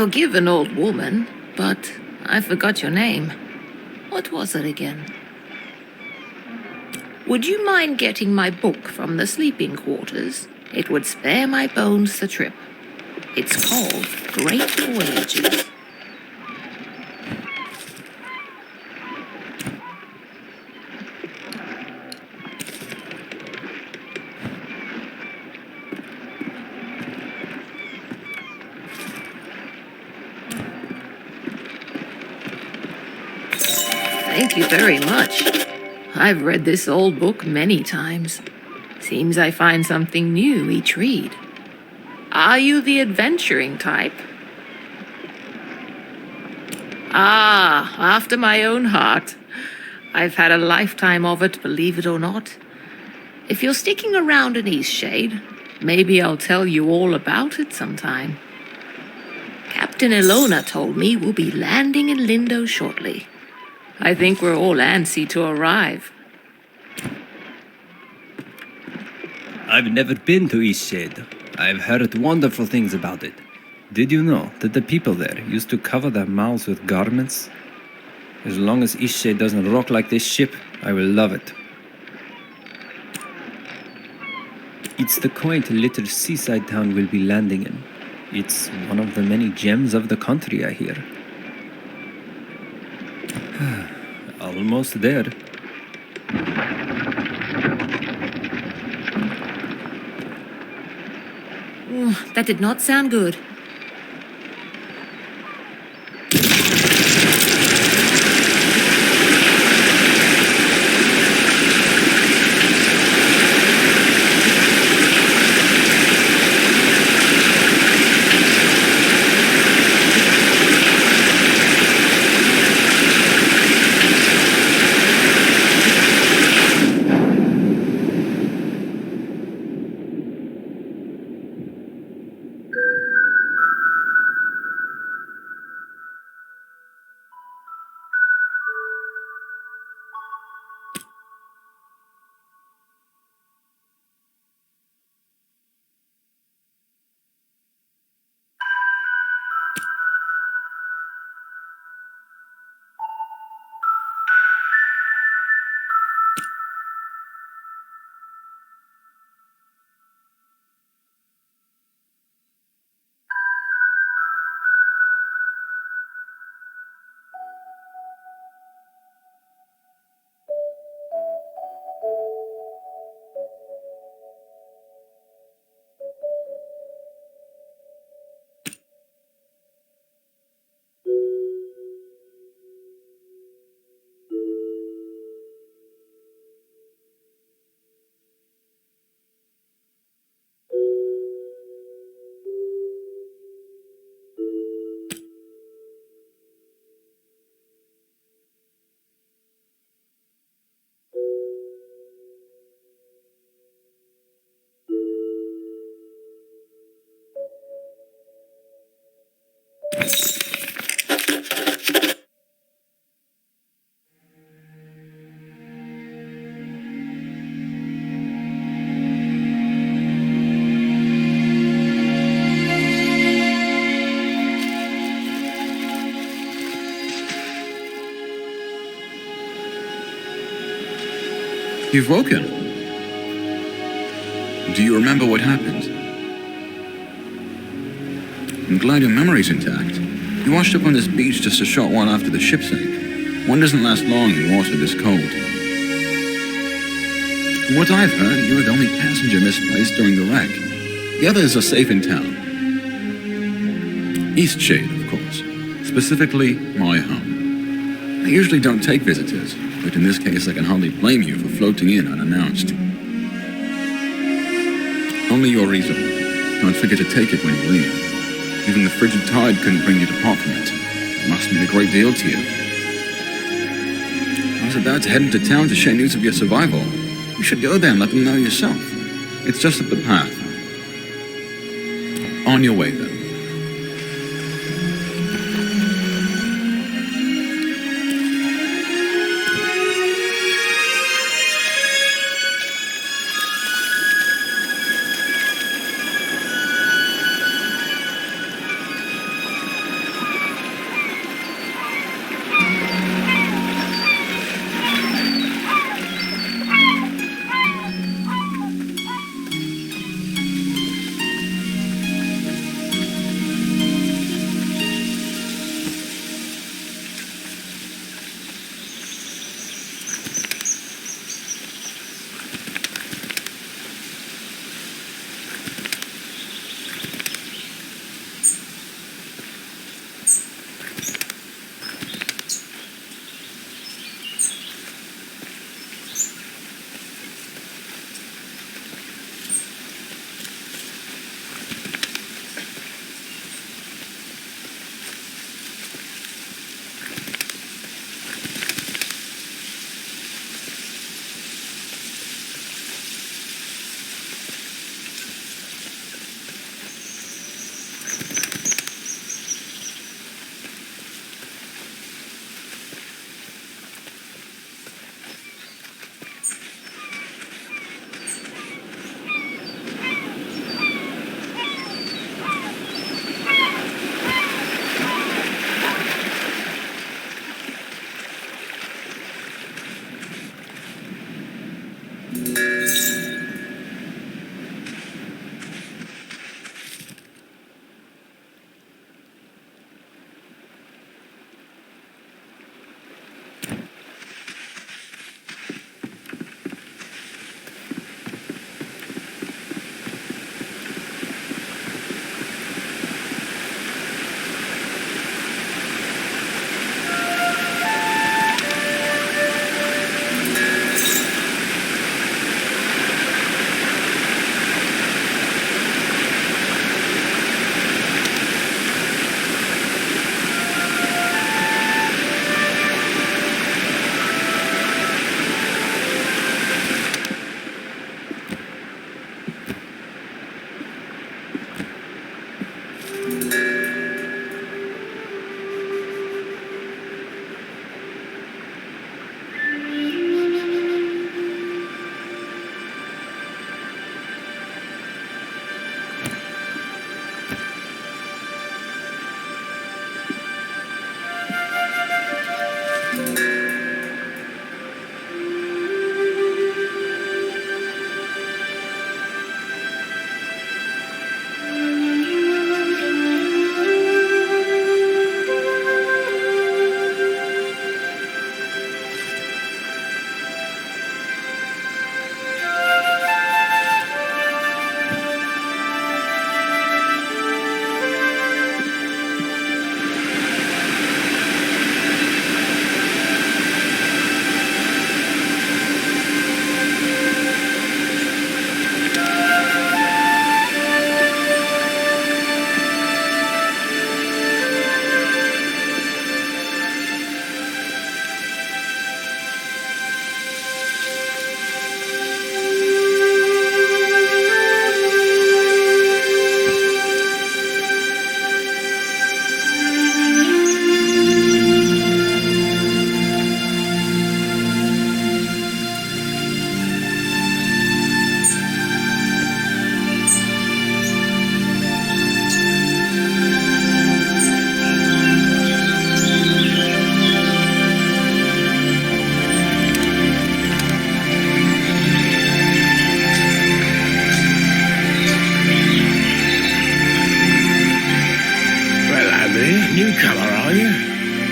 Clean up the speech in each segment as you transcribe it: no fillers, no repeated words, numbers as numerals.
Forgive an old woman, but I forgot your name. What was it again? Would you mind getting my book from the sleeping quarters? It would spare my bones the trip. It's called Great Voyages. Thank you very much. I've read this old book many times. Seems I find something new each read. Are you the adventuring type? Ah, after my own heart. I've had a lifetime of it, believe it or not. If you're sticking around in Eastshade, maybe I'll tell you all about it sometime. Captain Ilona told me we'll be landing in Lindo shortly. I think we're all antsy to arrive. I've never been to Eastshade. I've heard wonderful things about it. Did you know that the people there used to cover their mouths with garments? As long as Eastshade doesn't rock like this ship, I will love it. It's the quaint little seaside town we'll be landing in. It's one of the many gems of the country, I hear. Almost there. Ooh, that did not sound good. You've woken. Do you remember what happened? I'm glad your memory's intact. You washed up on this beach just a short while after the ship sank. One doesn't last long in water this cold. From what I've heard, you were the only passenger misplaced during the wreck. The others are safe in town. Eastshade, of course. Specifically, my home. I usually don't take visitors, but in this case I can hardly blame you for floating in unannounced. Only your reason. Don't forget to take it when you leave. Even the frigid tide couldn't bring you to part from it. It must mean a great deal to you. I was about to head into town to share news of your survival. You should go there and let them know yourself. It's just up the path. On your way, then.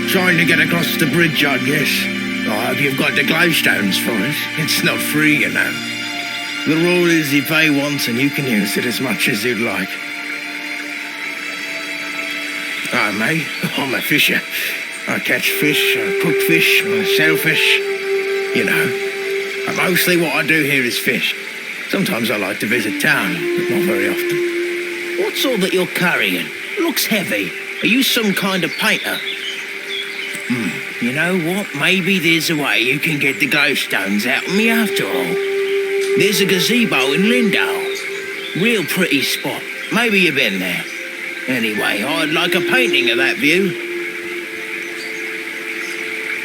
Trying to get across the bridge, I guess. I hope you've got the glowstones for us. It's not free, you know. The rule is you pay once and you can use it as much as you'd like. Hi, mate. I'm a fisher. I catch fish, I cook fish, I sell fish. You know. And mostly what I do here is fish. Sometimes I like to visit town, but not very often. What's all that you're carrying? Looks heavy. Are you some kind of painter? You know what? Maybe there's a way you can get the glowstones out of me after all. There's a gazebo in Lindau. Real pretty spot. Maybe you've been there. Anyway, I'd like a painting of that view.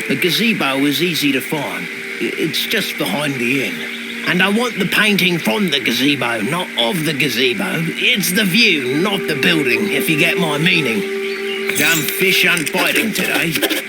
The gazebo is easy to find. It's just behind the inn. And I want the painting from the gazebo, not of the gazebo. It's the view, not the building, if you get my meaning. Damn fish unbiting today.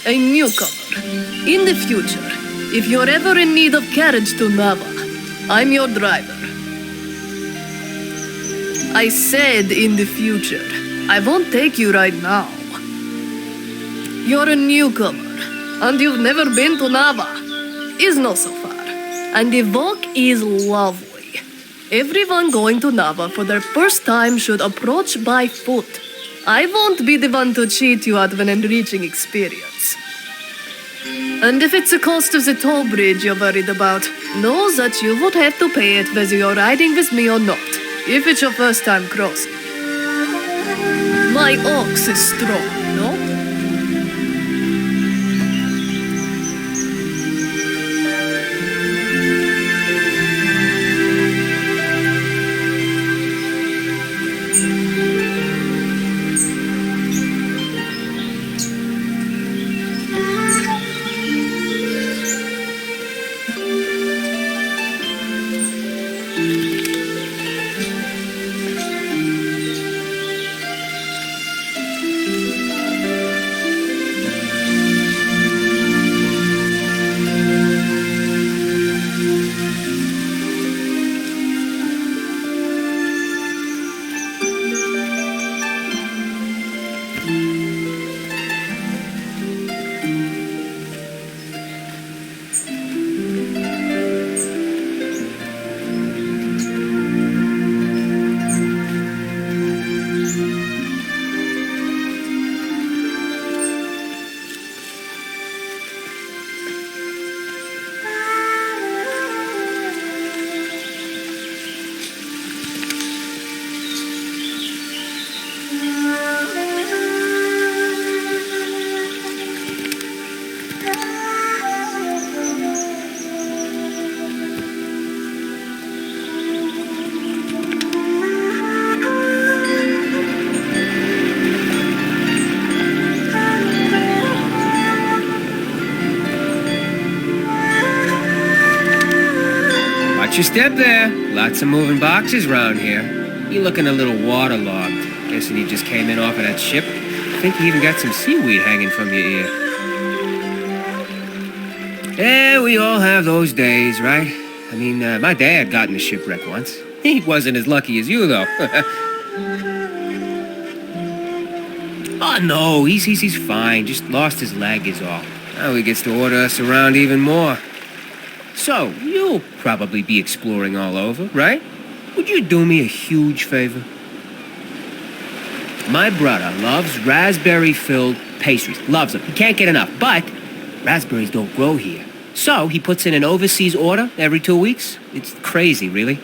a newcomer. In the future, if you're ever in need of carriage to Nava, I'm your driver. I said in the future. I won't take you right now. You're a newcomer, and you've never been to Nava. Is not so far. And the walk is lovely. Everyone going to Nava for their first time should approach by foot. I won't be the one to cheat you out of an enriching experience. And if it's the cost of the toll bridge you're worried about, know that you would have to pay it whether you're riding with me or not, if it's your first time crossing. My ox is strong, no? Watch your step there. Lots of moving boxes around here. You're looking a little waterlogged. Guessing you just came in off of that ship. I think you even got some seaweed hanging from your ear. Yeah, we all have those days, right? I mean, my dad got in a shipwreck once. He wasn't as lucky as you, though. Oh, no, he's fine. Just lost his leg is all. Now he gets to order us around even more. So, you'll probably be exploring all over, right? Would you do me a huge favor? My brother loves raspberry-filled pastries. Loves them. He can't get enough. But raspberries don't grow here. So he puts in an overseas order every 2 weeks. It's crazy, really.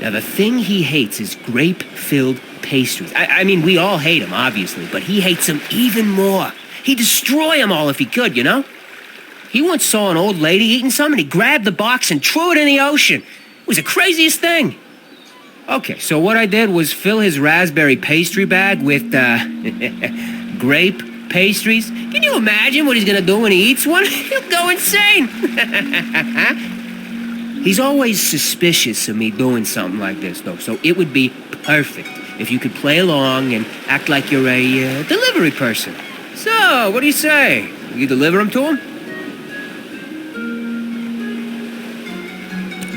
Now, the thing he hates is grape-filled pastries. I mean, we all hate them, obviously, but he hates them even more. He'd destroy them all if he could, you know? He once saw an old lady eating some, and he grabbed the box and threw it in the ocean. It was the craziest thing. Okay, so what I did was fill his raspberry pastry bag with, grape pastries. Can you imagine what he's gonna do when he eats one? He'll go insane. He's always suspicious of me doing something like this, though, so it would be perfect if you could play along and act like you're a delivery person. So, what do you say? Will you deliver them to him?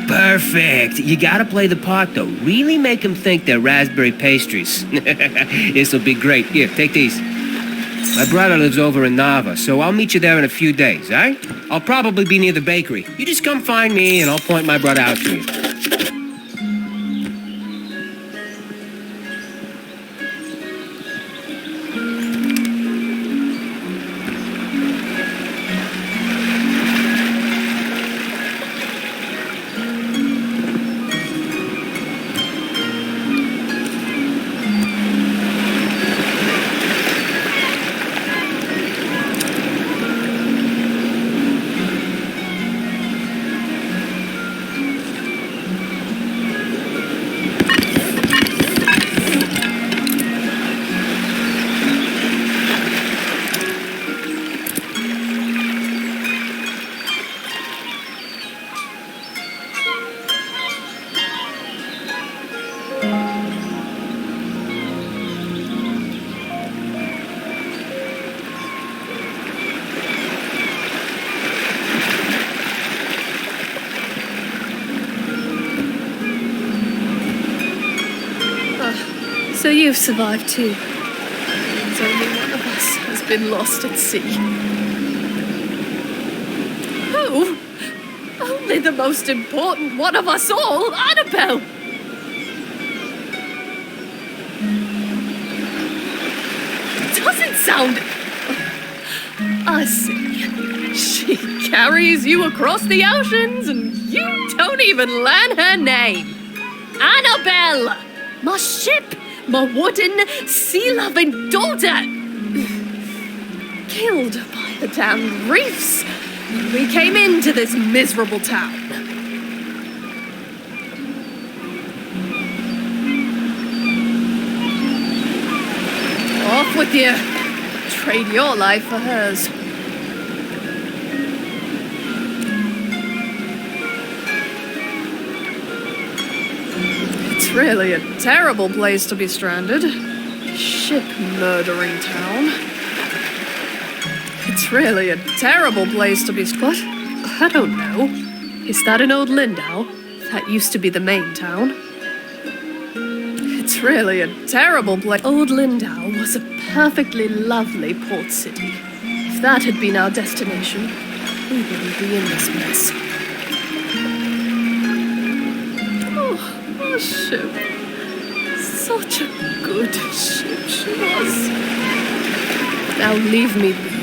Perfect. You gotta play the part, though. Really make him think they're raspberry pastries. This'll be great. Here, take these. My brother lives over in Nava, so I'll meet you there in a few days, all right? I'll probably be near the bakery. You just come find me, and I'll point my brother out to you. So you've survived too. Means only one of us has been lost at sea. Who? Only the most important one of us all, Annabelle! Doesn't sound... I see. She carries you across the oceans and you don't even learn her name. Annabelle! My ship! My wooden, sea-loving daughter! Killed by the damned reefs when we came into this miserable town. Off with you. Trade your life for hers. It's really a terrible place to be stranded. Ship murdering town. It's really a terrible place to be... What? I don't know. Is that an old Lindau? That used to be the main town. It's really a terrible place. Old Lindau was a perfectly lovely port city. If that had been our destination, we wouldn't be in this mess. Oh, our ship. Such a good ship she was. Now leave me be.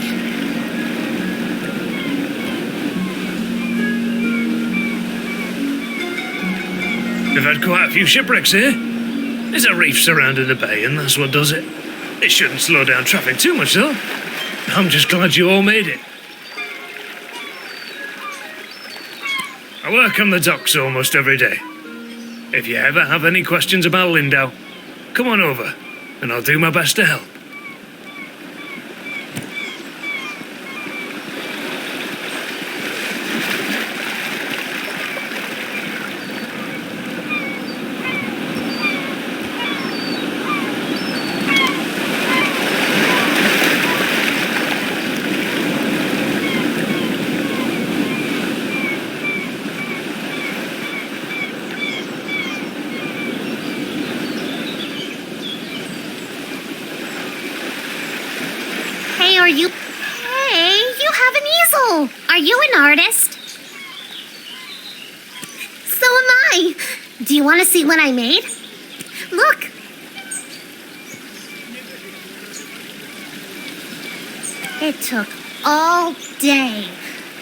We've had quite a few shipwrecks here. There's a reef surrounding the bay, and that's what does it. It shouldn't slow down traffic too much, though. I'm just glad you all made it. I work on the docks almost every day. If you ever have any questions about Lindau, come on over, and I'll do my best to help. Hey, you have an easel! Are you an artist? So am I. Do you want to see what I made? Look. It took all day.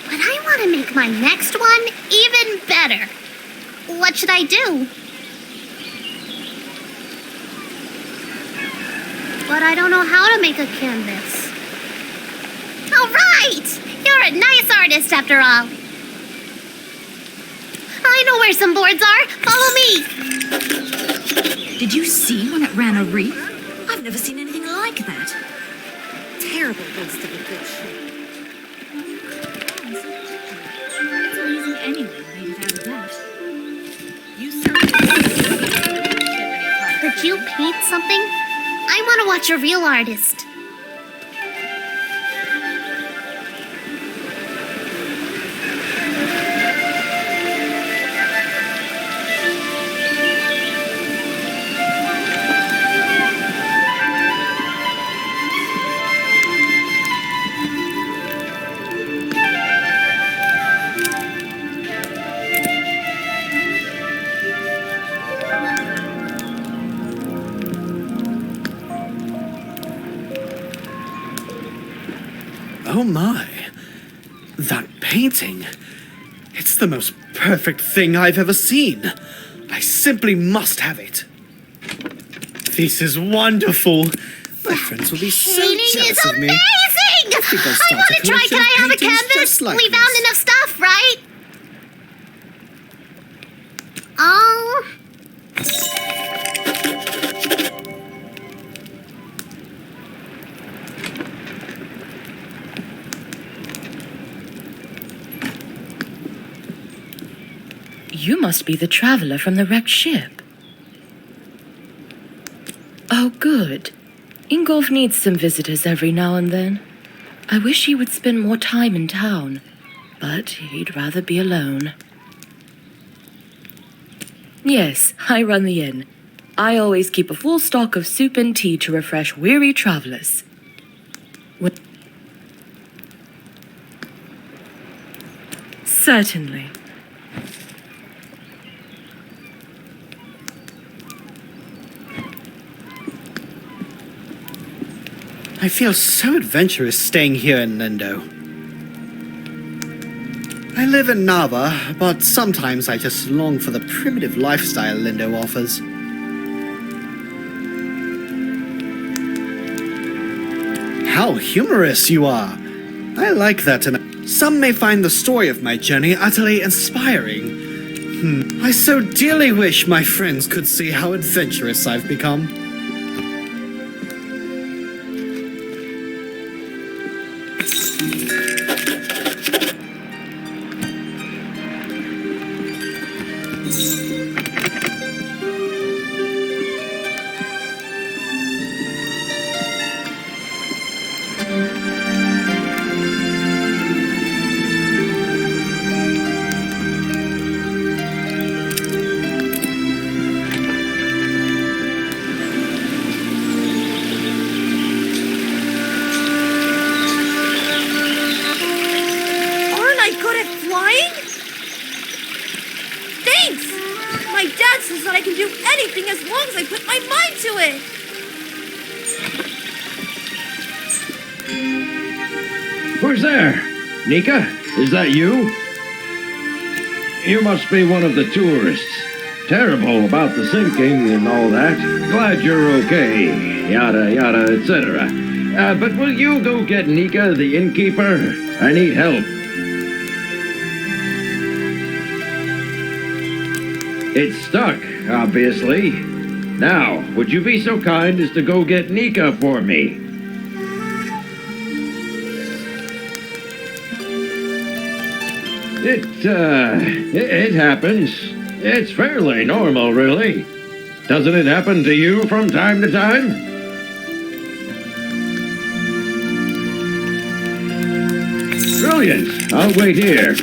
But I want to make my next one even better. What should I do? But I don't know how to make a canvas. All right! You're a nice artist after all. I know where some boards are. Follow me. Did you see when it ran a reef? I've never seen anything like that. Terrible waste of a good ship. It's amazing anyone made it out of that. Did you paint something? I want to watch a real artist. Oh my. That painting. It's the most perfect thing I've ever seen. I simply must have it. This is wonderful. My friends will be so Painting jealous is of me. amazing! I want to try. Can I have a canvas? Like We found enough stuff, right? Oh. You must be the traveler from the wrecked ship. Oh, good. Ingolf needs some visitors every now and then. I wish he would spend more time in town, but he'd rather be alone. Yes, I run the inn. I always keep a full stock of soup and tea to refresh weary travelers. Certainly. I feel so adventurous staying here in Lindo. I live in Nava, but sometimes I just long for the primitive lifestyle Lindo offers. How humorous you are! I like that. Some may find the story of my journey utterly inspiring. I so dearly wish my friends could see how adventurous I've become. As long as I put my mind to it. Who's there? Nika? Is that you? You must be one of the tourists. Terrible about the sinking and all that. Glad you're okay. Yada, yada, etc. But will you go get Nika, the innkeeper? I need help. It's stuck, obviously. Now, would you be so kind as to go get Nika for me? It happens. It's fairly normal, really. Doesn't it happen to you from time to time? Brilliant. I'll wait here.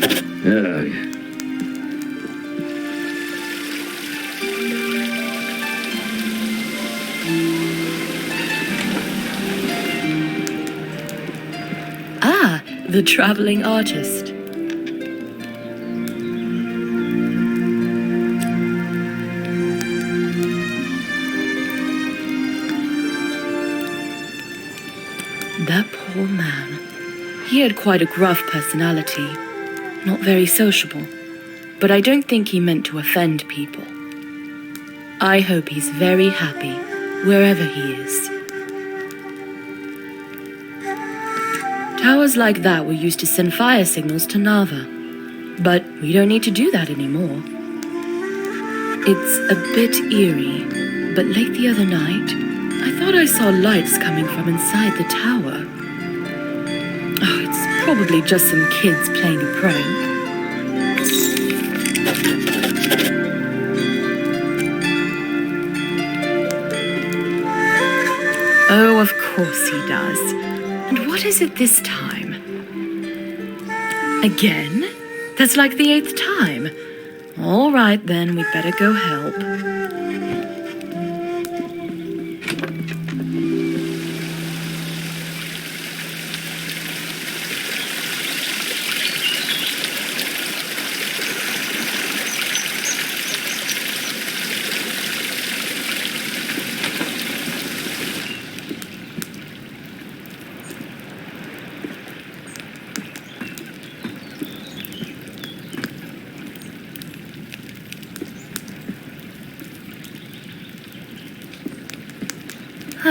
The traveling artist. That poor man. He had quite a gruff personality. Not very sociable. But I don't think he meant to offend people. I hope he's very happy, wherever he is. Towers like that were used to send fire signals to Nava, but we don't need to do that anymore. It's a bit eerie, but late the other night, I thought I saw lights coming from inside the tower. Oh, it's probably just some kids playing a prank. Oh, of course he does. And what is it this time? Again? That's like the 8th time. All right, then, we'd better go help.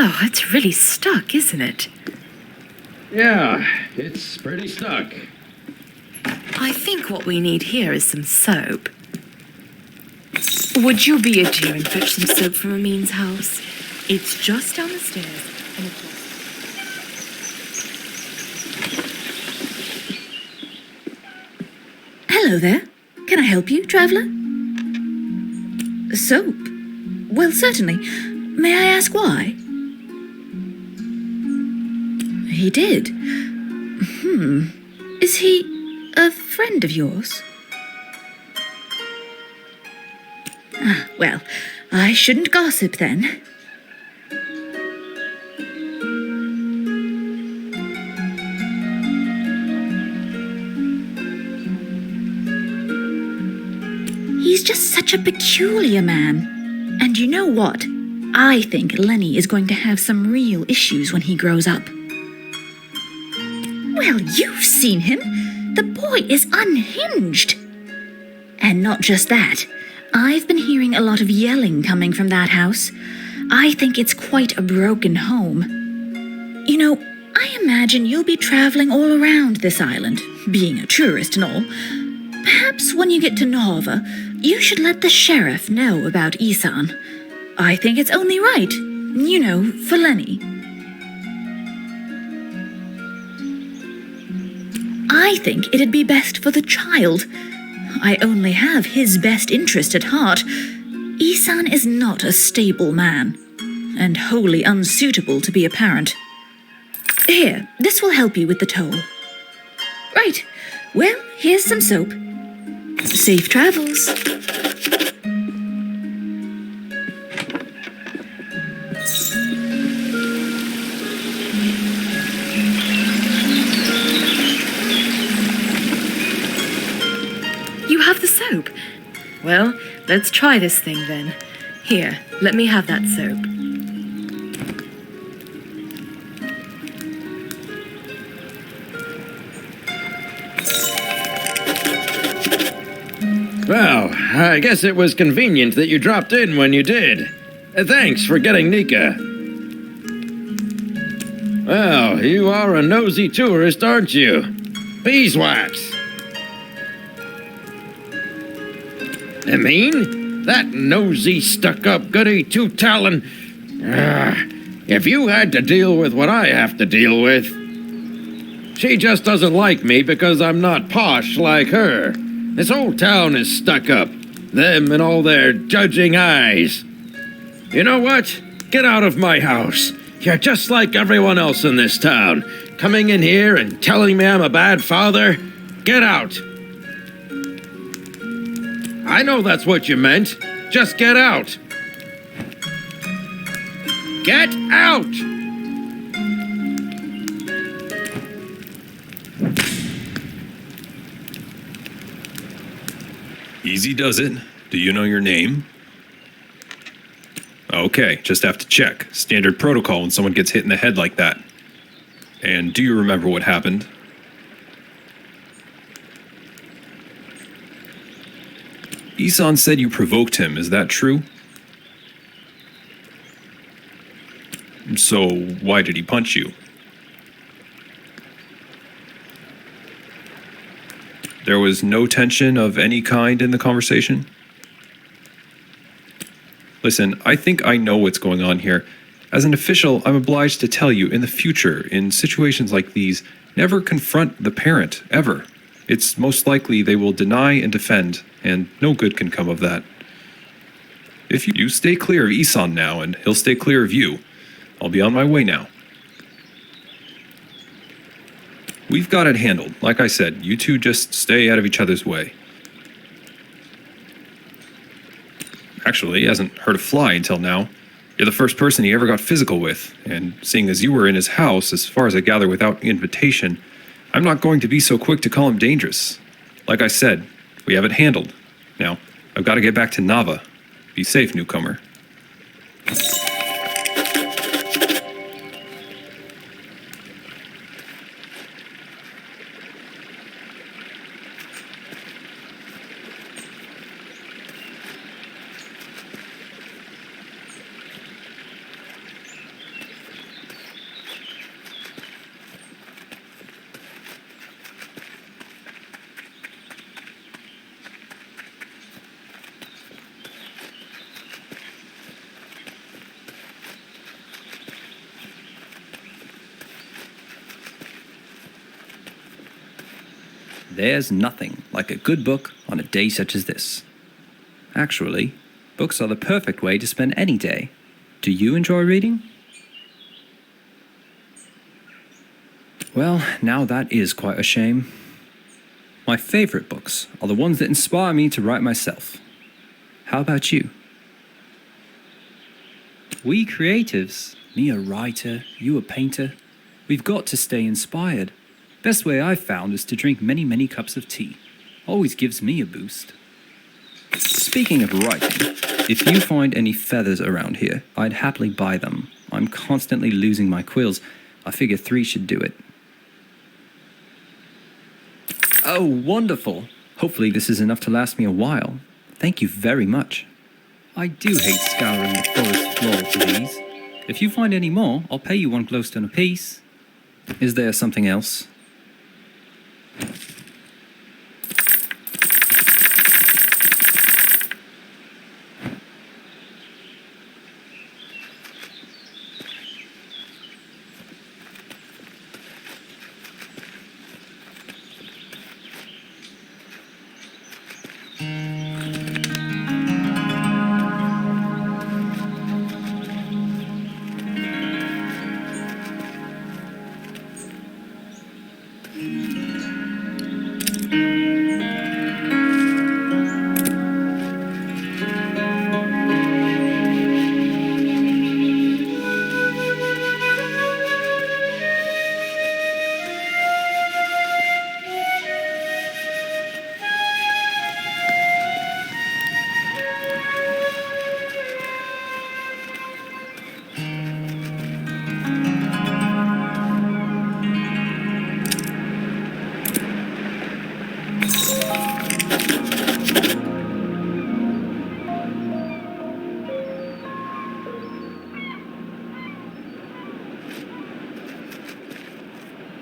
Oh, it's really stuck, isn't it? Yeah, it's pretty stuck. I think what we need here is some soap. Would you be a dear and fetch some soap from Amin's house? It's just down the stairs and across. Hello there. Can I help you, traveller? Soap? Well, certainly. May I ask why? He did. Is he a friend of yours? Well, I shouldn't gossip then. He's just such a peculiar man. And you know what? I think Lenny is going to have some real issues when he grows up. Well, you've seen him. The boy is unhinged. And not just that. I've been hearing a lot of yelling coming from that house. I think it's quite a broken home. You know, I imagine you'll be traveling all around this island, being a tourist and all. Perhaps when you get to Narva, you should let the sheriff know about Isan. I think it's only right, you know, for Lenny. I think it'd be best for the child. I only have his best interest at heart. Isan is not a stable man, and wholly unsuitable to be a parent. Here, this will help you with the toll. Right, well, here's some soap. Safe travels. You have the soap? Well, let's try this thing then. Here, let me have that soap. Well, I guess it was convenient that you dropped in when you did. Thanks for getting Nika. Well, you are a nosy tourist, aren't you? Beeswax. I mean, that nosy, stuck-up goody two-talon. If you had to deal with what I have to deal with. She just doesn't like me because I'm not posh like her. This whole town is stuck up. Them and all their judging eyes. You know what? Get out of my house. You're just like everyone else in this town. Coming in here and telling me I'm a bad father? Get out. I know that's what you meant. Just get out. Get out! Easy does it. Do you know your name? Okay, just have to check. Standard protocol when someone gets hit in the head like that. And do you remember what happened? Isan said you provoked him, is that true? So, why did he punch you? There was no tension of any kind in the conversation? Listen, I think I know what's going on here. As an official, I'm obliged to tell you, in the future, in situations like these, never confront the parent, ever. It's most likely they will deny and defend, and no good can come of that. If you stay clear of Isan now, and he'll stay clear of you, I'll be on my way now. We've got it handled. Like I said, you two just stay out of each other's way. Actually, he hasn't hurt a fly until now. You're the first person he ever got physical with, and seeing as you were in his house, as far as I gather without invitation, I'm not going to be so quick to call him dangerous. Like I said, we have it handled. Now, I've got to get back to Nava. Be safe, newcomer. There's nothing like a good book on a day such as this. Actually, books are the perfect way to spend any day. Do you enjoy reading? Well, now that is quite a shame. My favorite books are the ones that inspire me to write myself. How about you? We creatives, me a writer, you a painter, we've got to stay inspired. Best way I've found is to drink many, many cups of tea. Always gives me a boost. Speaking of writing, if you find any feathers around here, I'd happily buy them. I'm constantly losing my quills. I figure 3 should do it. Oh, wonderful. Hopefully this is enough to last me a while. Thank you very much. I do hate scouring the forest floor for these. If you find any more, I'll pay you 1 glowstone apiece. Is there something else?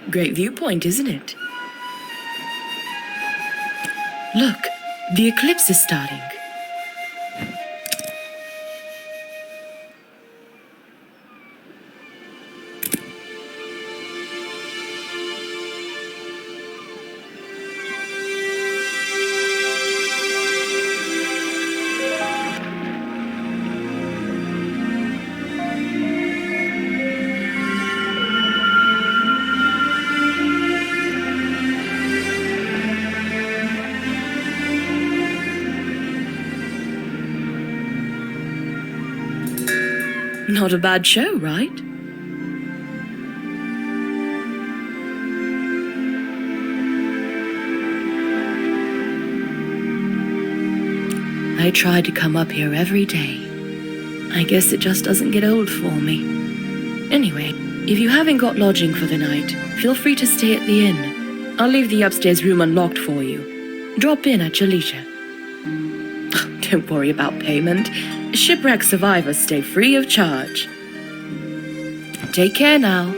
Great viewpoint, isn't it? Look, the eclipse is starting. Not a bad show, right? I try to come up here every day. I guess it just doesn't get old for me. Anyway, if you haven't got lodging for the night, feel free to stay at the inn. I'll leave the upstairs room unlocked for you. Drop in at your leisure. Don't worry about payment. Shipwreck survivors stay free of charge. Take care now.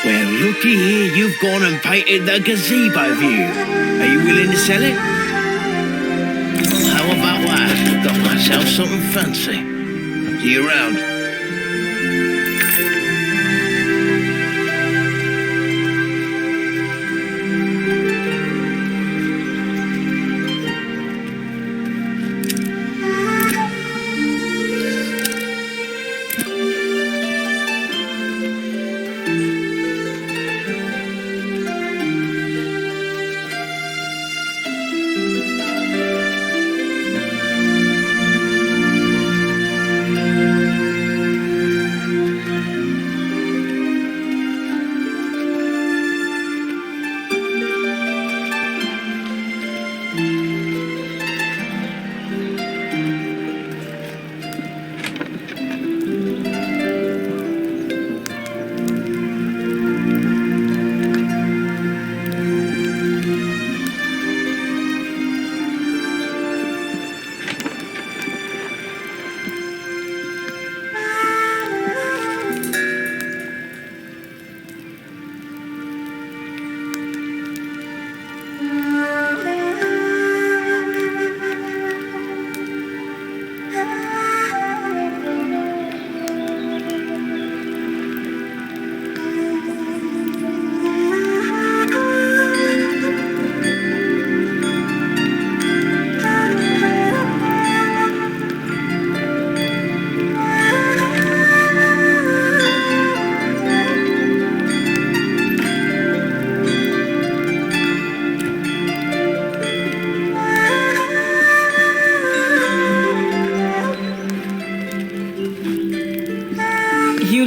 Well, looky here, you've gone and painted the gazebo view. Are you willing to sell it? How about that? Got myself something fancy. See you around.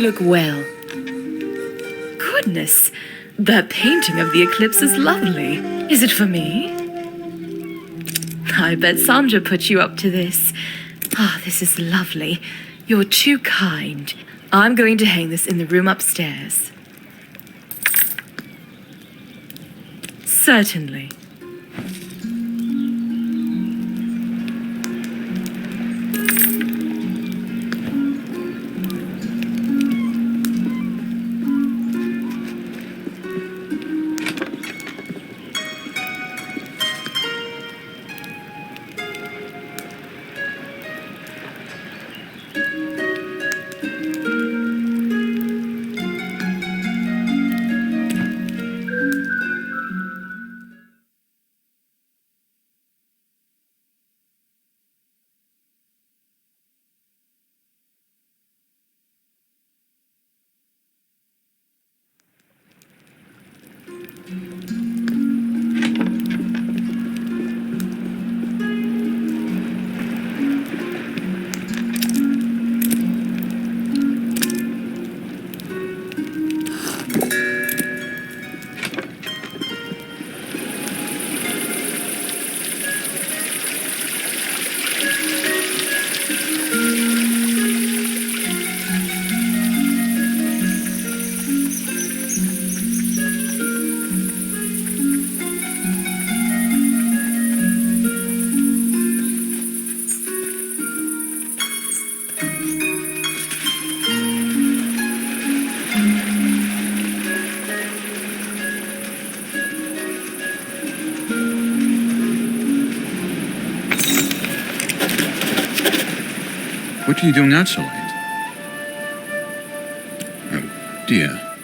look well. Goodness, that painting of the eclipse is lovely. Is it for me? I bet Sandra put you up to this. Ah, this is lovely. You're too kind. I'm going to hang this in the room upstairs. Certainly. What are you doing out so late? Oh, dear.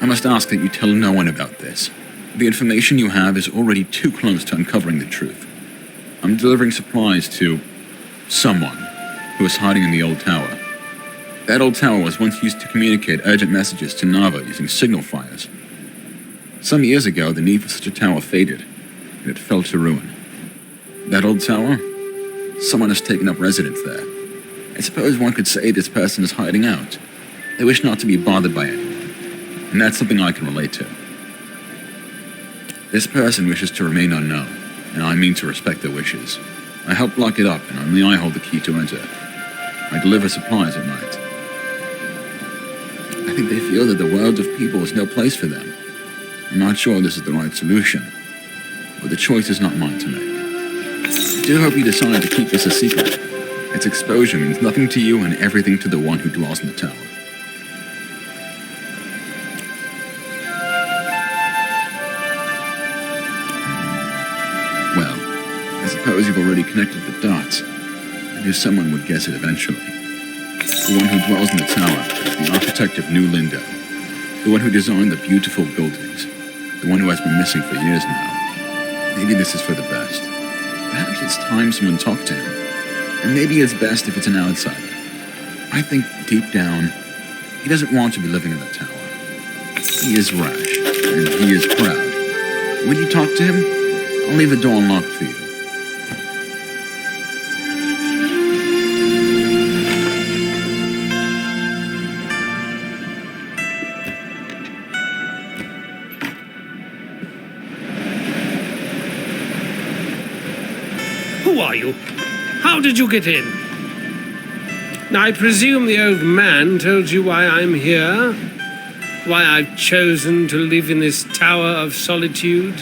I must ask that you tell no one about this. The information you have is already too close to uncovering the truth. I'm delivering supplies to someone who is hiding in the old tower. That old tower was once used to communicate urgent messages to Nava using signal fires. Some years ago, the need for such a tower faded, and it fell to ruin. That old tower? Someone has taken up residence there. I suppose one could say this person is hiding out. They wish not to be bothered by anyone, and that's something I can relate to. This person wishes to remain unknown, and I mean to respect their wishes. I help lock it up, and only I hold the key to enter. I deliver supplies at night. I think they feel that the world of people is no place for them. I'm not sure this is the right solution, but the choice is not mine to make. I do hope you decide to keep this a secret. Its exposure means nothing to you and everything to the one who dwells in the tower. Well, I suppose you've already connected the dots. I knew someone would guess it eventually. The one who dwells in the tower is the architect of New Lindo. The one who designed the beautiful buildings. The one who has been missing for years now. Maybe this is for the best. Perhaps it's time someone talked to him. And maybe it's best if it's an outsider. I think deep down, he doesn't want to be living in the tower. He is rash, and he is proud. When you talk to him, I'll leave the door unlocked for you. Who are you? How did you get in? I presume the old man told you why I'm here? Why I've chosen to live in this tower of solitude?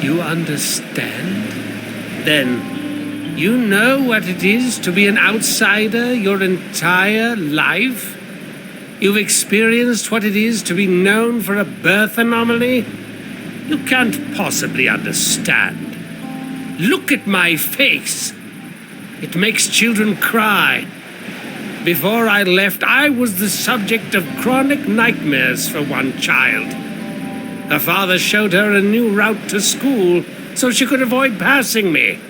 You understand? Then, you know what it is to be an outsider your entire life? You've experienced what it is to be known for a birth anomaly? You can't possibly understand. Look at my face. It makes children cry. Before I left, I was the subject of chronic nightmares for one child. Her father showed her a new route to school so she could avoid passing me.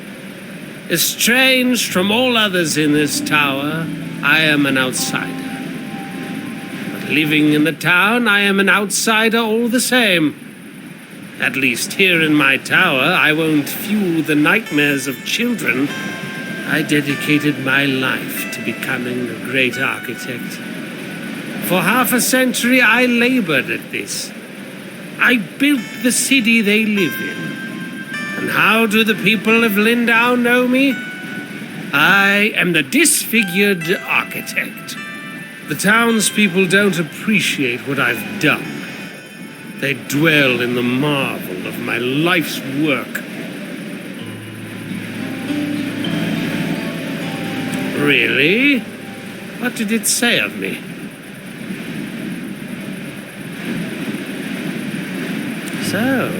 Estranged from all others in this tower, I am an outsider. But living in the town, I am an outsider all the same. At least here in my tower, I won't fuel the nightmares of children. I dedicated my life to becoming a great architect. For half a century, I labored at this. I built the city they live in. And how do the people of Lindau know me? I am the disfigured architect. The townspeople don't appreciate what I've done. They dwell in the marvel of my life's work. Really? What did it say of me? So,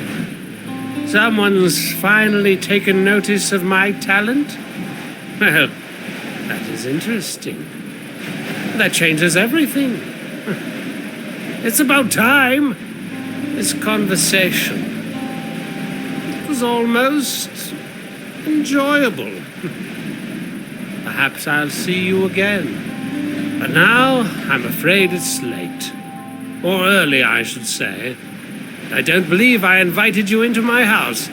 someone's finally taken notice of my talent? Well, that is interesting. That changes everything. It's about time. This conversation. It was almost enjoyable. Perhaps I'll see you again. But now, I'm afraid it's late. Or early, I should say. I don't believe I invited you into my house.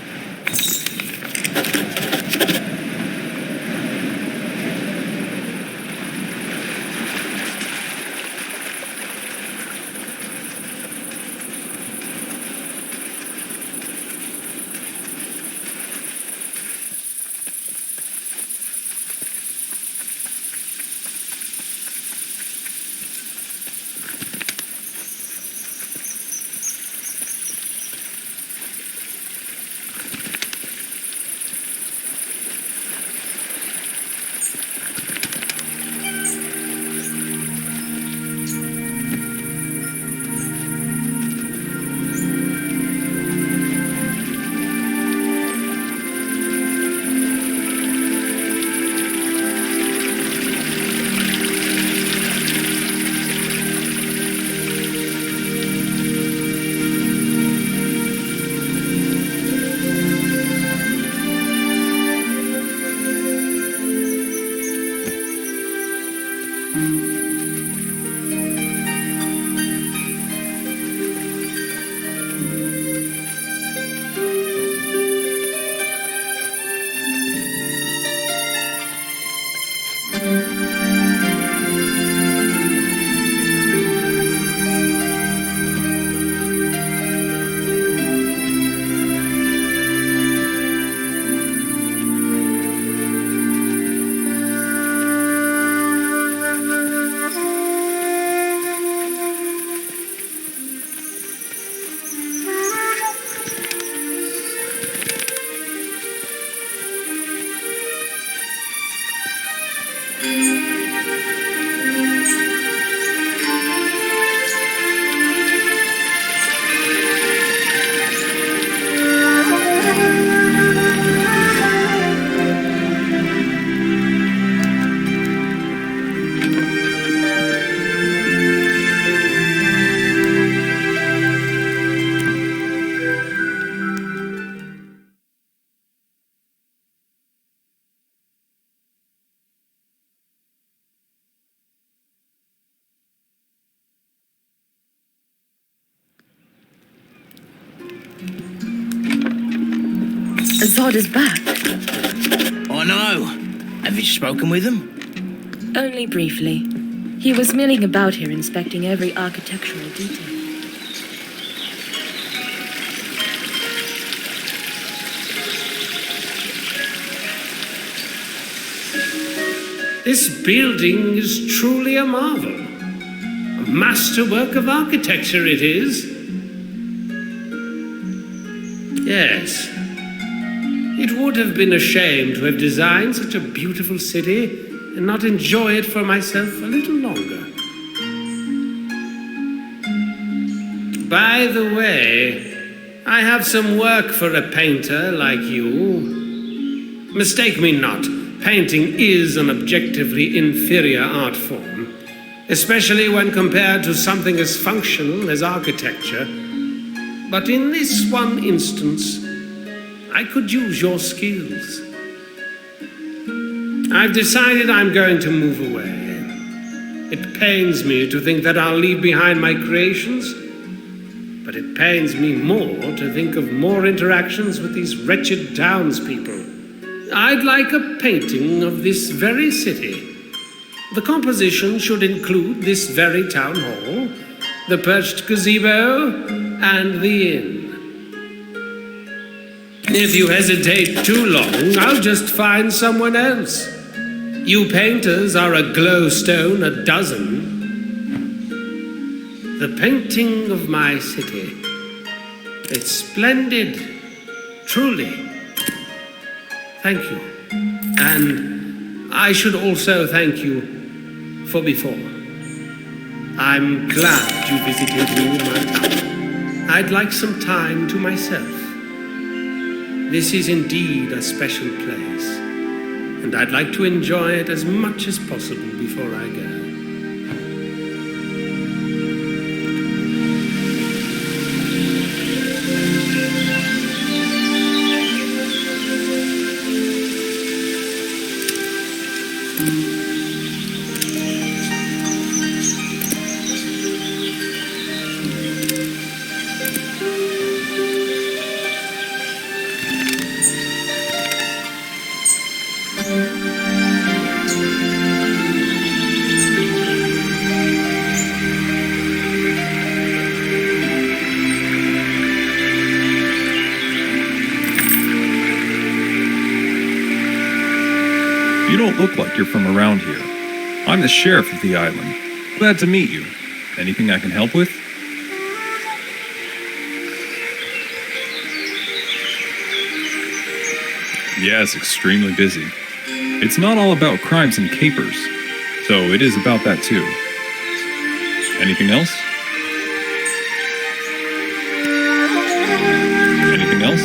Zod is back. I know. Have you spoken with him? Only briefly. He was milling about here inspecting every architectural detail. This building is truly a marvel. A masterwork of architecture it is. Yes. It would have been a shame to have designed such a beautiful city and not enjoy it for myself a little longer. By the way, I have some work for a painter like you. Mistake me not, painting is an objectively inferior art form, especially when compared to something as functional as architecture. But in this one instance, I could use your skills. I've decided I'm going to move away. It pains me to think that I'll leave behind my creations, but it pains me more to think of more interactions with these wretched townspeople. I'd like a painting of this very city. The composition should include this very town hall, the perched gazebo, and the inn. If you hesitate too long, I'll just find someone else. You painters are a glowstone a dozen. The painting of my city. It's splendid, truly. Thank you. And I should also thank you for before. I'm glad you visited me in my town. I'd like some time to myself. This is indeed a special place, and I'd like to enjoy it as much as possible before I go. You don't look like you're from around here. I'm the sheriff of the island. Glad to meet you. Anything I can help with? Yes, extremely busy. It's not all about crimes and capers, so it is about that too. Anything else? Anything else?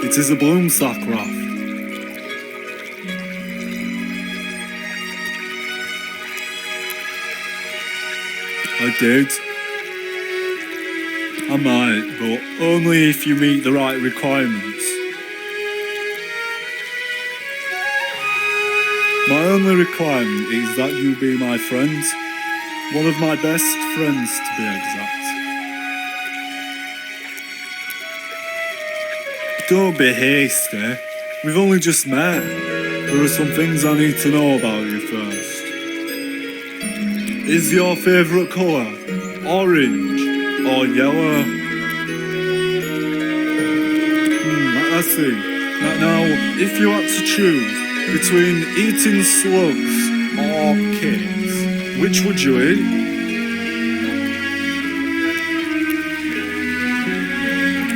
It is a bloomsack raft. I did. I might, but only if you meet the right requirements. My only requirement is that you be my friend. One of my best friends, to be exact. Don't be hasty. We've only just met. There are some things I need to know about you first. Is your favourite colour orange or yellow? I see. Now, if you had to choose between eating slugs or kids, which would you eat?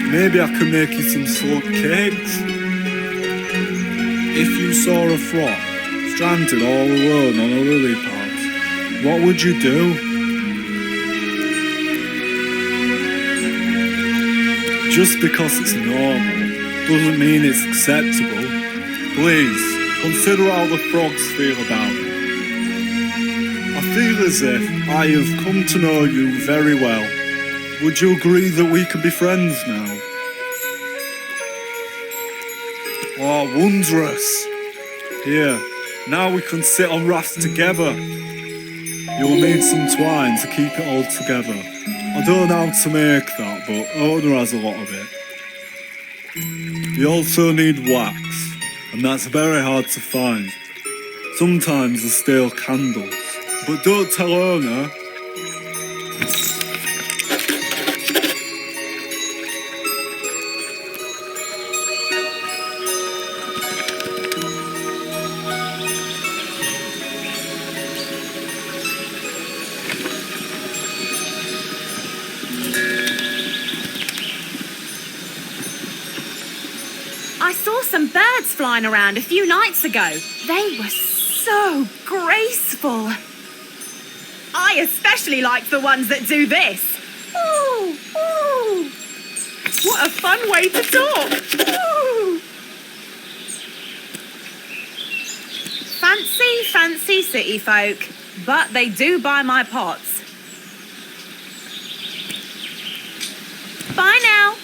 Maybe I can make you some slug cakes. If you saw a frog stranded all alone on a lily pad, what would you do? Just because it's normal doesn't mean it's acceptable. Please, consider how the frogs feel about it. I feel as if I have come to know you very well. Would you agree that we can be friends now? Oh, wondrous. Here, now we can sit on rafts together. You'll need some twine to keep it all together. I don't know how to make that, but Ona has a lot of it. You also need wax, and that's very hard to find. Sometimes they steal candles, but don't tell Erna. I saw some birds flying around a few nights ago. They were so graceful. I especially like the ones that do this. Ooh, ooh. What a fun way to talk. Ooh. Fancy city folk, but they do buy my pots. Bye now.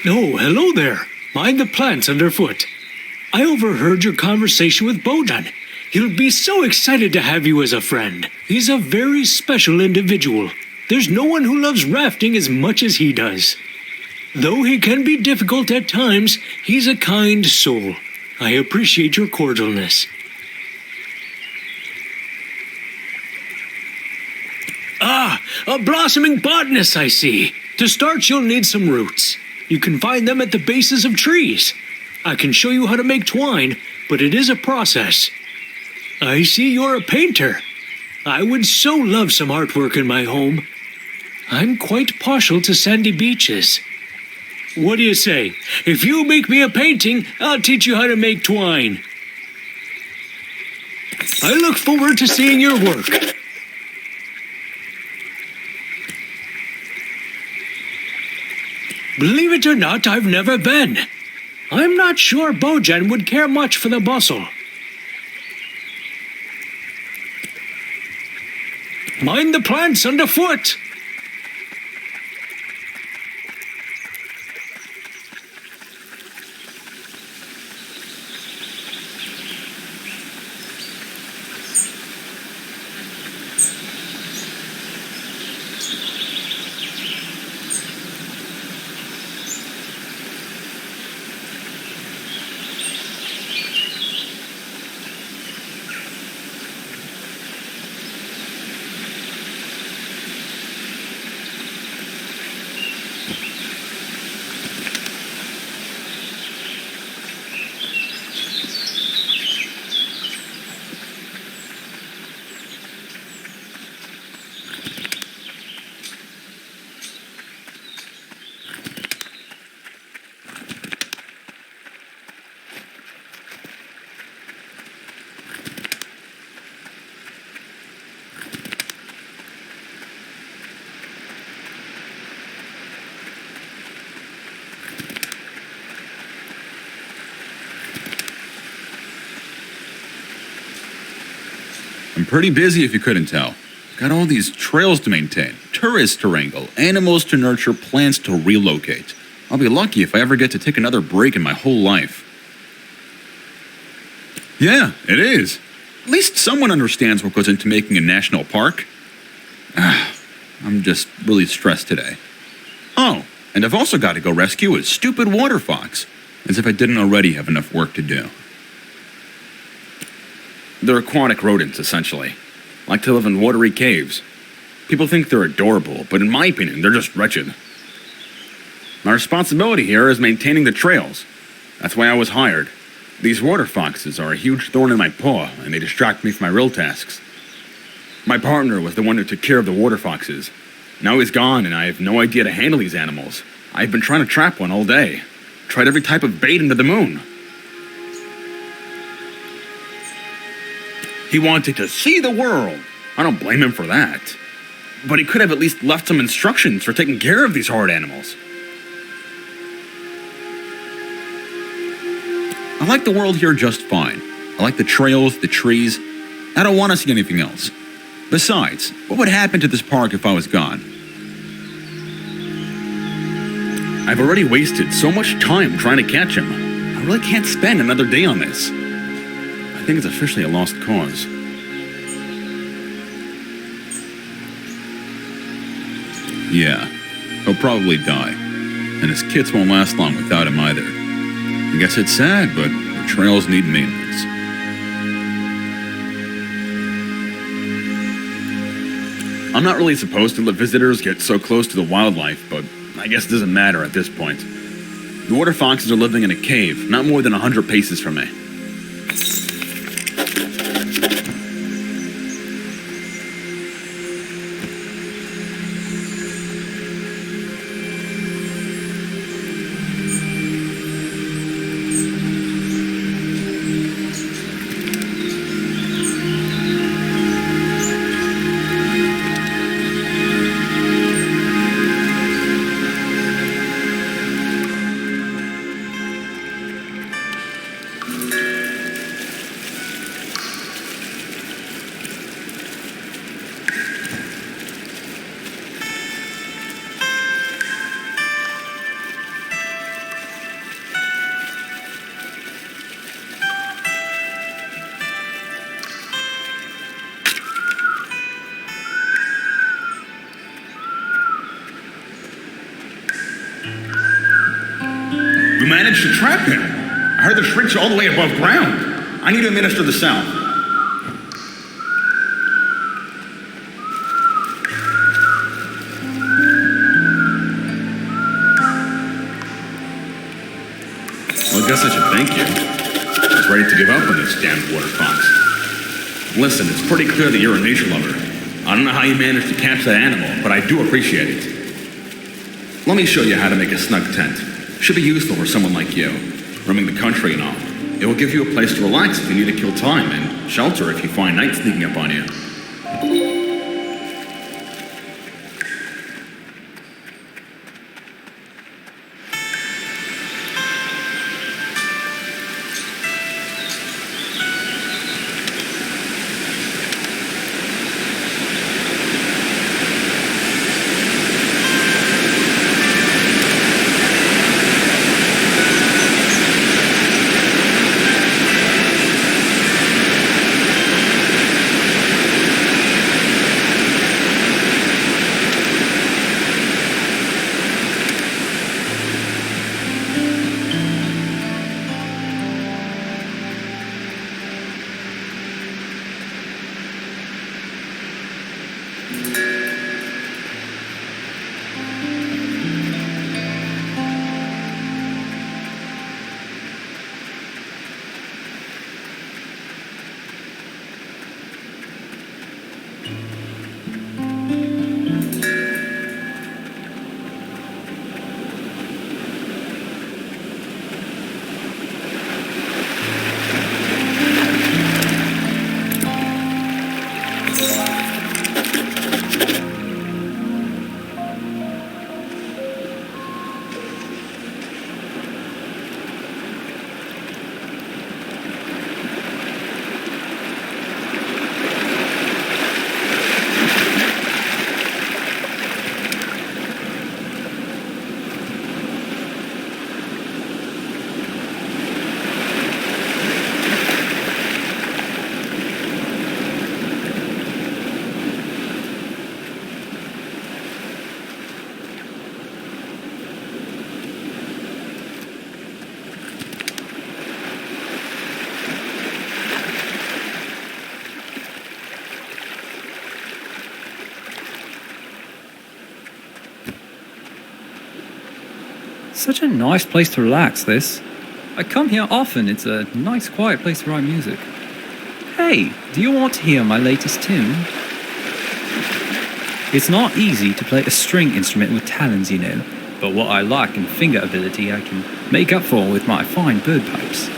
Oh, hello there. Mind the plants underfoot. I overheard your conversation with Bojan. He'll be so excited to have you as a friend. He's a very special individual. There's no one who loves rafting as much as he does. Though he can be difficult at times, he's a kind soul. I appreciate your cordialness. Ah, a blossoming botanist, I see. To start, you'll need some roots. You can find them at the bases of trees. I can show you how to make twine, but it is a process. I see you're a painter. I would so love some artwork in my home. I'm quite partial to sandy beaches. What do you say? If you make me a painting, I'll teach you how to make twine. I look forward to seeing your work. Believe it or not, I've never been. I'm not sure Bojan would care much for the bustle. Mind the plants underfoot. I'm pretty busy if you couldn't tell. Got all these trails to maintain, tourists to wrangle, animals to nurture, plants to relocate. I'll be lucky if I ever get to take another break in my whole life. Yeah, it is. At least someone understands what goes into making a national park. I'm just really stressed today. Oh, and I've also got to go rescue a stupid water fox, as if I didn't already have enough work to do. They're aquatic rodents, essentially. Like to live in watery caves. People think they're adorable, but in my opinion, they're just wretched. My responsibility here is maintaining the trails. That's why I was hired. These water foxes are a huge thorn in my paw, and they distract me from my real tasks. My partner was the one who took care of the water foxes. Now he's gone, and I have no idea to handle these animals. I've been trying to trap one all day. Tried every type of bait under the moon. He wanted to see the world. I don't blame him for that. But he could have at least left some instructions for taking care of these hard animals. I like the world here just fine. I like the trails, the trees. I don't want to see anything else. Besides, what would happen to this park if I was gone? I've already wasted so much time trying to catch him. I really can't spend another day on this. I think it's officially a lost cause. Yeah, he'll probably die. And his kids won't last long without him either. I guess it's sad, but the trails need maintenance. I'm not really supposed to let visitors get so close to the wildlife, but I guess it doesn't matter at this point. The water foxes are living in a cave, not more than 100 paces from me. We managed to trap him. I heard the shrieks all the way above ground. I need to administer the sound. Well, I guess I should thank you. I was ready to give up on this damned water fox. Listen, it's pretty clear that you're a nature lover. I don't know how you managed to catch that animal, but I do appreciate it. Let me show you how to make a snug tent. Should be useful for someone like you, roaming the country and all. It will give you a place to relax if you need to kill time, and shelter if you find night sneaking up on you. Such a nice place to relax, this. I come here often. It's a nice, quiet place to write music. Hey, do you want to hear my latest tune? It's not easy to play a string instrument with talons, you know, but what I lack in finger ability I can make up for with my fine bird pipes.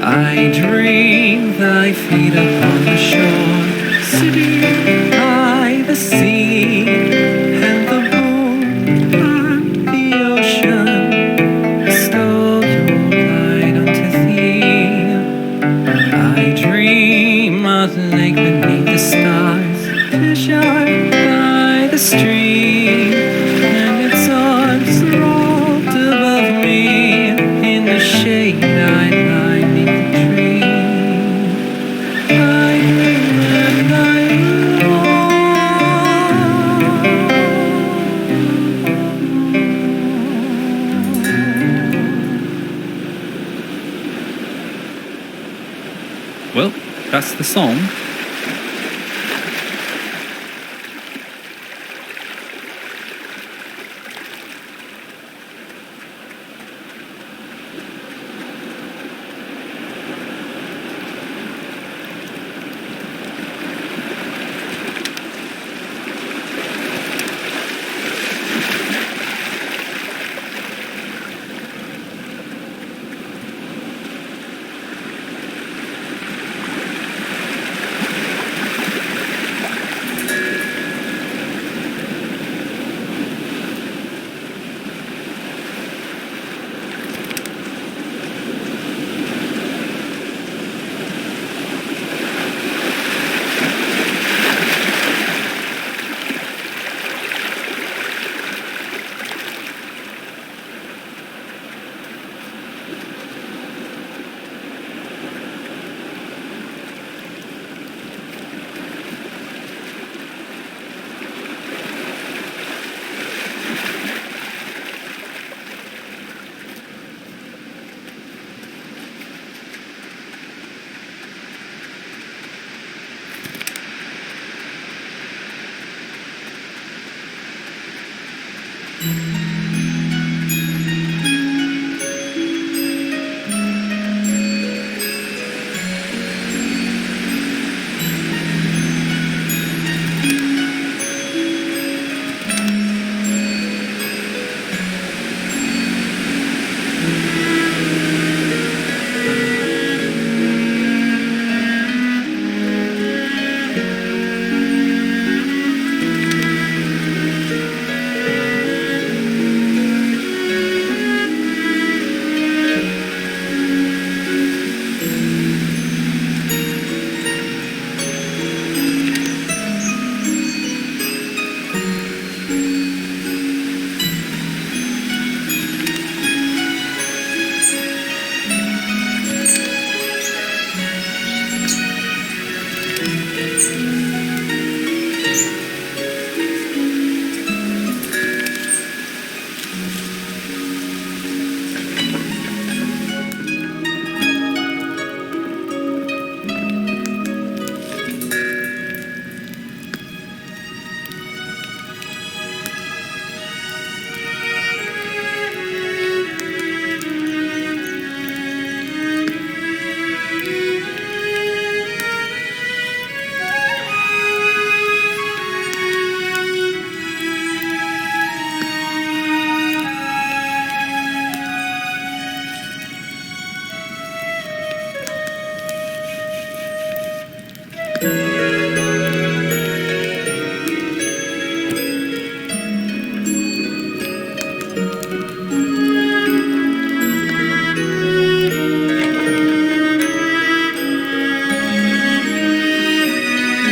I dream thy feet upon the shore, sitting by the sea, and the moon and the ocean stole your light. Well, that's the song.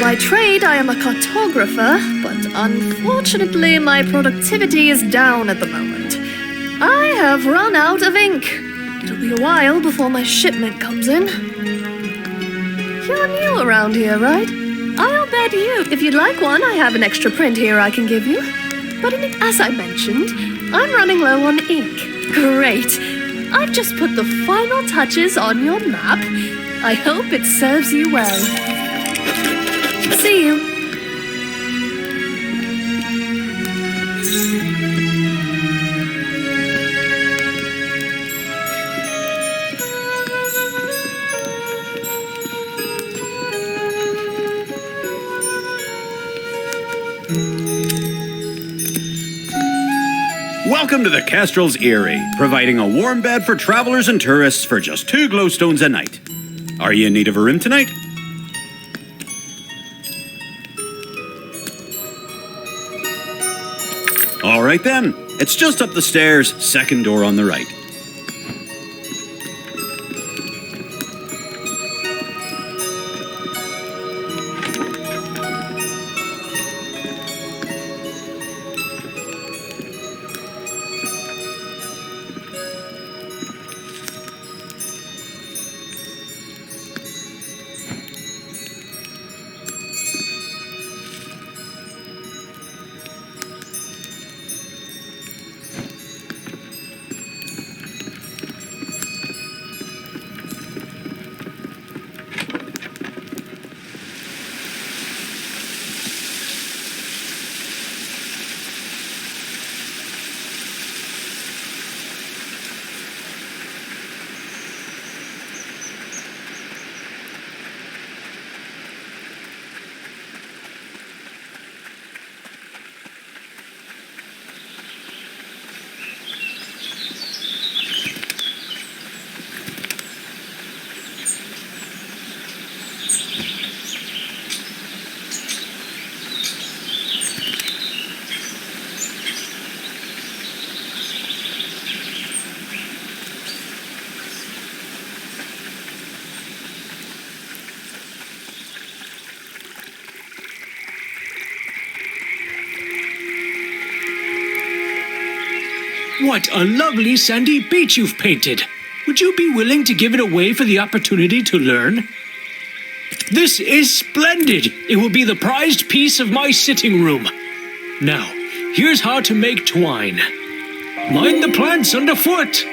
By trade, I am a cartographer, but unfortunately, my productivity is down at the moment. I have run out of ink. It'll be a while before my shipment comes in. You're new around here, right? I'll bet you. If you'd like one, I have an extra print here I can give you. But as I mentioned, I'm running low on ink. Great. I've just put the final touches on your map. I hope it serves you well. See you. Welcome to the Castrol's Eyrie, providing a warm bed for travelers and tourists for just 2 glowstones a night. Are you in need of a room tonight? All right then, it's just up the stairs, second door on the right. What a lovely sandy beach you've painted. Would you be willing to give it away for the opportunity to learn? This is splendid. It will be the prized piece of my sitting room. Now, here's how to make twine. Mind the plants underfoot.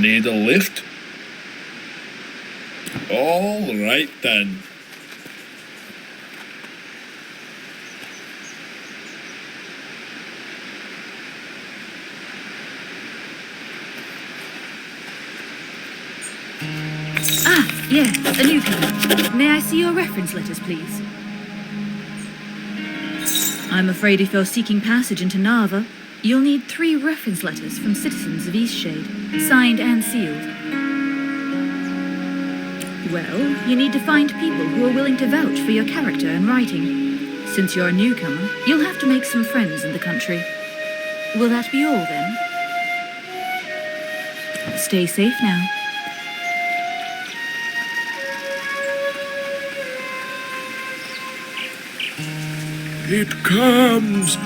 Need a lift? All right then. Ah, yes, a newcomer. May I see your reference letters, please? I'm afraid if you're seeking passage into Narva, you'll need 3 reference letters from citizens of Eastshade, signed and sealed. Well, you need to find people who are willing to vouch for your character and writing. Since you're a newcomer, you'll have to make some friends in the country. Will that be all, then? Stay safe now. It comes.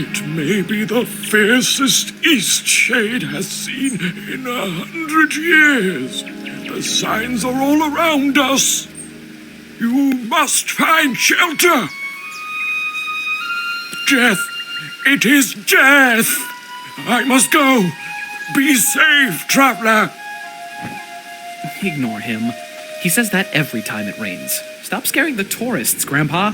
It may be the fiercest Eastshade has seen in 100 years. The signs are all around us. You must find shelter. Death. It is death. I must go. Be safe, traveler. Ignore him. He says that every time it rains. Stop scaring the tourists, Grandpa.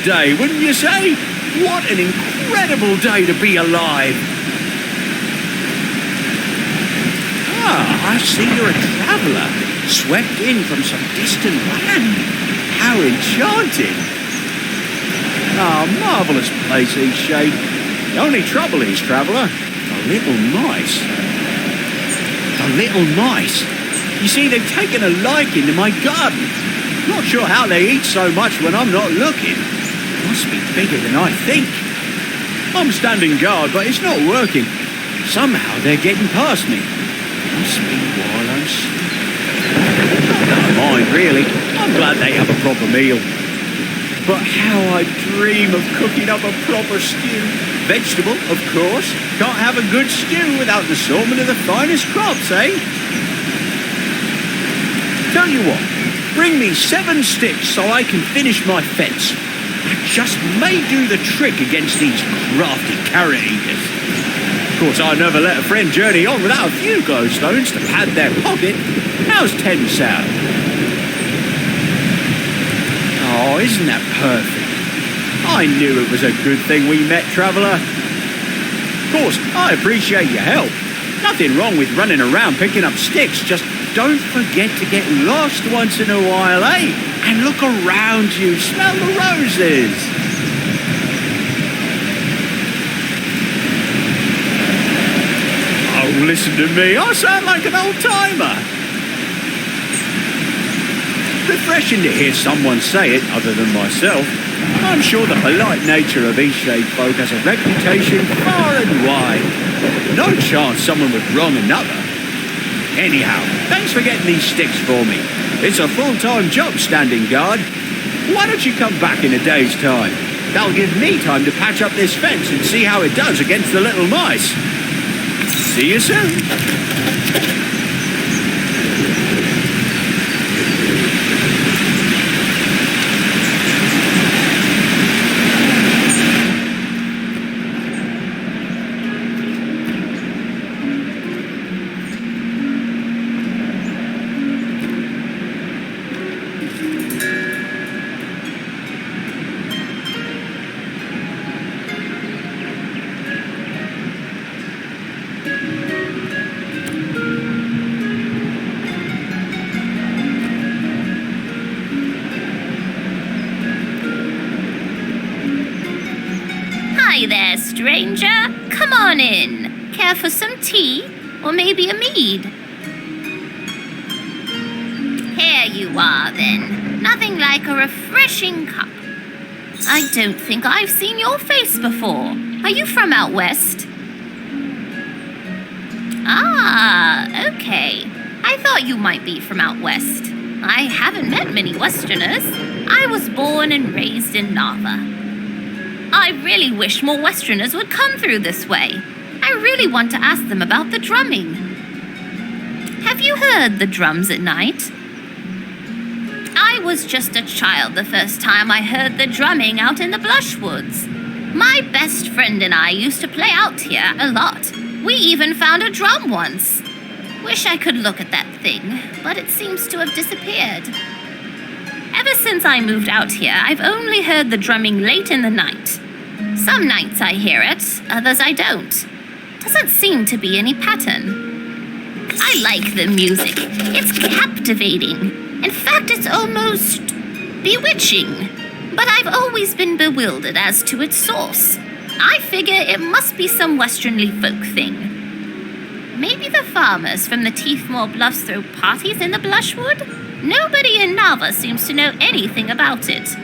Day, wouldn't you say? What an incredible day to be alive. Ah, I see you're a traveller, swept in from some distant land. How enchanting. Ah, marvellous place, Eastshade. The only trouble is, traveller, the little mice. The little mice. You see, they've taken a liking to my garden. Not sure how they eat so much when I'm not looking. Must be bigger than I think. I'm standing guard, but it's not working. Somehow they're getting past me. Must be while I'm sleeping. Don't mind, really. I'm glad they have a proper meal. But how I dream of cooking up a proper stew. Vegetable, of course. Can't have a good stew without the assortment of the finest crops, eh? Tell you what, bring me 7 sticks so I can finish my fence. That just may do the trick against these crafty carrot eaters. Of course, I never let a friend journey on without a few glowstones to pad their pocket. How's 10 sound? Oh, isn't that perfect? I knew it was a good thing we met, traveller. Of course, I appreciate your help. Nothing wrong with running around picking up sticks, just don't forget to get lost once in a while, eh? And look around you, smell the roses. Oh, listen to me, I sound like an old-timer. Refreshing to hear someone say it other than myself. I'm sure the polite nature of Eastshade folk has a reputation far and wide. No chance someone would wrong another. Anyhow, thanks for getting these sticks for me. It's a full-time job standing guard. Why don't you come back in a day's time? That'll give me time to patch up this fence and see how it does against the little mice. See you soon. stranger. Come on in. Care for some tea? Or maybe a mead? Here you are, then. Nothing like a refreshing cup. I don't think I've seen your face before. Are you from out west? Ah, okay. I thought you might be from out west. I haven't met many Westerners. I was born and raised in Narva. I really wish more Westerners would come through this way. I really want to ask them about the drumming. Have you heard the drums at night? I was just a child the first time I heard the drumming out in the Blushwoods. My best friend and I used to play out here a lot. We even found a drum once. Wish I could look at that thing, but it seems to have disappeared. Ever since I moved out here, I've only heard the drumming late in the night. Some nights I hear it, others I don't. Doesn't seem to be any pattern. I like the music. It's captivating. In fact, it's almost bewitching. But I've always been bewildered as to its source. I figure it must be some westernly folk thing. Maybe the farmers from the Teethmore Bluffs throw parties in the Blushwood? Nobody in Narva seems to know anything about it.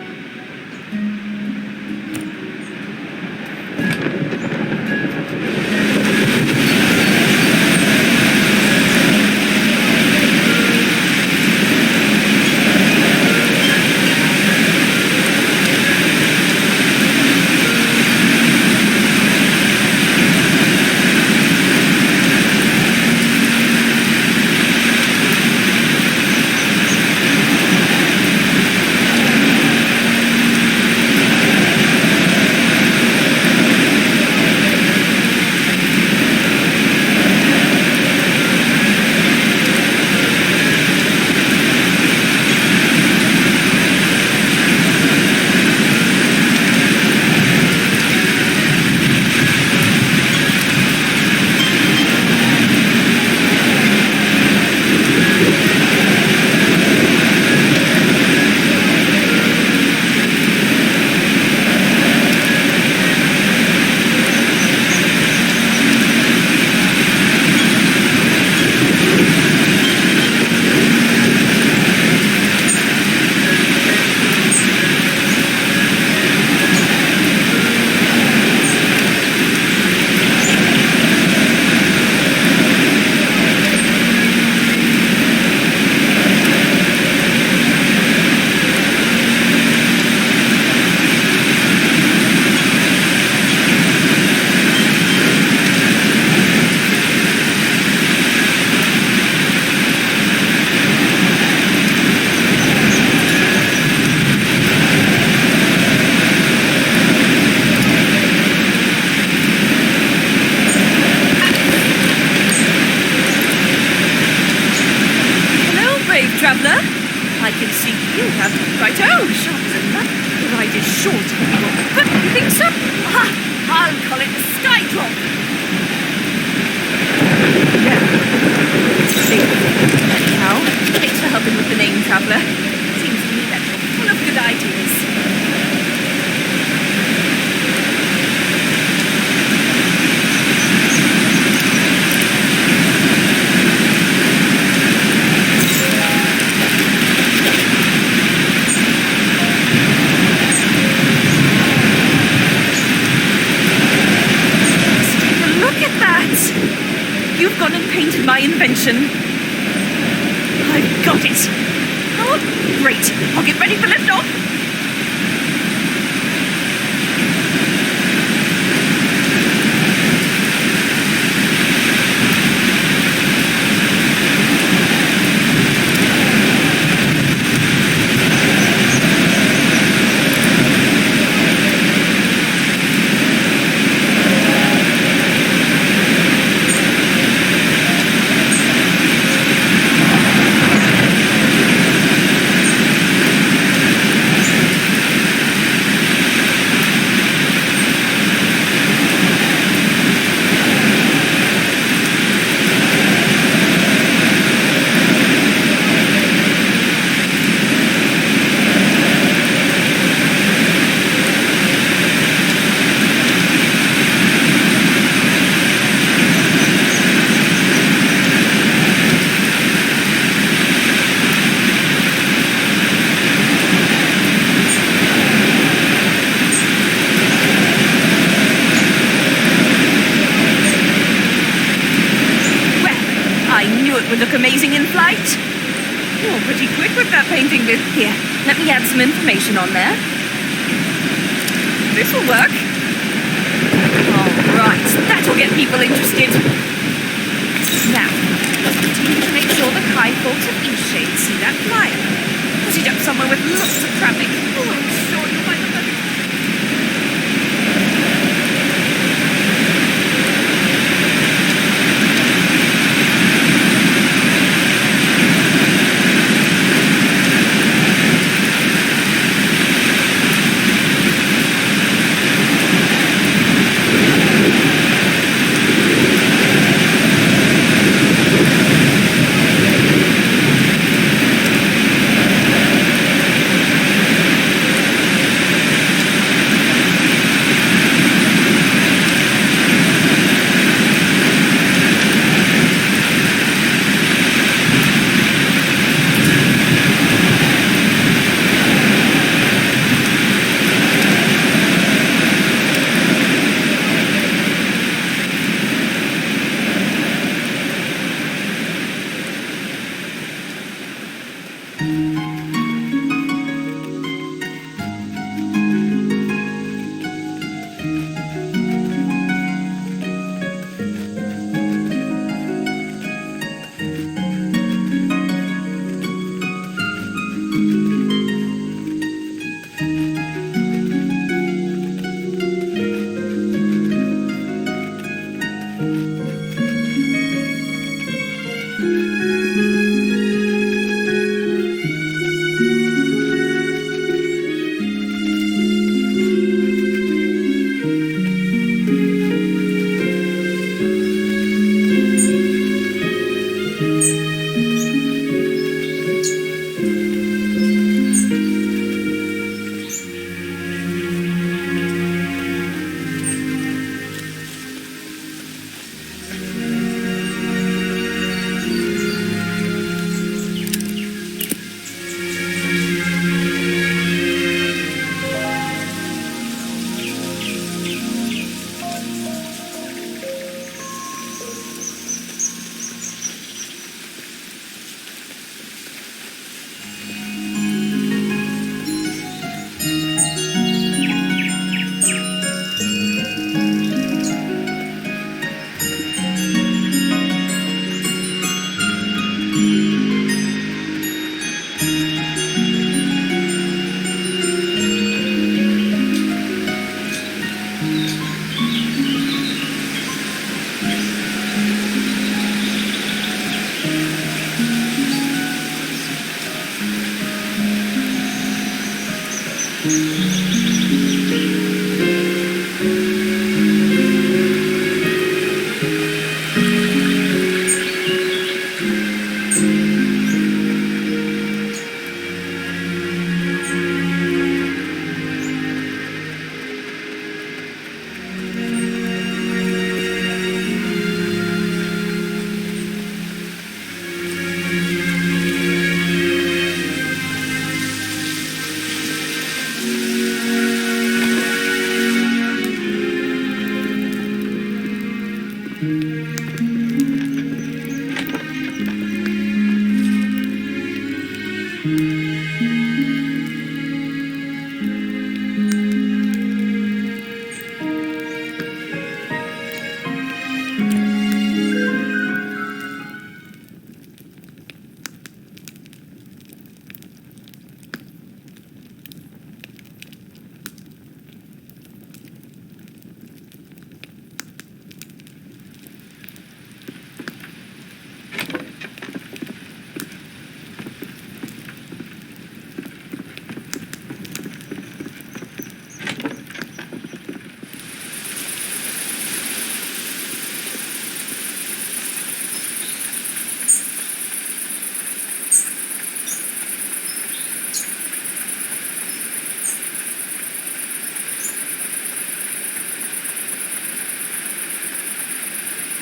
Traveller, I can see you have right-o, sharp as a nut. The ride is short. But you think so? Aha! I'll call it a sky drop. Yeah. Anyhow, thanks for helping with the name, Traveller. Seems to me that you're full of good ideas. You've gone and painted my invention. I've got it. Oh, great. I'll get ready for liftoff. flight? You're pretty quick with that painting bit. Here, let me add some information on there. This will work. All right, that'll get people interested. Now, make sure the Kai folks of Eastshade see that flyer. Put it up somewhere with lots of traffic. Oh, I'm sure you'll find the perfect...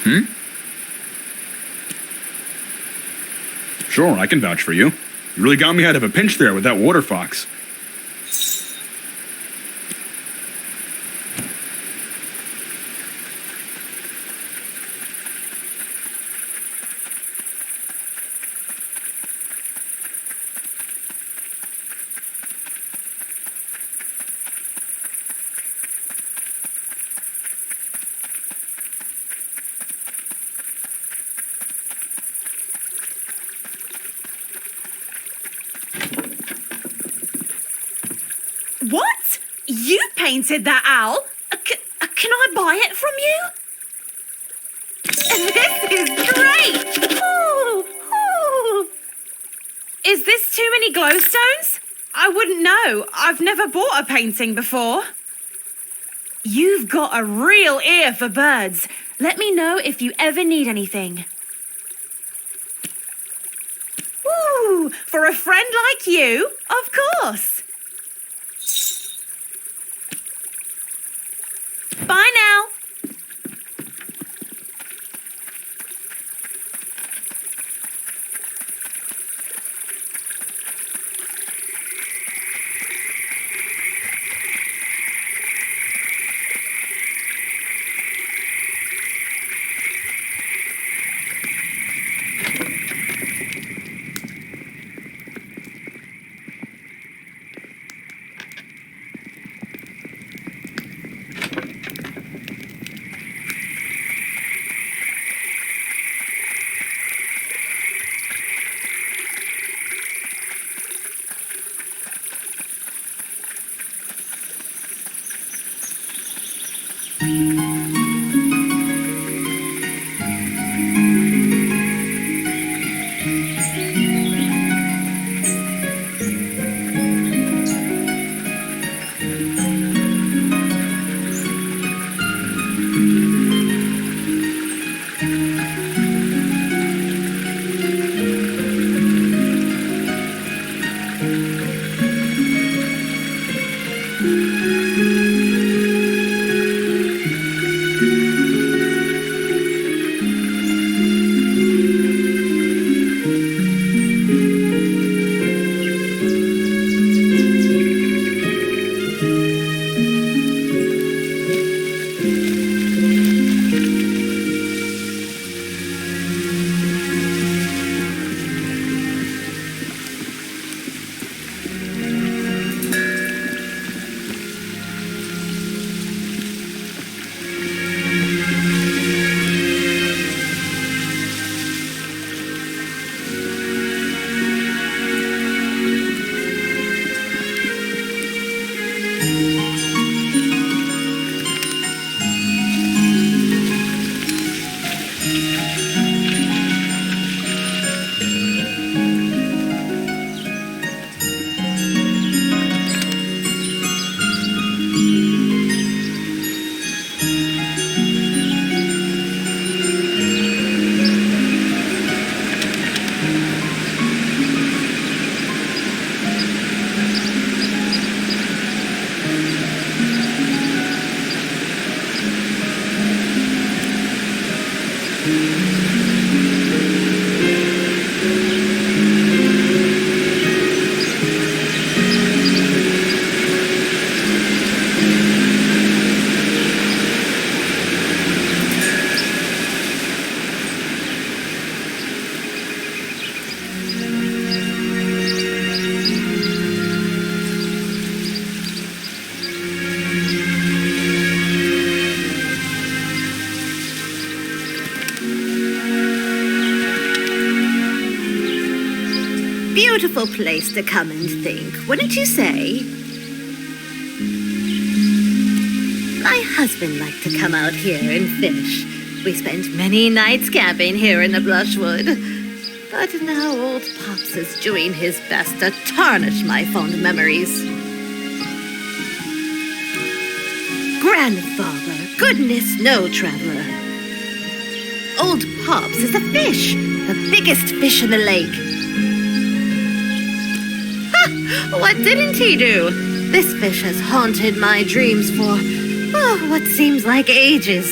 Hmm? Sure, I can vouch for you. You really got me out of a pinch there with that water fox. What? You painted that owl? Can I buy it from you? This is great! Ooh, ooh. Is this too many glowstones? I wouldn't know. I've never bought a painting before. You've got a real ear for birds. Let me know if you ever need anything. Ooh, for a friend like you, of course. Bye now. Beautiful place to come and think, wouldn't you say? My husband liked to come out here and fish. We spent many nights camping here in the Blushwood. But now old Pops is doing his best to tarnish my fond memories. Grandfather, goodness no, traveler. Old Pops is a fish, the biggest fish in the lake. What didn't he do? This fish has haunted my dreams for, what seems like ages.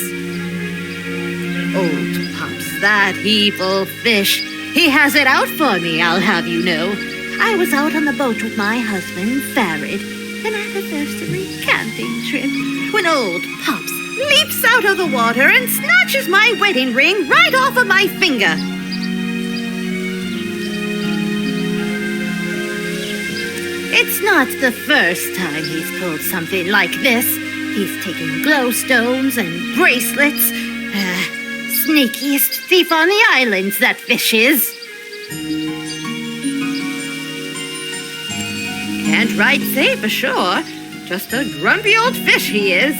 Old Pops, that evil fish. He has it out for me, I'll have you know. I was out on the boat with my husband, Farid, an anniversary camping trip, when old Pops leaps out of the water and snatches my wedding ring right off of my finger. It's not the first time he's pulled something like this. He's taken glowstones and bracelets. Sneakiest thief on the islands, that fish is. Can't right say for sure, Just a grumpy old fish he is.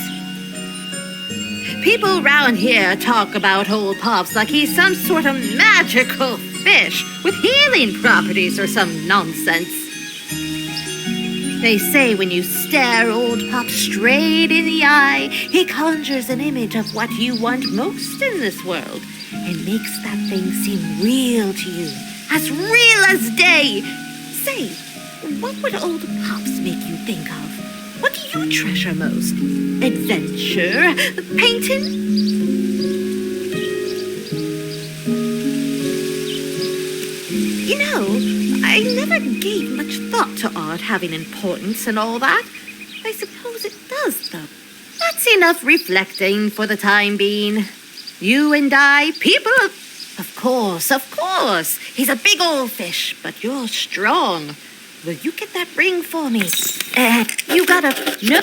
People round here talk about old Pops like he's some sort of magical fish with healing properties or some nonsense. They say when you stare old Pop straight in the eye, he conjures an image of what you want most in this world and makes that thing seem real to you, as real as day. Say, what would old Pops make you think of? What do you treasure most? Adventure? Painting? You know, I never gave much thought to art having importance and all that. I suppose it does, though. That's enough reflecting for the time being. You and I, people... Of course. He's a big old fish, but you're strong. Will you get that ring for me? You gotta... No.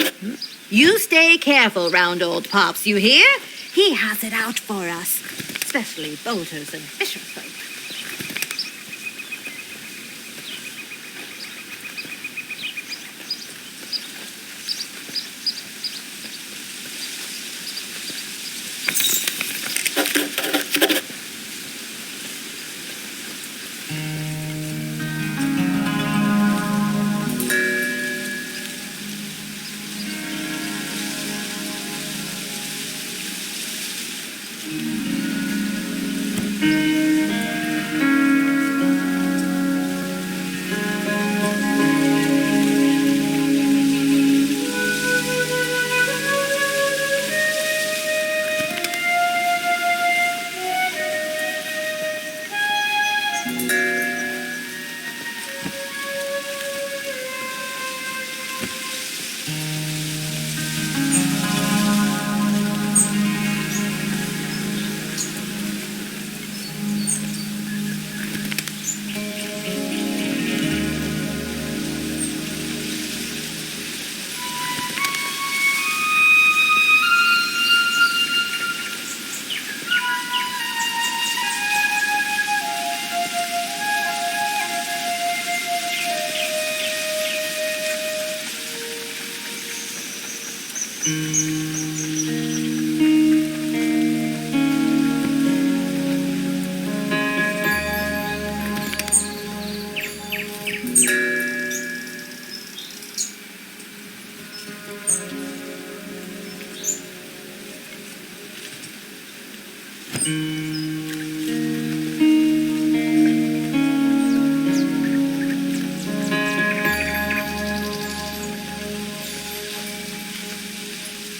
You stay careful round old Pops, you hear? He has it out for us. Especially boaters and fisherfolk.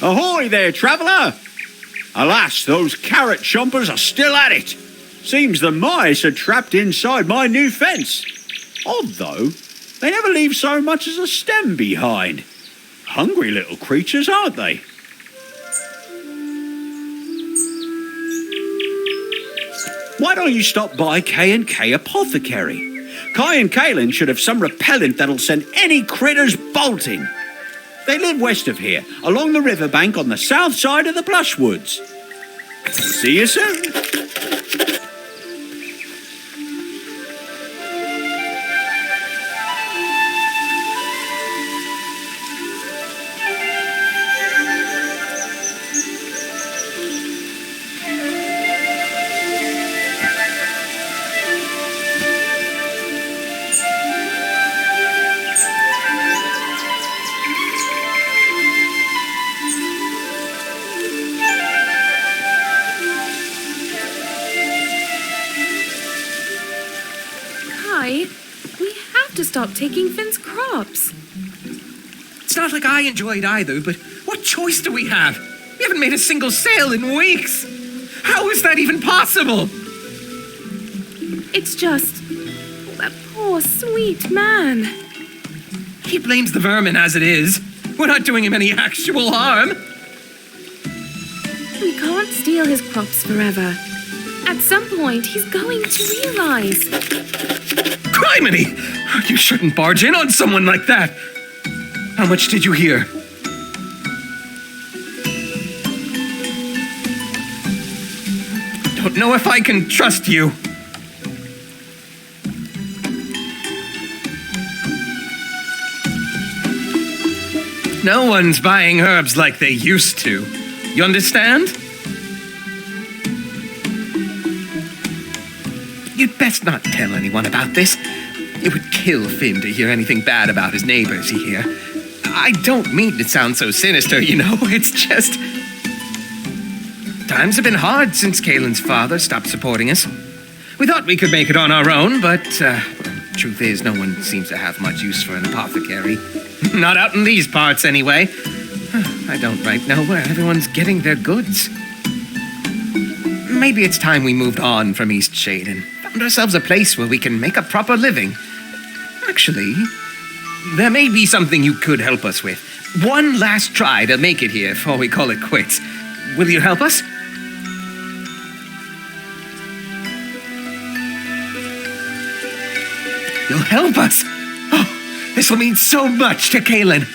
Ahoy there, traveller! Alas, those carrot chompers are still at it. Seems the mice are trapped inside my new fence. Odd, though. They never leave so much as a stem behind. Hungry little creatures, aren't they? Why don't you stop by K&K Apothecary? Kai and Kaylin should have some repellent that'll send any critters bolting. They live west of here, along the riverbank on the south side of the Blushwoods. See you soon. We have to stop taking Finn's crops. It's not like I enjoy it either, but what choice do we have? We haven't made a single sale in weeks. How is that even possible? It's just... that poor, sweet man. He blames the vermin as it is. We're not doing him any actual harm. We can't steal his crops forever. At some point, he's going to realize. Criminy! You shouldn't barge in on someone like that. How much did you hear? Don't know if I can trust you. No one's buying herbs like they used to. You understand? You'd best not tell anyone about this. It would kill Finn to hear anything bad about his neighbors here. I don't mean to sound so sinister, you know. It's just... times have been hard since Kalen's father stopped supporting us. We thought we could make it on our own, but truth is, no one seems to have much use for an apothecary. Not out in these parts, anyway. I don't right know where everyone's getting their goods. Maybe it's time we moved on from Eastshade and found ourselves a place where we can make a proper living. Actually, there may be something you could help us with. One last try to make it here before we call it quits. Will you help us? You'll help us? Oh, this will mean so much to Kalen.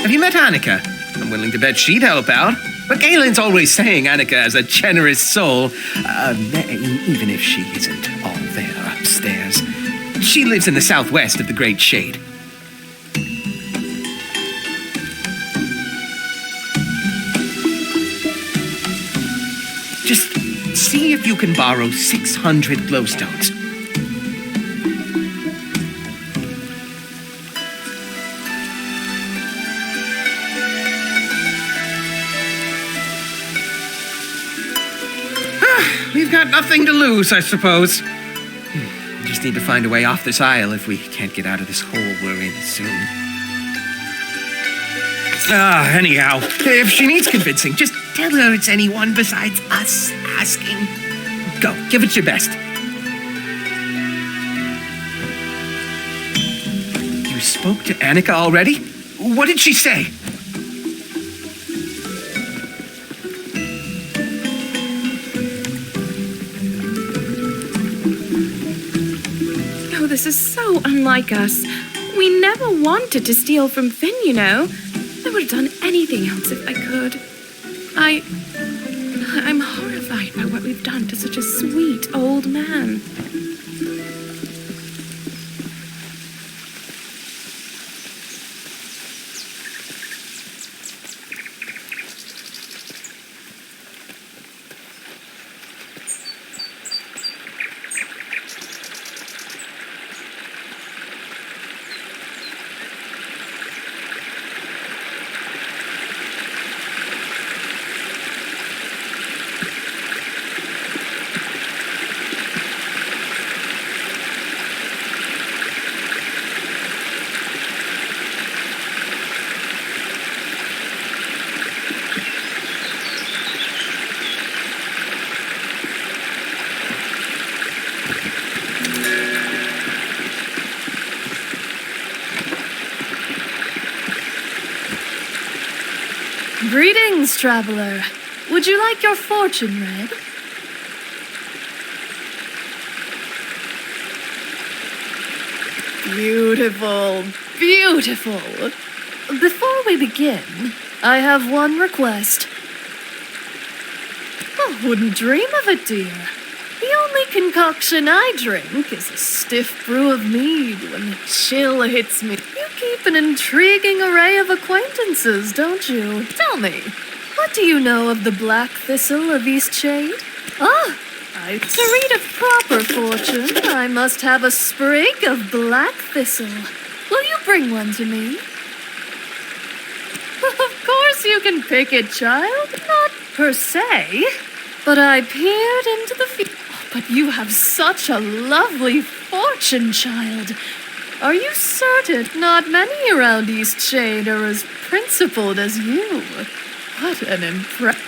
Have you met Annika? I'm willing to bet she'd help out. But Galen's always saying Annika has a generous soul, even if she isn't all there upstairs. She lives in the southwest of the Great Shade. Just see if you can borrow 600 glowstones. We've got nothing to lose, I suppose. Just need to find a way off this isle if we can't get out of this hole we're in soon. Anyhow, if she needs convincing, just tell her it's anyone besides us asking. Go, give it your best. You spoke to Annika already? What did she say? Oh, this is so unlike us. We never wanted to steal from Finn, you know. I would have done anything else if I could. I'm horrified by what we've done to such a sweet old man. Greetings, traveler. Would you like your fortune read? Beautiful, beautiful. Before we begin, I have one request. I wouldn't dream of it, dear. The only concoction I drink is a stiff brew of mead when the chill hits me. You keep an intriguing array of acquaintances, don't you? Tell me, what do you know of the black thistle of Eastshade? To read a proper fortune, I must have a sprig of black thistle. Will you bring one to me? Of course you can pick it, child. Not per se. But I peered into the future. But you have such a lovely fortune, child. Are you certain not many around Eastshade are as principled as you? What an impression.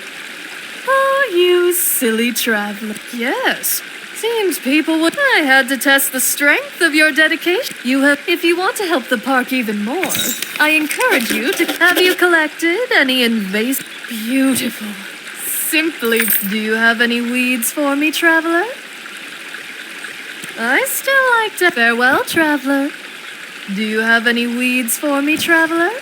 Oh, you silly traveler. Yes, seems people would. I had to test the strength of your dedication. If you want to help the park even more, I encourage you to have you collected any invasive. Beautiful. Simply, do you have any weeds for me, traveler? I still like to. Farewell, traveler. Do you have any weeds for me, traveler?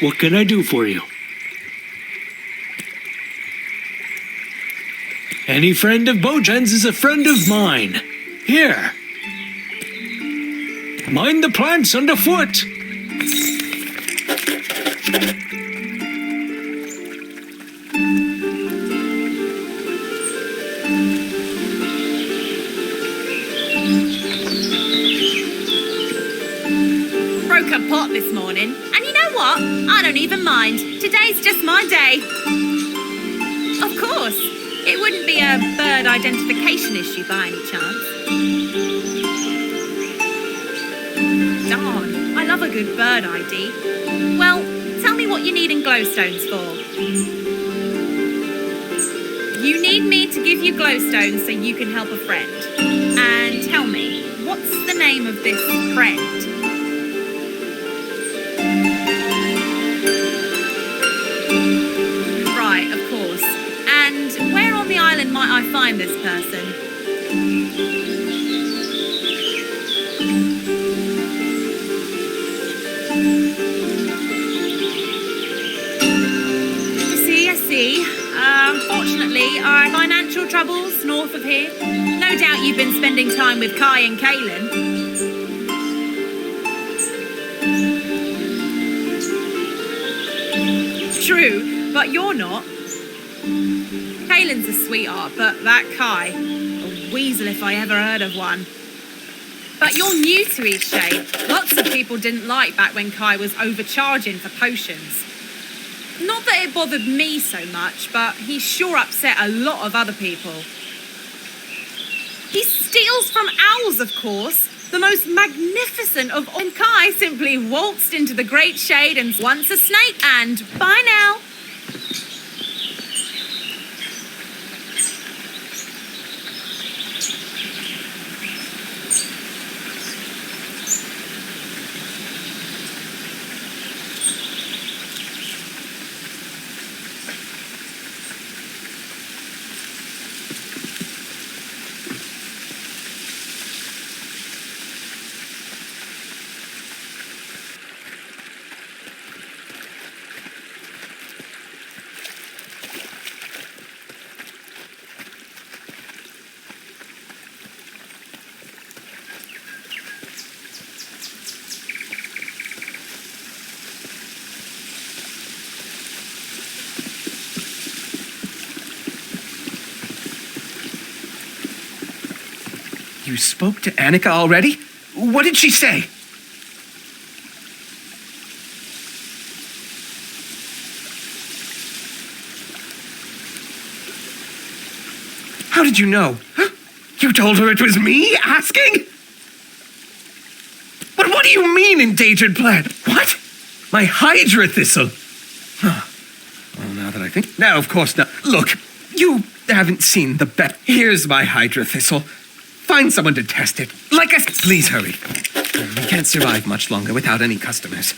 What can I do for you? Any friend of Bojan's is a friend of mine. Here. Mind the plants underfoot. Broke a pot this morning, and you know what? I don't even mind. Today's just my day. Of course, it wouldn't be a bird identification issue by any chance. Darn, I love a good bird ID. Well, tell me what you need in glowstones for. You need me to give you glowstones so you can help a friend. And tell me, what's the name of this friend? Right, of course. And where on the island might I find this person? I see. Unfortunately, our financial troubles north of here. No doubt you've been spending time with Kai and Kaylin. True, but you're not. Kaylin's a sweetheart, but that Kai, a weasel if I ever heard of one. But you're new to Eastshade. Lots of people didn't like back when Kai was overcharging for potions. Not that it bothered me so much, but he sure upset a lot of other people. He steals from owls, of course. The most magnificent of all. And Kai simply waltzed into the Great Shade and once a snake, and bye now. You spoke to Annika already? What did she say? How did you know? Huh? You told her it was me asking? But what do you mean, endangered plant? What? My Hydra thistle? Huh. Well, now that I think... No, of course not. Look, you haven't seen the bet. Here's my Hydra thistle. Find someone to test it. Like us. Please hurry. We can't survive much longer without any customers.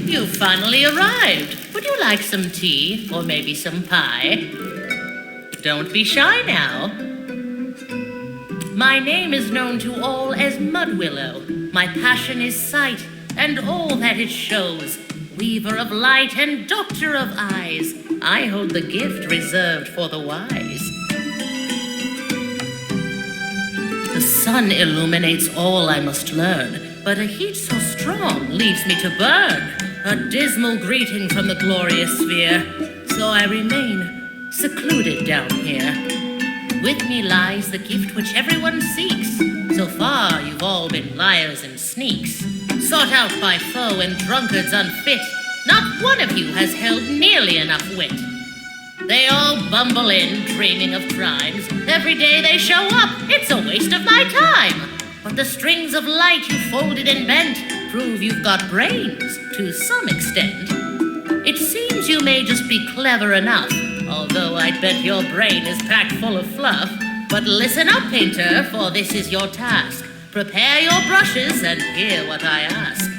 You finally arrived. Would you like some tea or maybe some pie? Don't be shy now. My name is known to all as Mudwillow. My passion is sight and all that it shows. Weaver of light and doctor of eyes. I hold the gift reserved for the wise. The sun illuminates all I must learn, but a heat so strong leaves me to burn. A dismal greeting from the glorious sphere, so I remain secluded down here. With me lies the gift which everyone seeks. So far you've all been liars and sneaks, sought out by foe and drunkards unfit. Not one of you has held nearly enough wit. They all bumble in, dreaming of crimes. Every day they show up, it's a waste of my time. But the strings of light you folded and bent prove you've got brains to some extent. It seems you may just be clever enough, although I'd bet your brain is packed full of fluff. But listen up, painter, for this is your task. Prepare your brushes and hear what I ask.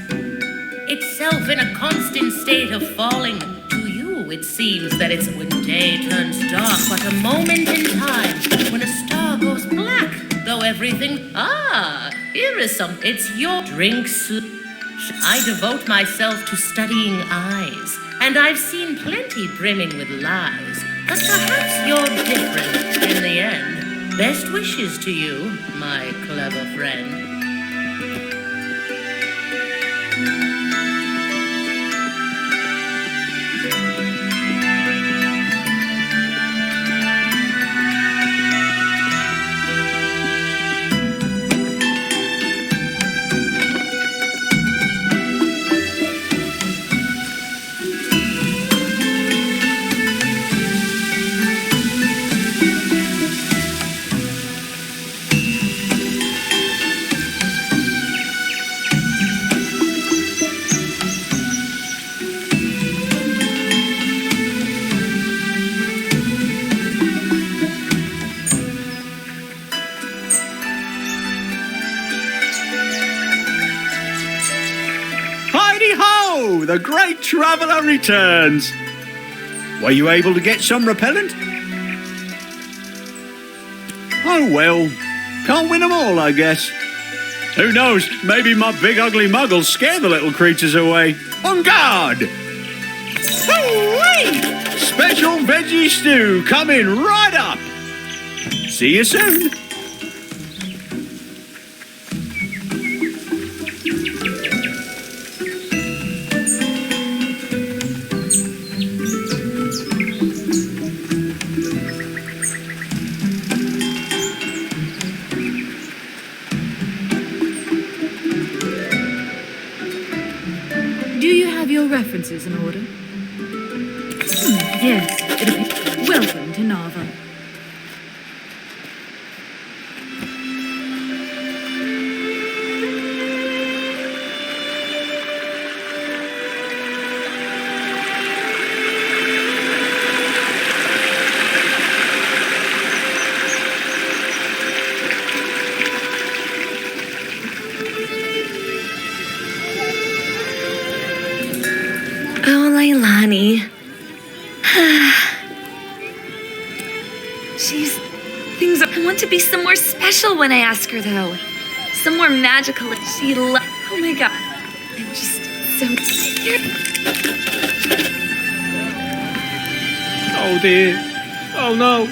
Itself in a constant state of falling, to you it seems that it's when day turns dark, but a moment in time when a star goes black, though everything... here is some... It's your drinks. I devote myself to studying eyes, and I've seen plenty brimming with lies. But perhaps you're different in the end. Best wishes to you, my clever friend. Hi-de-ho! The great traveller returns. Were you able to get some repellent? Oh well, can't win them all, I guess. Who knows, maybe my big ugly mug will scare the little creatures away. On guard! Hoo-wee! Special veggie stew coming right up. See you soon. Do you have your references in order? Yes, it appears. Welcome to Nava. Oh, Leilani. Things are... I want to be somewhere special when I ask her, though. Somewhere magical that she oh my god. I'm just so scared. Oh dear. Oh no.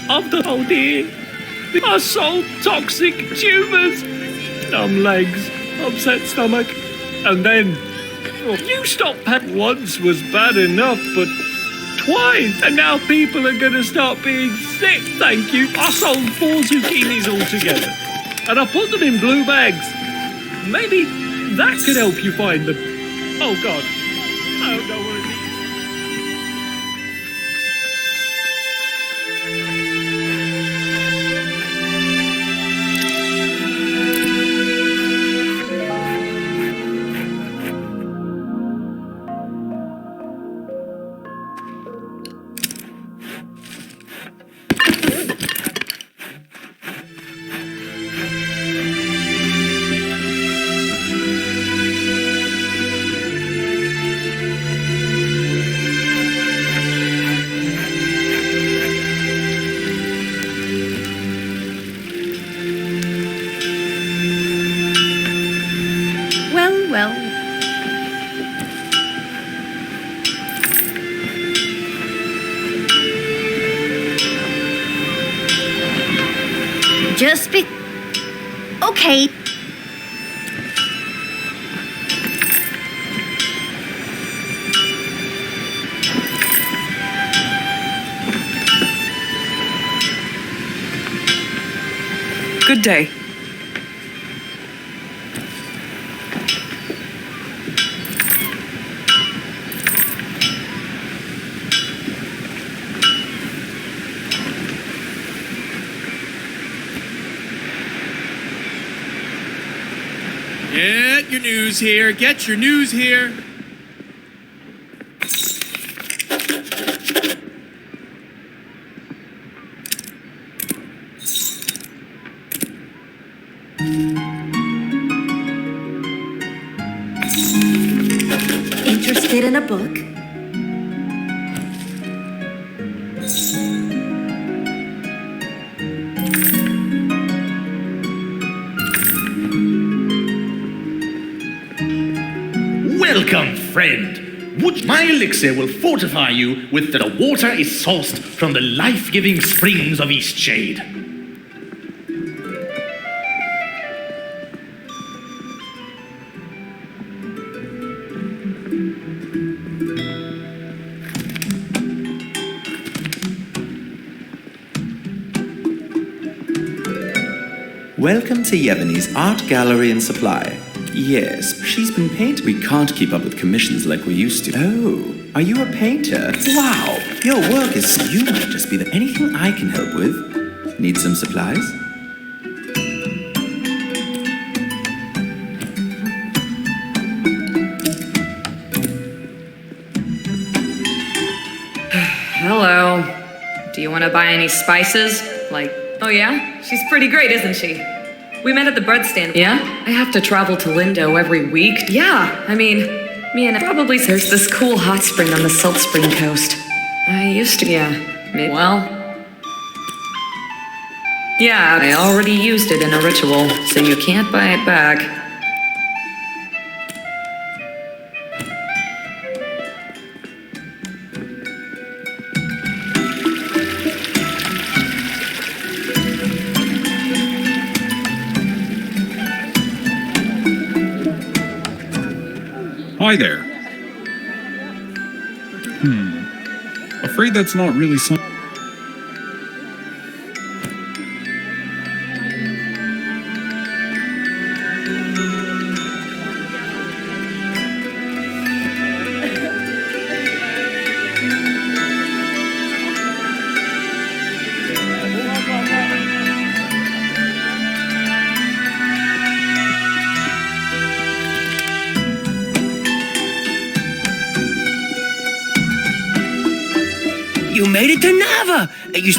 Oh dear. They are so toxic tumors. Numb legs, upset stomach, and then... You stop pet once was bad enough, but twice, and now people are going to start being sick. Thank you. I sold 4 zucchinis altogether, and I put them in blue bags. Maybe that could help you find them. Oh God, I don't know where it is. Just be... Okay. Good day. Get your news here. Get your news here. Interested in a book? Welcome, friend. My elixir will fortify you with that the water is sourced from the life-giving springs of Eastshade. Welcome to Yevony's Art Gallery and Supply. Yes, she's been painting. We can't keep up with commissions like we used to. Oh, are you a painter? Wow, your work is... You might just be the... Anything I can help with? Need some supplies? Hello. Do you want to buy any spices? Oh yeah? She's pretty great, isn't she? We met at the bread stand. Yeah? I have to travel to Lindo every week. Yeah, I mean, me and probably there's this cool hot spring on the Salt Spring coast. I used to, yeah. Yeah, I already used it in a ritual, so you can't buy it back. Hi there. Afraid that's not really something. You made it to Nava!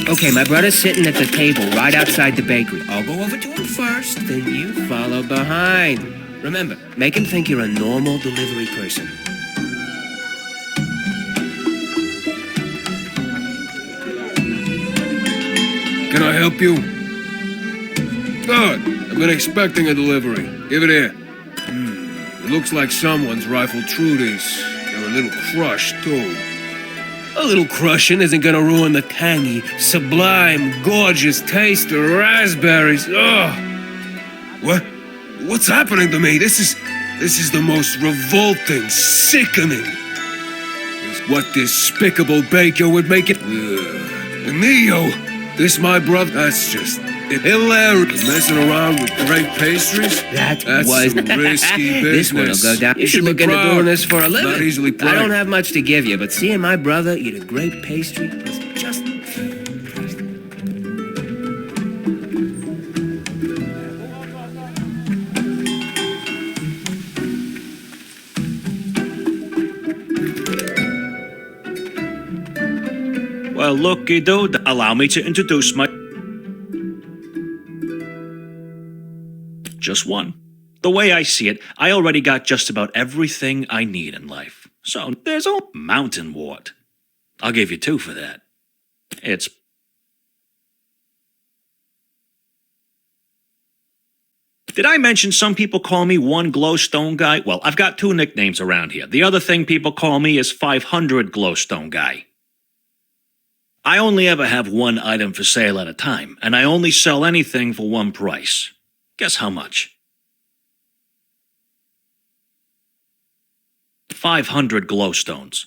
Okay, my brother's sitting at the table right outside the bakery. I'll go over to him first, then you follow behind. Remember, make him think you're a normal delivery person. Can I help you? Good. I've been expecting a delivery. Give it here. It looks like someone's rifled through these. They're a little crushed, too. A little crushing isn't gonna ruin the tangy, sublime, gorgeous taste of raspberries. Ugh! What's happening to me? This is the most revolting, sickening. What despicable baker would make it? And Neo, this my brother? That's just hilarious. Messing around with great pastries? That's some risky business. This one'll go down. You should look into proud. doing this for a living. Not easily I proud. don't have much to give you, but seeing my brother eat a great pastry is just... Well, looky dude, allow me to introduce my... Just one. The way I see it, I already got just about everything I need in life. So there's a mountain wart. I'll give you 2 for that. It's... Did I mention some people call me One Glowstone Guy? Well, I've got 2 nicknames around here. The other thing people call me is 500 Glowstone Guy. I only ever have one item for sale at a time, and I only sell anything for one price. Guess how much? 500 glowstones.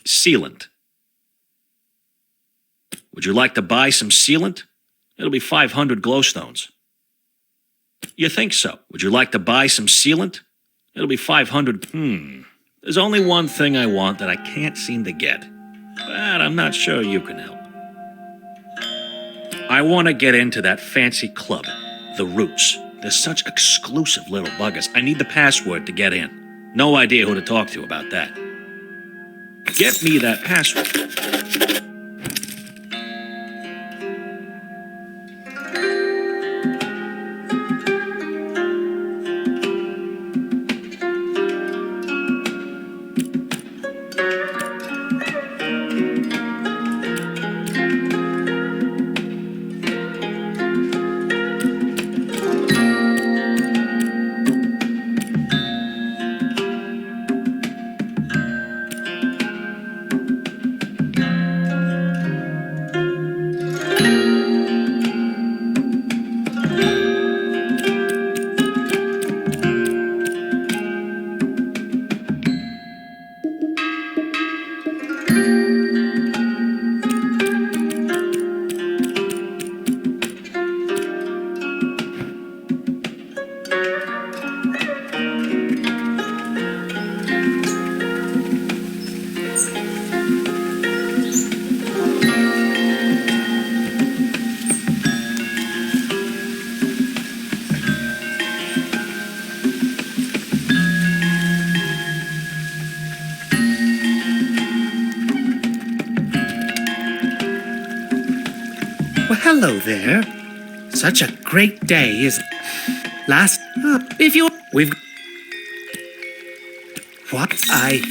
Sealant. Would you like to buy some sealant? It'll be 500 glowstones. You think so? Would you like to buy some sealant? It'll be 500. There's only one thing I want that I can't seem to get. But I'm not sure you can help. I want to get into that fancy club, the Roots. They're such exclusive little buggers. I need the password to get in. No idea who to talk to about that. Get me that password. Well, hello there. Such a great day is if you we've what I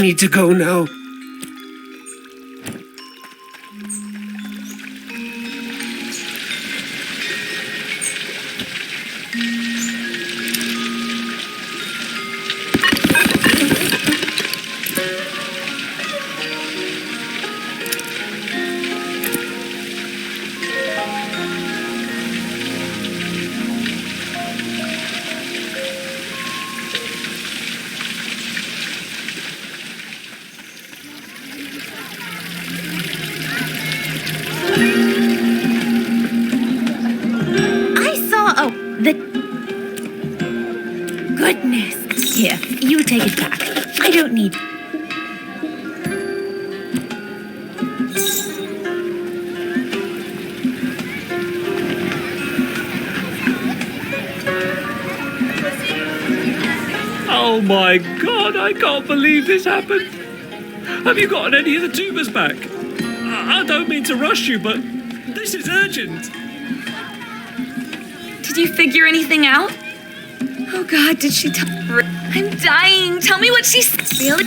need to go now. Goodness. Here, you take it back. I don't need... Oh my god, I can't believe this happened. Have you gotten any of the tubers back? I don't mean to rush you, but this is urgent. Did you figure anything out? Oh God, did she tell? I'm dying. Tell me what she really.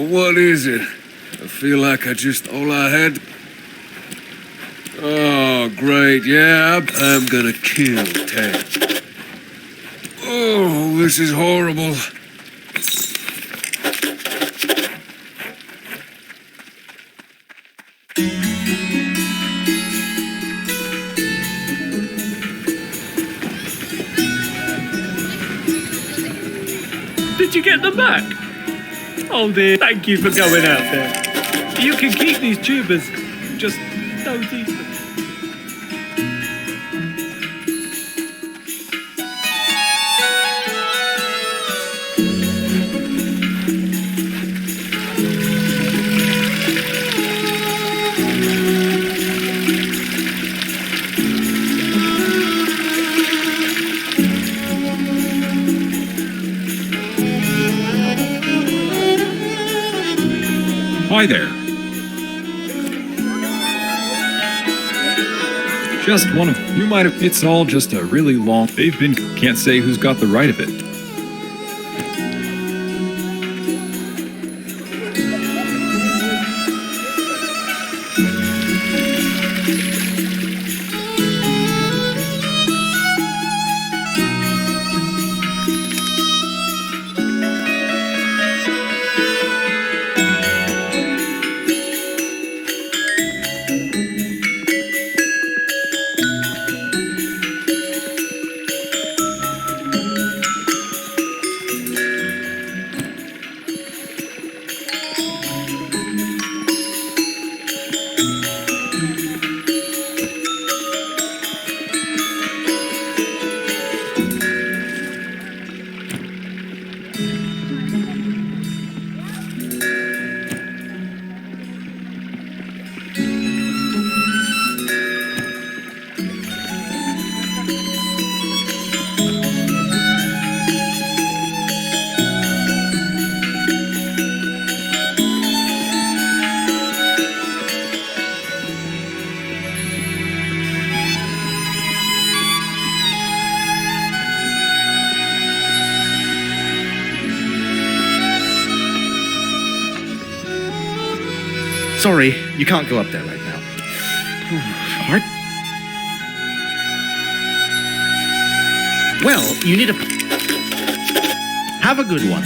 What is it? I feel like all I had. Oh, great, yeah, I'm gonna kill Ted. Oh, this is horrible. Did you get them back? Oh dear, thank you for going out there. You can keep these tubers, just don't eat them. Hi there. Just one of you might have. It's all just a really long. They've been. Can't say who's got the right of it. Sorry, you can't go up there right now. What? Well, you need a... Have a good one.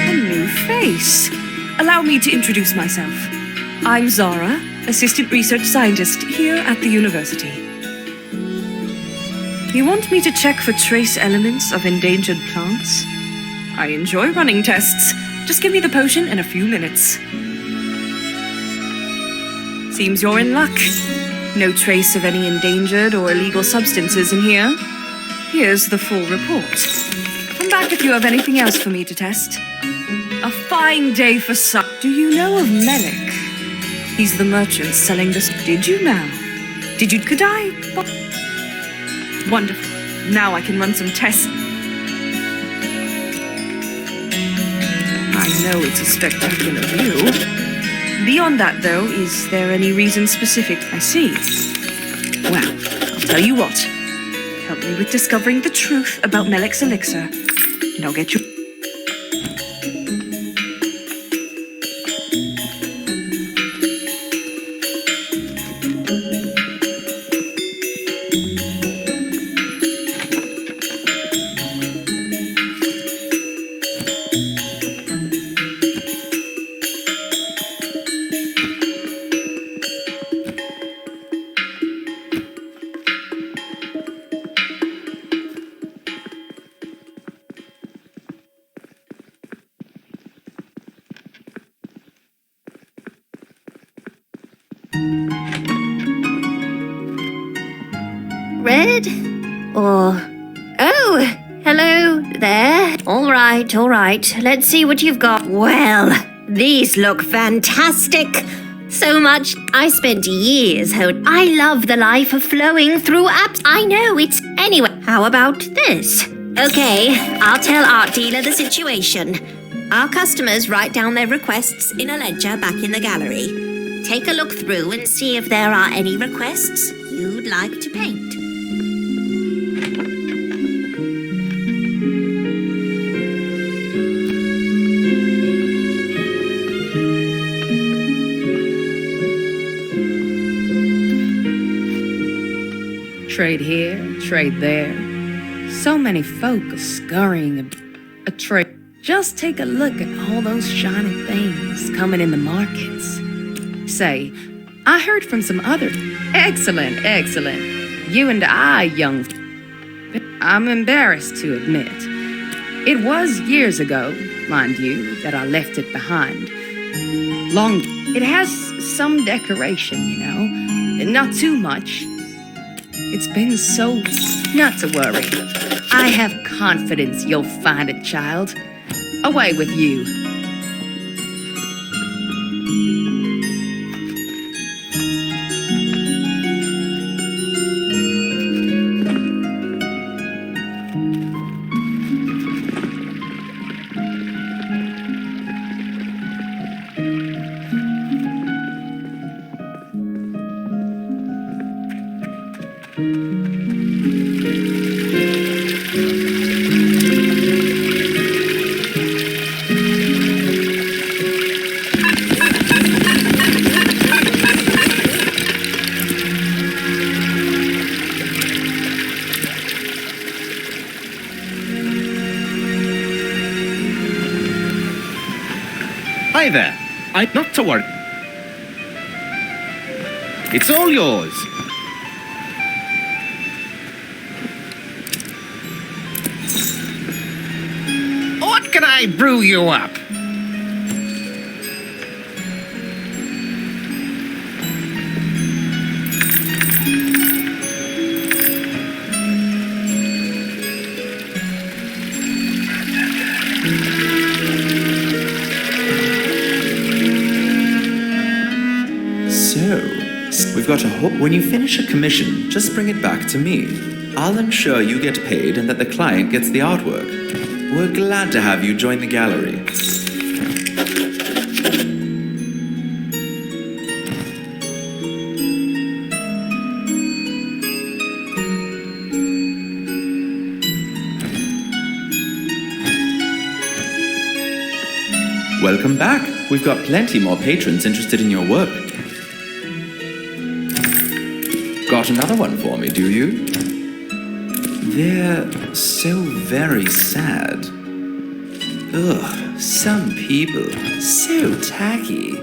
A new face. Allow me to introduce myself. I'm Zara, Assistant Research Scientist here at the university. You want me to check for trace elements of endangered plants? I enjoy running tests. Just give me the potion in a few minutes. Seems you're in luck. No trace of any endangered or illegal substances in here. Here's the full report. Come back if you have anything else for me to test. A fine day for some. Do you know of Melik? He's the merchant selling this. Did you now? Could I? Wonderful. Now I can run some tests. I know it's a spectacular view. Beyond that, though, is there any reason specific? I see. Well, I'll tell you what. Help me with discovering the truth about Melik's elixir, and I'll get you. Red? Or... Oh, hello there. All right. Let's see what you've got. Well, these look fantastic. So much. I spent years I love the life of flowing through apps. I know it's... Anyway, how about this? Okay, I'll tell Art Dealer the situation. Our customers write down their requests in a ledger back in the gallery. Take a look through and see if there are any requests you'd like to paint. Trade here, trade there. So many folk are scurrying a trade. Just take a look at all those shiny things coming in the markets. Say, I heard from some other... Excellent. You and I, young... I'm embarrassed to admit. It was years ago, mind you, that I left it behind. It has some decoration, you know. Not too much. It's been so... Not to worry. I have confidence you'll find it, child. Away with you. there. Not to worry. It's all yours. What can I brew you up? So, we've got a hope. When you finish a commission, just bring it back to me. I'll ensure you get paid and that the client gets the artwork. We're glad to have you join the gallery. Welcome back. We've got plenty more patrons interested in your work. Got another one for me, do you? They're so very sad. Ugh, some people, so tacky.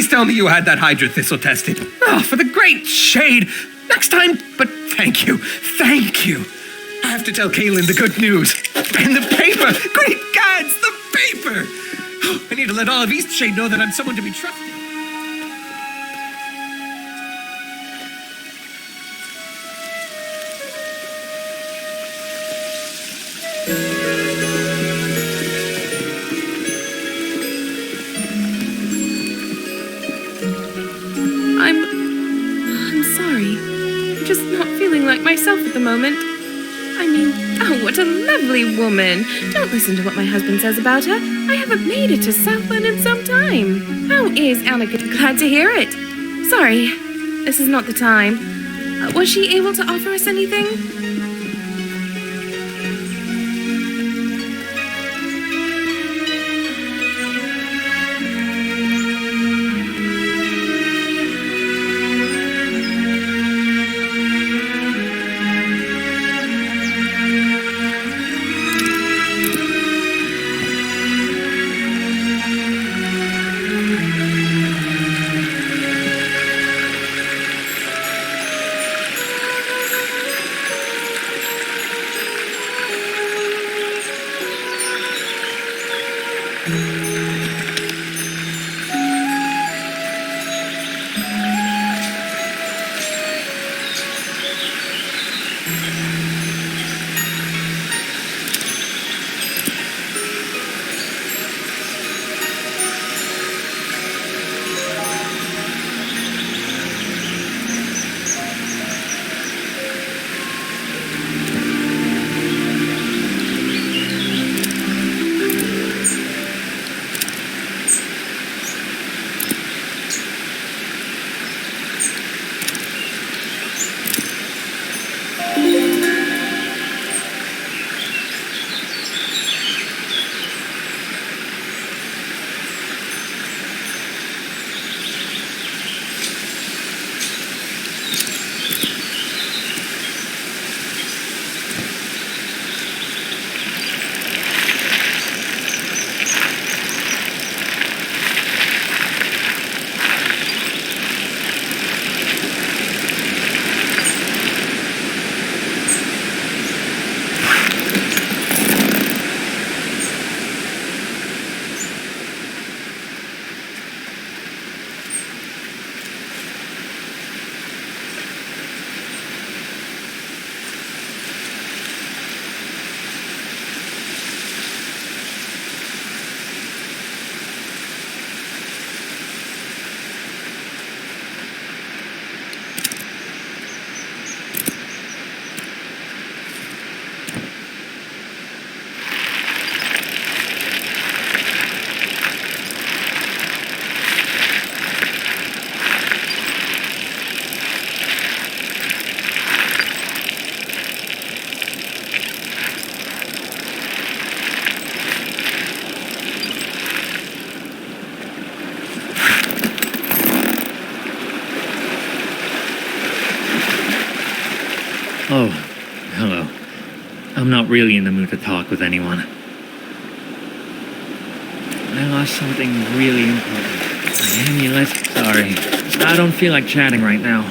Please tell me you had that Hydra thistle tested. Oh, for the great shade. Next time, but thank you. Thank you. I have to tell Kaylin the good news. And the paper. Great gods, the paper. Oh, I need to let all of Eastshade know that I'm someone to be trusted. I'm sorry. I'm just not feeling like myself at the moment. I mean, oh, what a lovely woman. Don't listen to what my husband says about her. I haven't made it to Southland in some time. How is Annika? Glad to hear it. Sorry, this is not the time. Was she able to offer us anything? Oh, hello. I'm not really in the mood to talk with anyone. I lost something really important. My amulet. Sorry. I don't feel like chatting right now.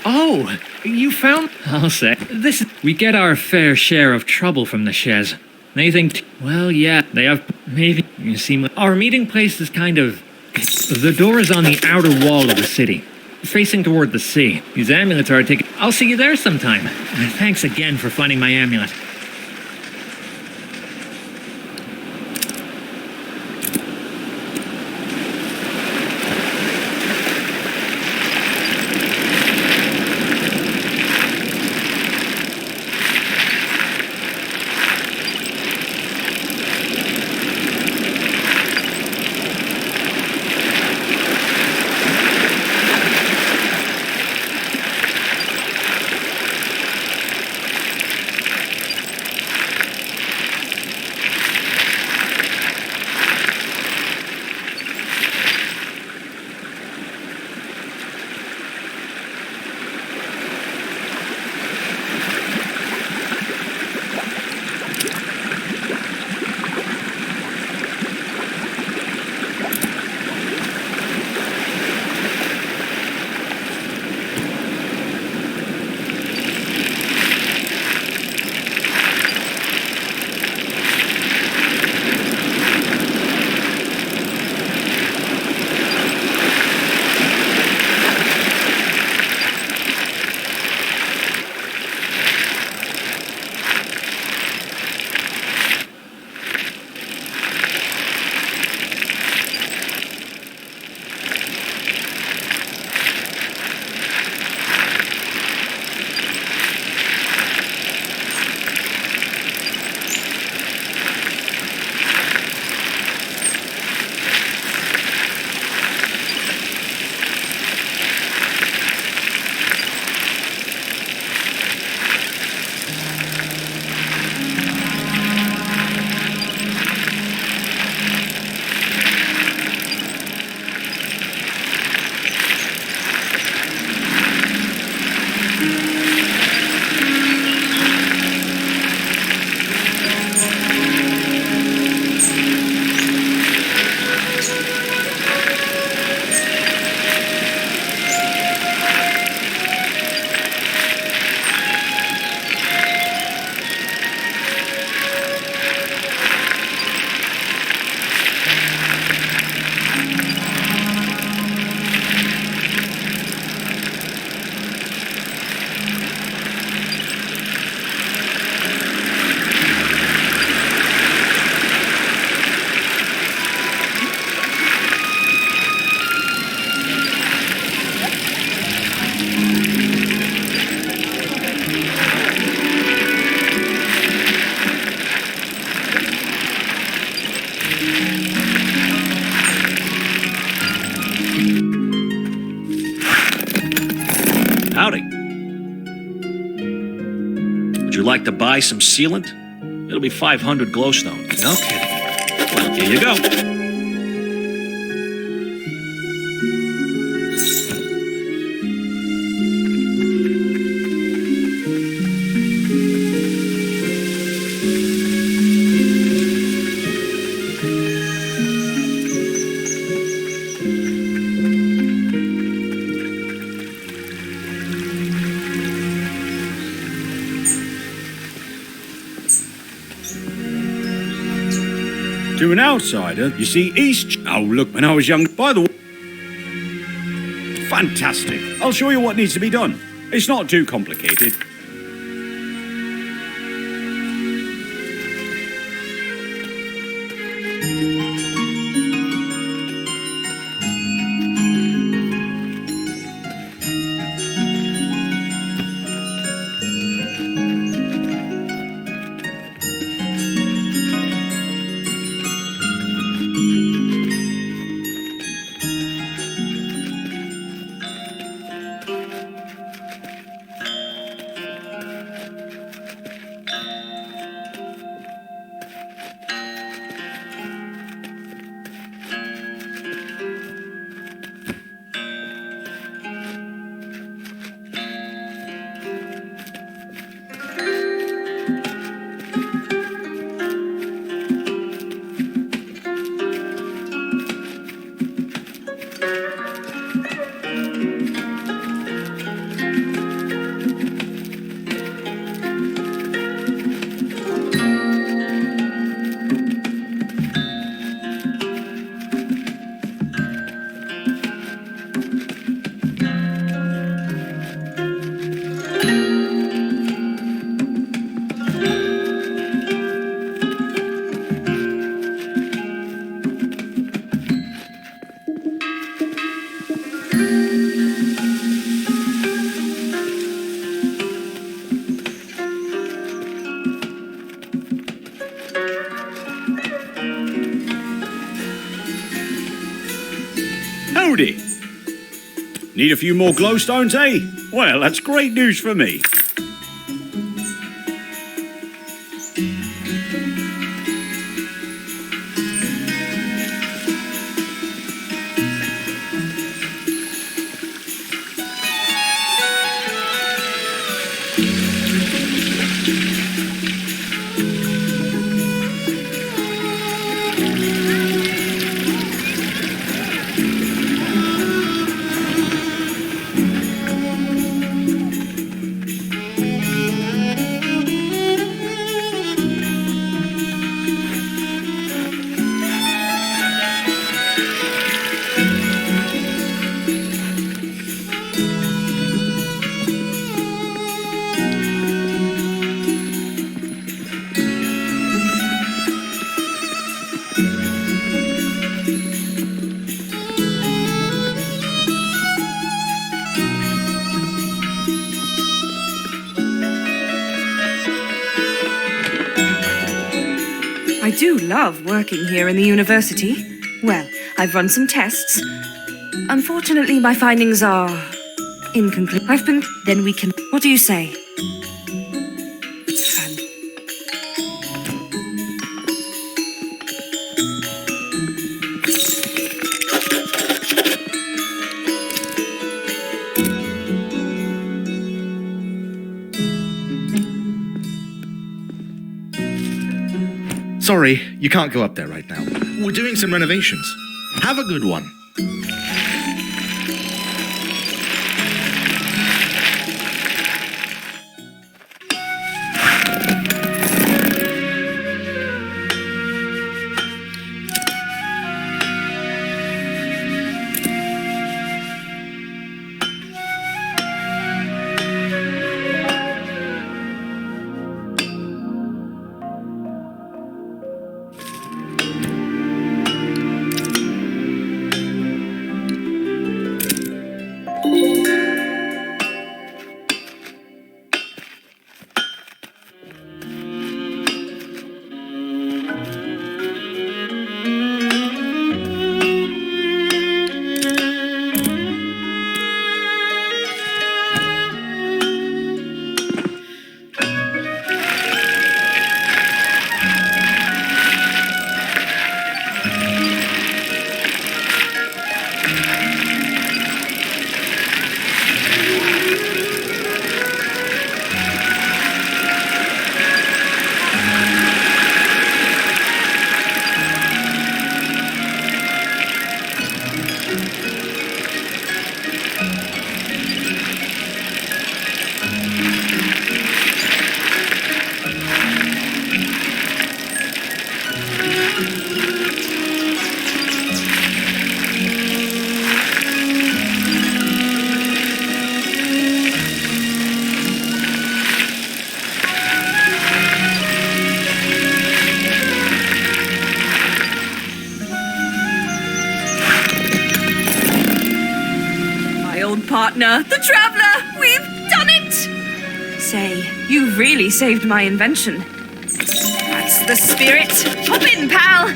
Oh, you found... I'll say. We get our fair share of trouble from the Shez. They think... Well, yeah, they have... Maybe... You see, our meeting place is kind of... The door is on the outer wall of the city, facing toward the sea. These amulets are taken... I'll see you there sometime. Thanks again for finding my amulet. like to buy some sealant? It'll be 500 glowstones. No kidding. Well, here you go. To an outsider, you see Oh, look, when I was young, by the way... Fantastic. I'll show you what needs to be done. It's not too complicated. Howdy. Need a few more glowstones, eh? Well, that's great news for me. I do love working here in the university. Well, I've run some tests. Unfortunately, my findings are inconclusive. Then we can... What do you say? Sorry, you can't go up there right now. We're doing some renovations. Have a good one. partner, the traveler! We've done it! Say, you really saved my invention. That's the spirit. Hop in, pal!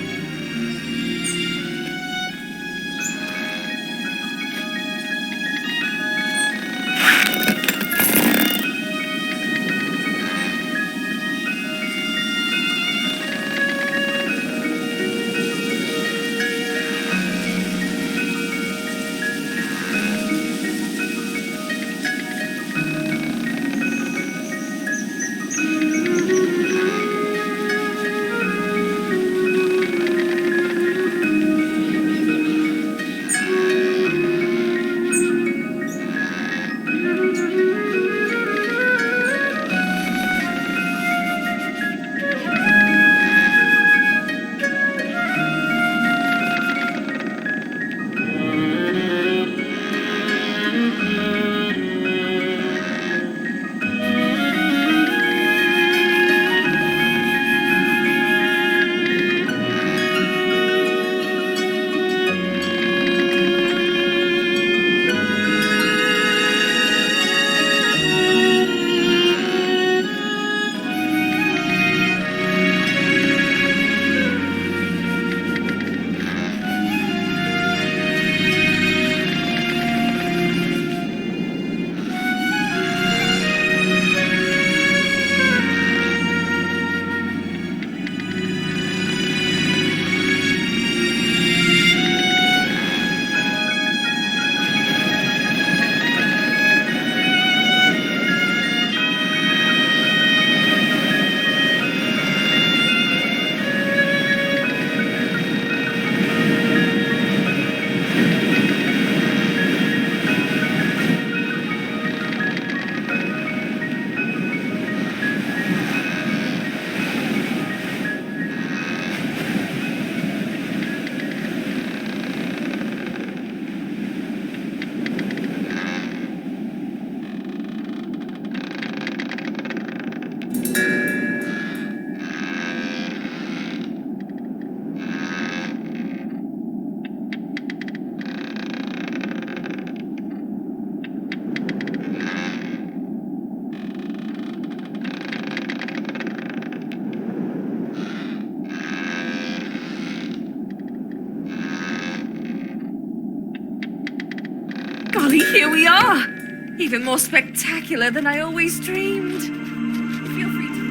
Golly, here we are! Even more spectacular than I always dreamed. Feel free to...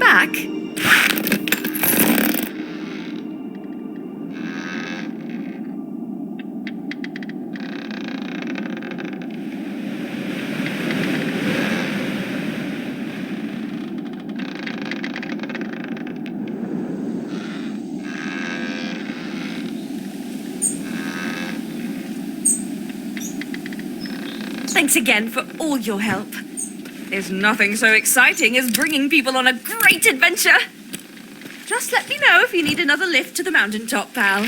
back? Thanks again for all your help. There's nothing so exciting as bringing people on a great adventure. Just let me know if you need another lift to the mountaintop, pal.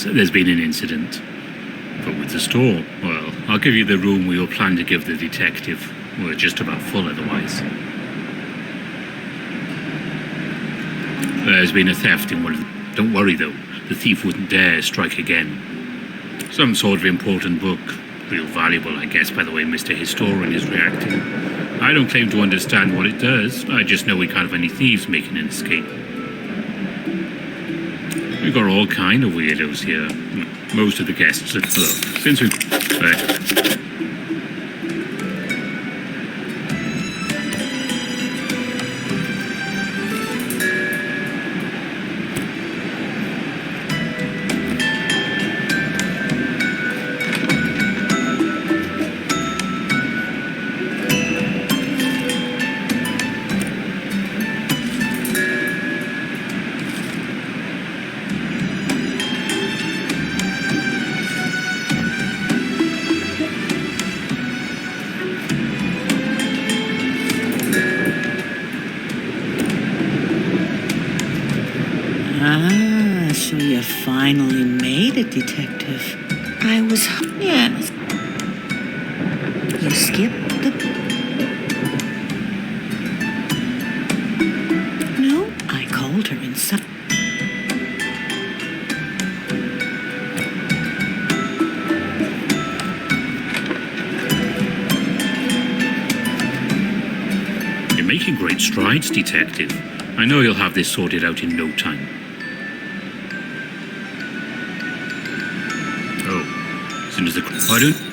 There's been an incident. But with the store, well, I'll give you the room we all planned to give the detective. We're just about full otherwise. There's been a theft in one of them. Don't worry though, the thief wouldn't dare strike again. Some sort of important book. Real valuable, I guess, by the way Mr. Historian is reacting. I don't claim to understand what it does. I just know we can't have any thieves making an escape. We've got all kind of weirdos here. Most of the guests are... Since we... So you finally made it, Detective. I was... Yes. You skipped the... No, I called her inside. making great strides, Detective. I know you'll have this sorted out in no time. Oh, as soon as the... I don't...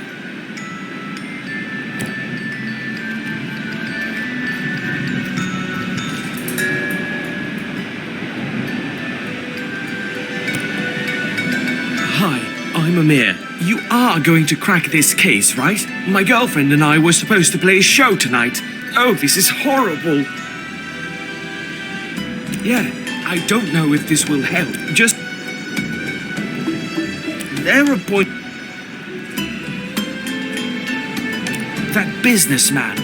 Hi, I'm Amir. You are going to crack this case, right? My girlfriend and I were supposed to play a show tonight. Oh, this is horrible. Yeah, I don't know if this will help. Just... They're a boy... That businessman.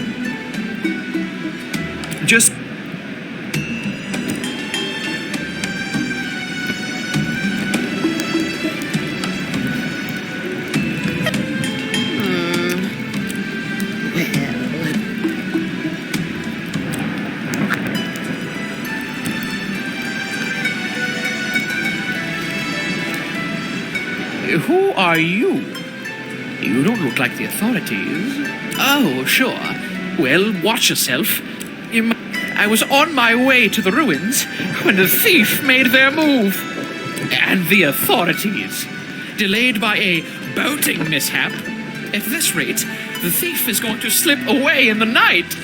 Just... Who are you? You don't look like the authorities. Oh, sure. Well, watch yourself. I was on my way to the ruins when the thief made their move. And the authorities. Delayed by a boating mishap. At this rate, the thief is going to slip away in the night.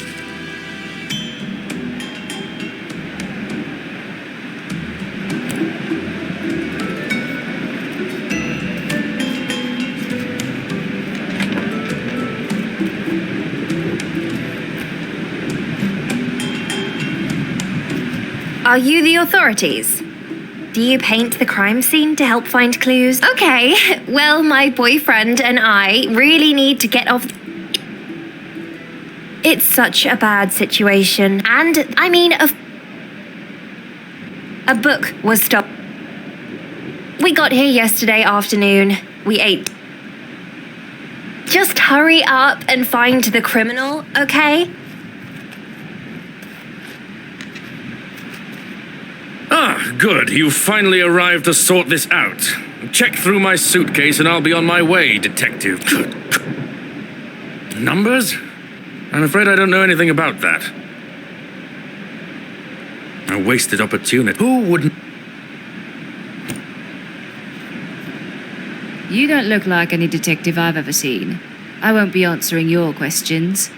Are you the authorities? Do you paint the crime scene to help find clues? Okay, well, my boyfriend and I really need to get off... It's such a bad situation. And, I mean, a book was stopped. We got here yesterday afternoon. We ate. Just hurry up and find the criminal, okay? Ah, good. You finally arrived to sort this out. Check through my suitcase and I'll be on my way, Detective. Numbers? I'm afraid I don't know anything about that. A wasted opportunity. Who wouldn't... You don't look like any detective I've ever seen. I won't be answering your questions.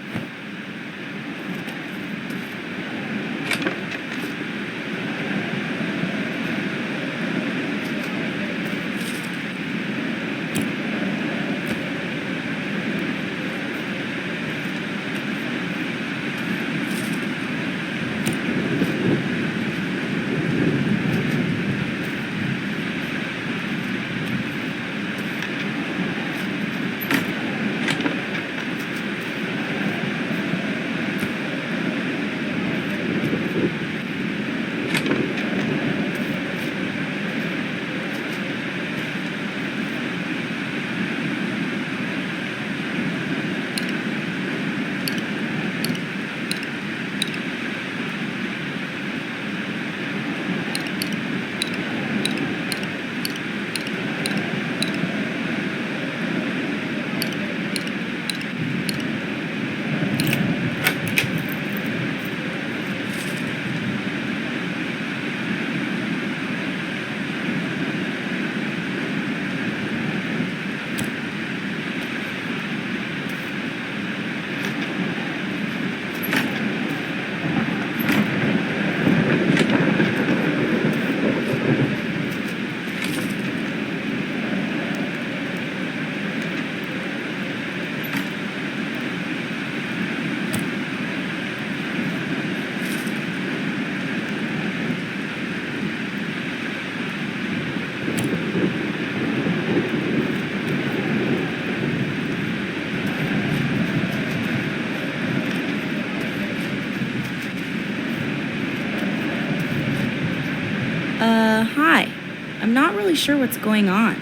Hi. I'm not really sure what's going on.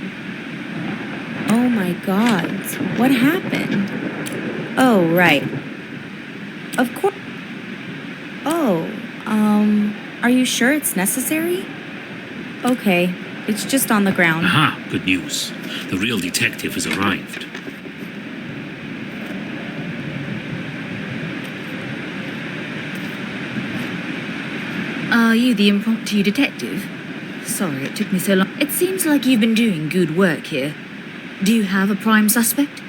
Oh my god. What happened? Oh, right. Of course. Oh, are you sure it's necessary? Okay, it's just on the ground. Aha, good news. The real detective has arrived. Are you the impromptu detective? Sorry it took me so long. It seems like you've been doing good work here. Do you have a prime suspect?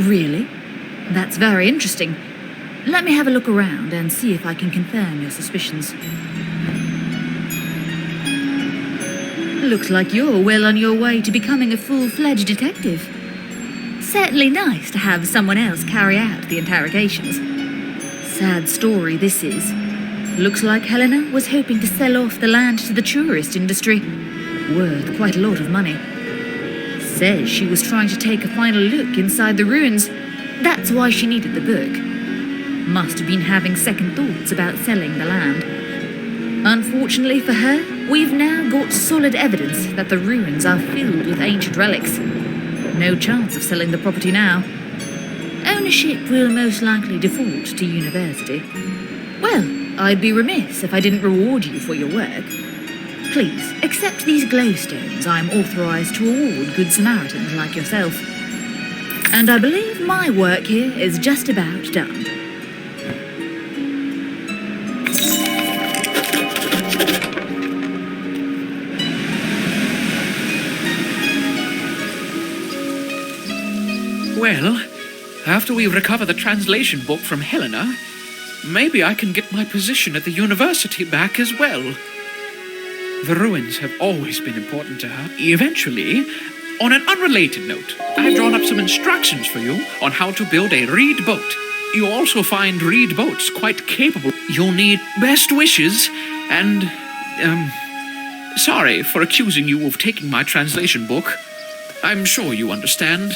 Really? That's very interesting. Let me have a look around and see if I can confirm your suspicions. Looks like you're well on your way to becoming a full-fledged detective. Certainly nice to have someone else carry out the interrogations. Sad story this is. Looks like Helena was hoping to sell off the land to the tourist industry. Worth quite a lot of money. Says she was trying to take a final look inside the ruins. That's why she needed the book. Must have been having second thoughts about selling the land. Unfortunately for her, we've now got solid evidence that the ruins are filled with ancient relics. No chance of selling the property now. Ownership will most likely default to university. Well, I'd be remiss if I didn't reward you for your work. Please, accept these glowstones I'm authorized to award good Samaritans like yourself. And I believe my work here is just about done. Well, after we recover the translation book from Helena, maybe I can get my position at the university back as well. The ruins have always been important to her. Eventually, on an unrelated note, I've drawn up some instructions for you on how to build a reed boat. You'll also find reed boats quite capable. You'll need best wishes and, sorry for accusing you of taking my translation book. I'm sure you understand.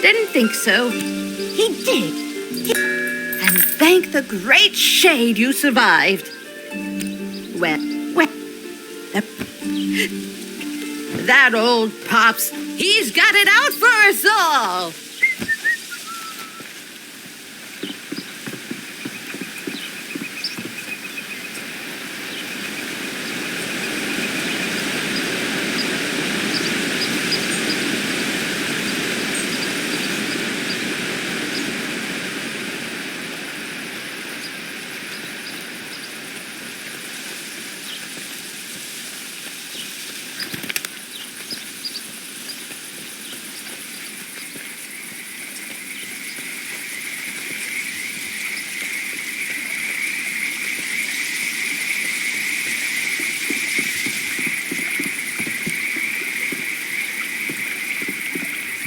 Didn't think so. He did. And thank the great shade you survived. Well, that old Pops, he's got it out for us all.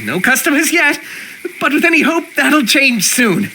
No customers yet, but with any hope, that'll change soon.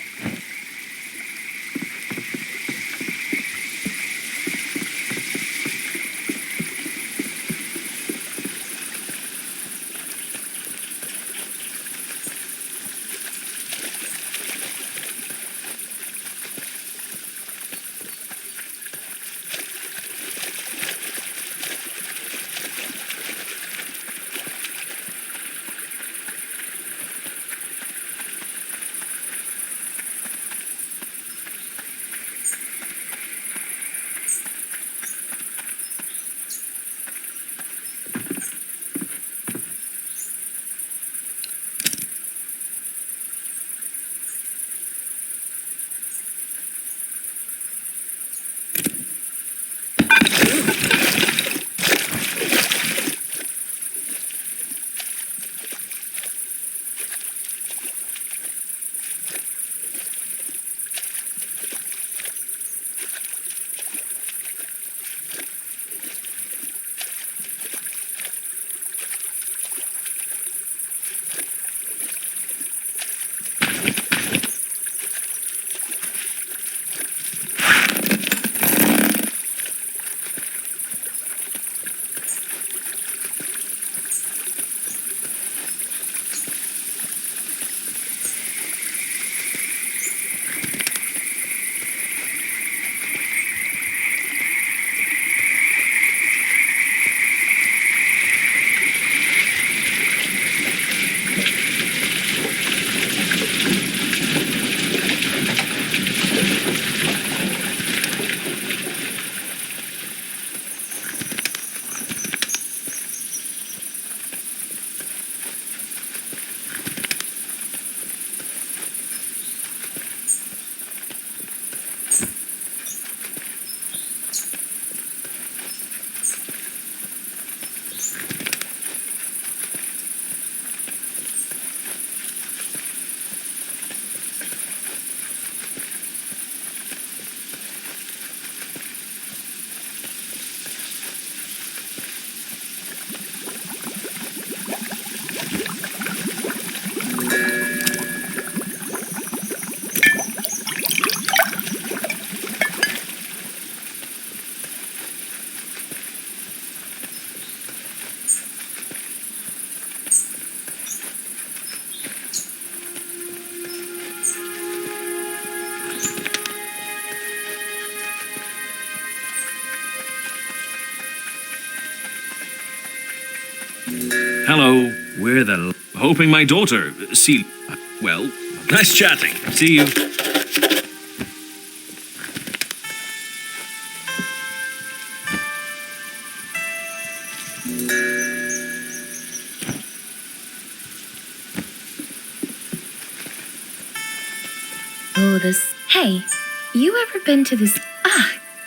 Hello, we're the hoping my daughter see. Well, nice chatting. See you. Oh, this. Hey, you ever been to this?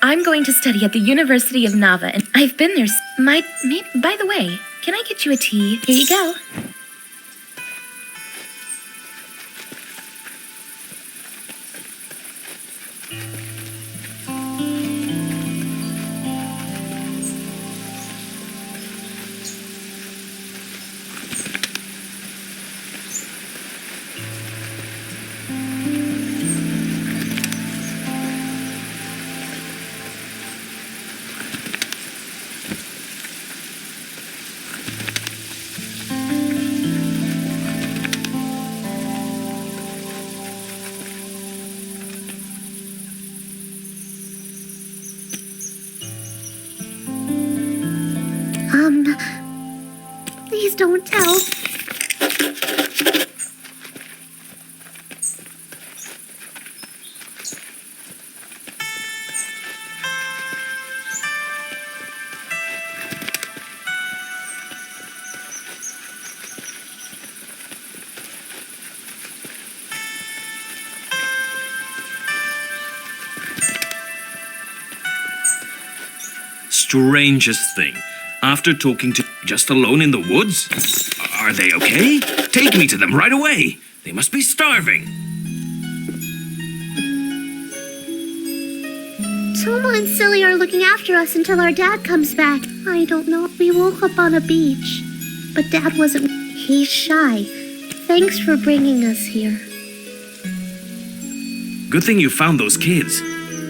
I'm going to study at the University of Nava, and I've been there. By the way, can I get you a tea? Here you go. Please don't tell. Strangest thing. After talking to just alone in the woods? Are they okay? Take me to them right away. They must be starving. Toma and Silly are looking after us until our dad comes back. I don't know. We woke up on a beach. But Dad wasn't. He's shy. Thanks for bringing us here. Good thing you found those kids.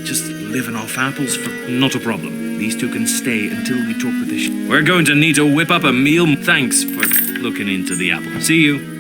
Just living off apples for not a problem. These two can stay until we talk with the We're going to need to whip up a meal. Thanks for looking into the apple. See you.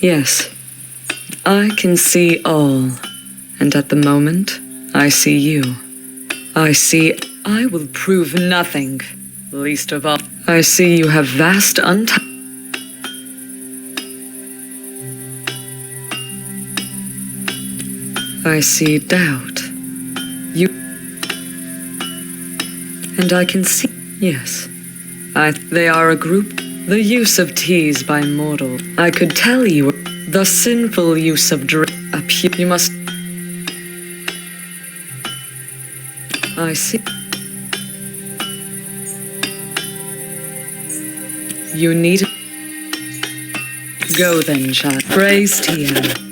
Yes, I can see all, and at the moment, I see you. I will prove nothing, least of all. I see you have vast I see doubt. You. And I can see. Yes, They are a group. The use of teas by mortal. I could tell you the sinful use of drink. You must. I see. You need. Go then, child. Praise Tian.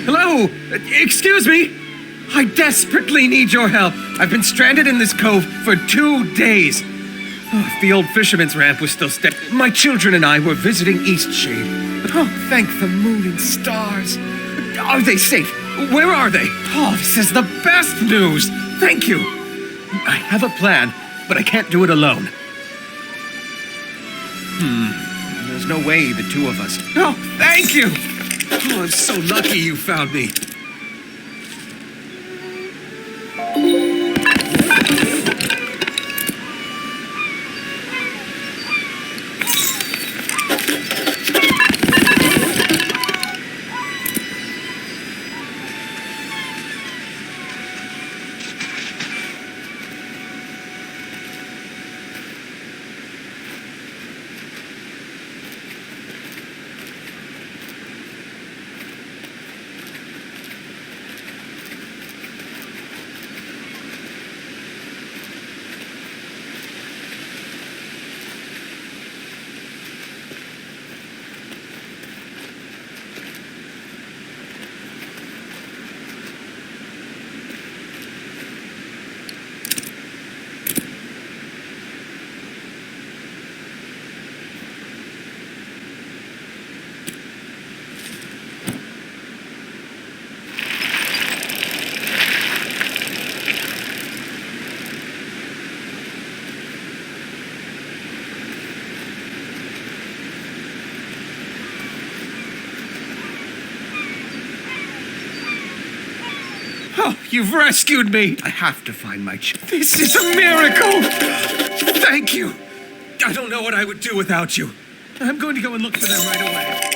Hello? Excuse me? I desperately need your help. I've been stranded in this cove for 2 days. Oh, if the old fisherman's ramp was still standing. My children and I were visiting Eastshade. Oh, thank the moon and stars. Are they safe? Where are they? Oh, this is the best news. Thank you. I have a plan, but I can't do it alone. There's no way the two of us. Oh, thank you. Oh, I'm so lucky you found me. Oh, you've rescued me. I have to find my This is a miracle. Thank you. I don't know what I would do without you. I'm going to go and look for them right away.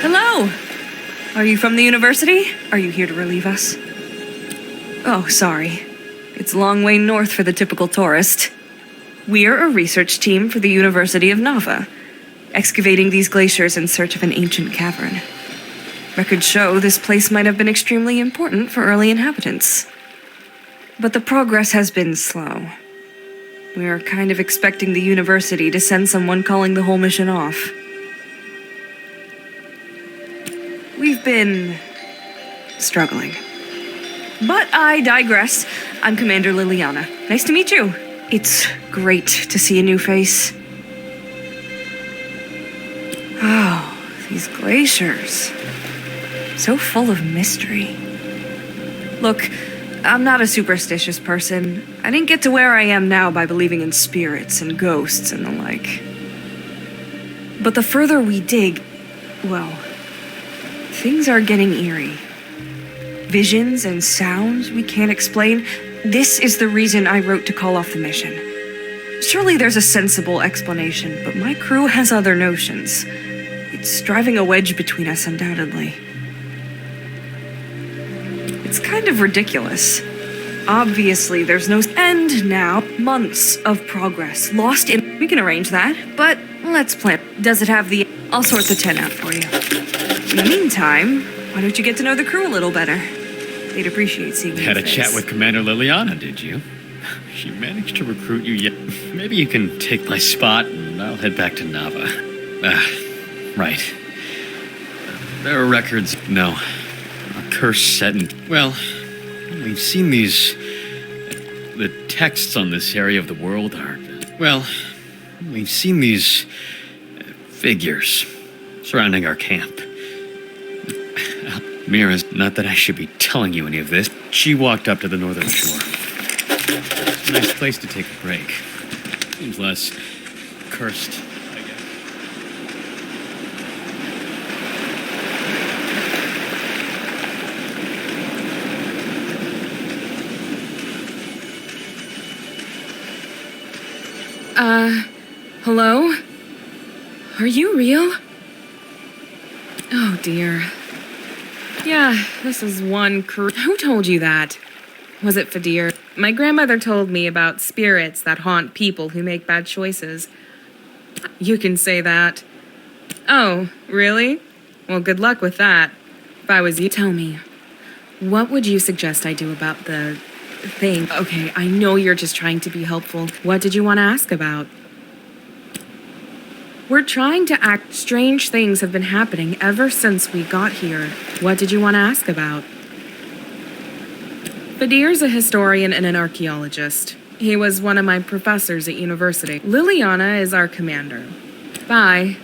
Hello! Are you from the university? Are you here to relieve us? Oh, sorry. It's a long way north for the typical tourist. We're a research team for the University of Nava, excavating these glaciers in search of an ancient cavern. Records show this place might have been extremely important for early inhabitants. But the progress has been slow. We are kind of expecting the university to send someone calling the whole mission off. We've been struggling. But I digress. I'm Commander Liliana. Nice to meet you. It's great to see a new face. Oh, these glaciers. So full of mystery. Look, I'm not a superstitious person. I didn't get to where I am now by believing in spirits and ghosts and the like. But the further we dig, well, things are getting eerie. Visions and sounds we can't explain. This is the reason I wrote to call off the mission. Surely there's a sensible explanation, but my crew has other notions. It's driving a wedge between us, undoubtedly. It's kind of ridiculous. Obviously, there's no end now. Months of progress lost in. We can arrange that, but let's plan. Does it have the? I'll sort the 10 out for you. In the meantime, why don't you get to know the crew a little better? They'd appreciate seeing you. Had a chat with Commander Liliana, did you? She managed to recruit you yet. Maybe you can take my spot and I'll head back to Nava. Right. There are records. No. A curse set in. Well, we've seen these. The texts on this area of the world are. Well, we've seen these figures surrounding our camp. Mira's, not that I should be telling you any of this. She walked up to the northern shore. It's a nice place to take a break. Seems less cursed, I guess. Hello? Are you real? Oh dear. Yeah, this is one Who told you that? Was it Fadir? My grandmother told me about spirits that haunt people who make bad choices. You can say that. Oh, really? Well, good luck with that. If I was you, tell me, what would you suggest I do about the thing? Okay, I know you're just trying to be helpful. What did you want to ask about? We're trying to act. Strange things have been happening ever since we got here. What did you want to ask about? Fadir's a historian and an archaeologist. He was one of my professors at university. Liliana is our commander. Bye.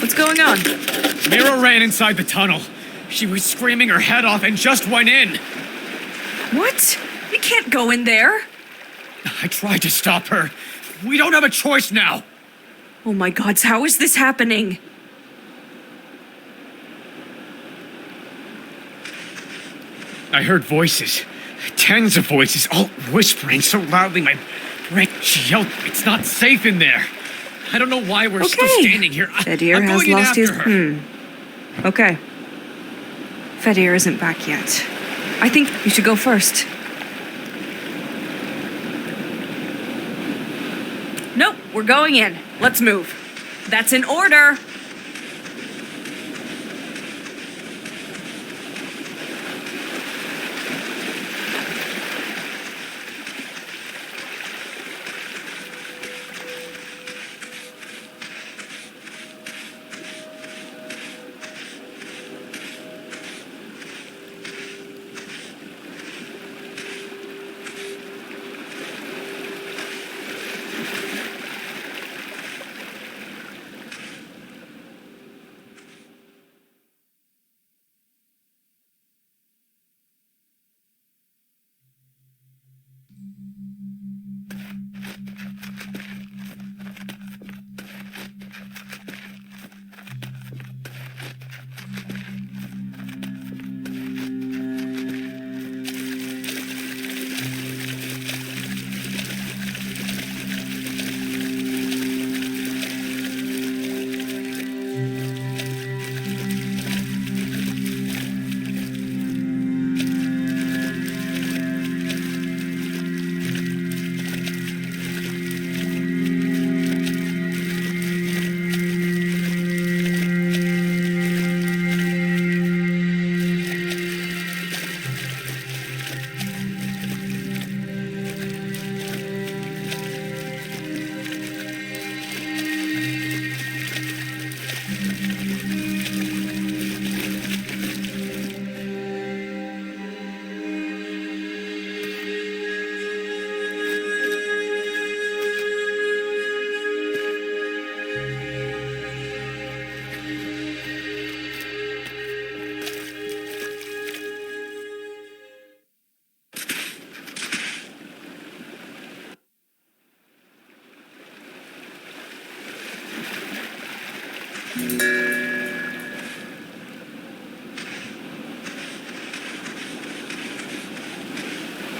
What's going on? Mira ran inside the tunnel. She was screaming her head off and just went in. What? We can't go in there. I tried to stop her. We don't have a choice now. Oh my gods, how is this happening? I heard voices. Tens of voices, all whispering so loudly my brain. She yelled, "It's not safe in there." I don't know why we're still standing here. Fadir I'm has going in lost after his... her. Okay. Fadir isn't back yet. I think you should go first. Nope, we're going in. Let's move. That's an order.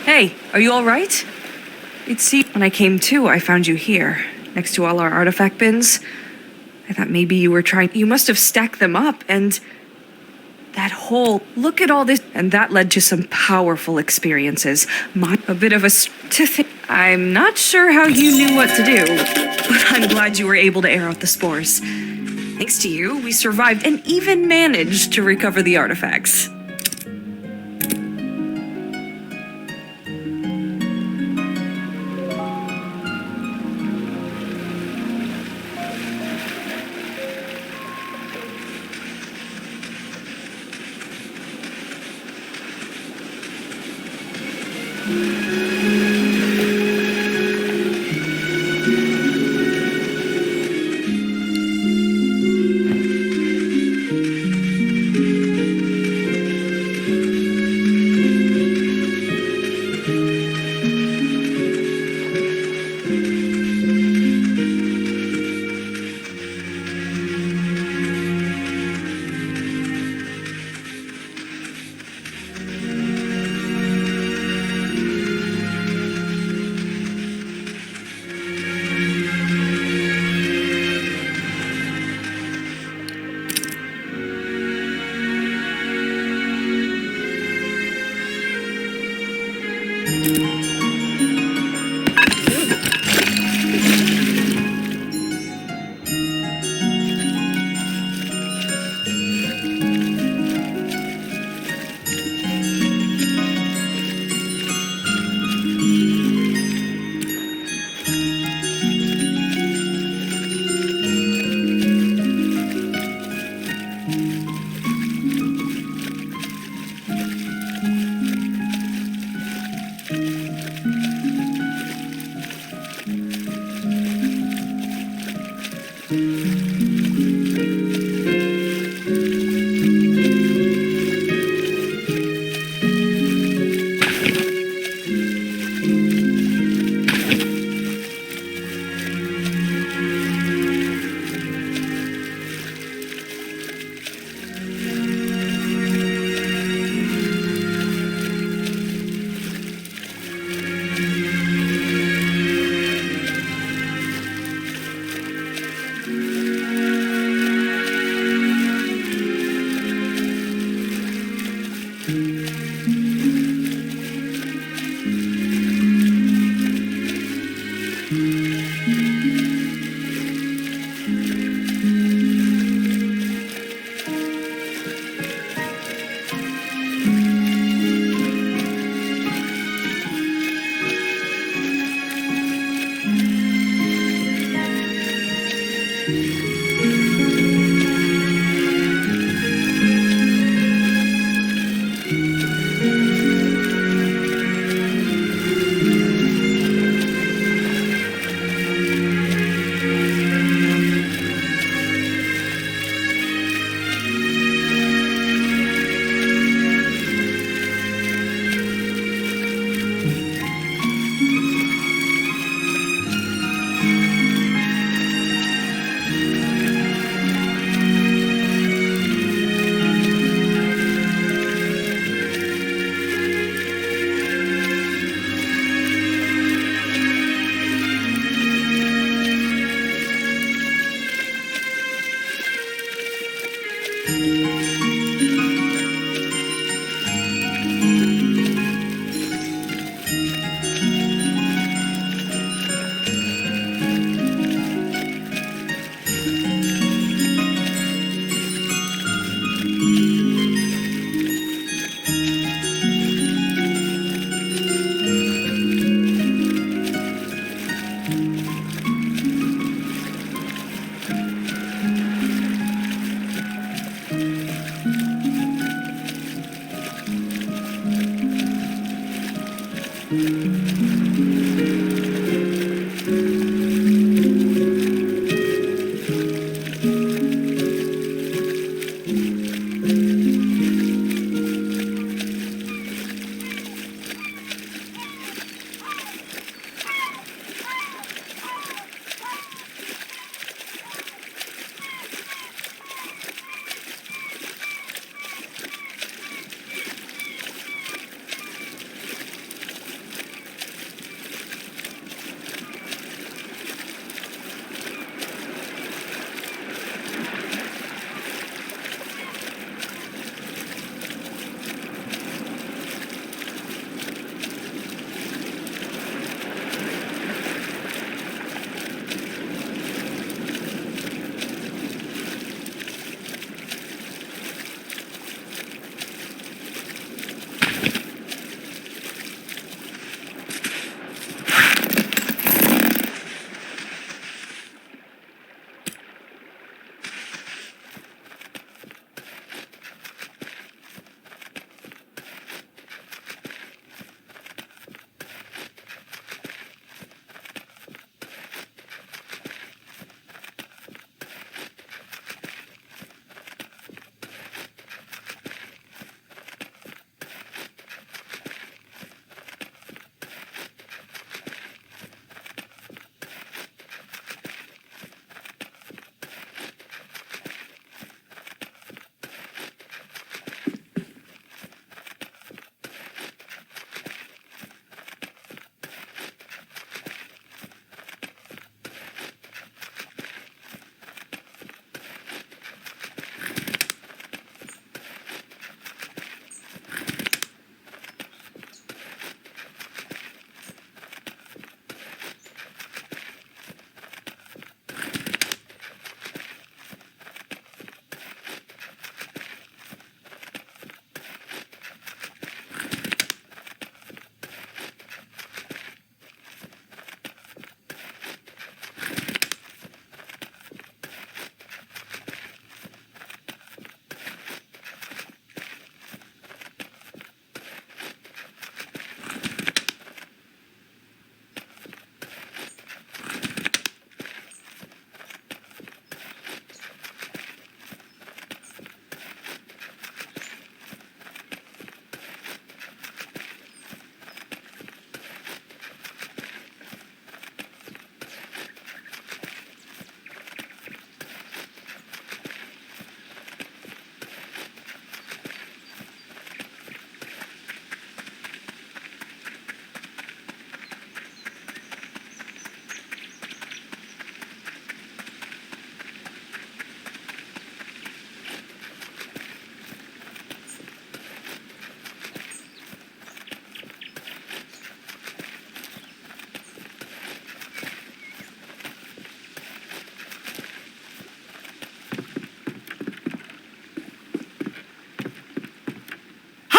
Hey, are you all right? It seemed when I came to, I found you here, next to all our artifact bins. I thought maybe you were trying. You must have stacked them up, and that whole. Look at all this, and that led to some powerful experiences. A bit of a to think. I'm not sure how you knew what to do, but I'm glad you were able to air out the spores. Thanks to you, we survived and even managed to recover the artifacts.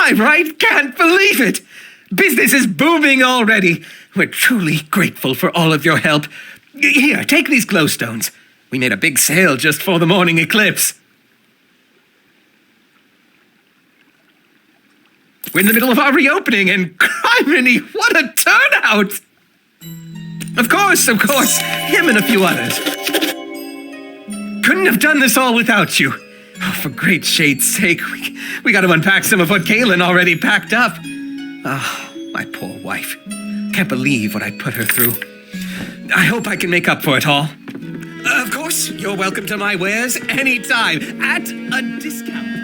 time, right? Can't believe it. Business is booming already. We're truly grateful for all of your help. Here, take these glowstones. We made a big sale just for the morning eclipse. We're in the middle of our reopening, and criminy, what a turnout! Of course, him and a few others. Couldn't have done this all without you. Oh, for great shade's sake, we got to unpack some of what Kaylin already packed up. Oh, my poor wife. Can't believe what I put her through. I hope I can make up for it all. Of course, you're welcome to my wares anytime at a discount.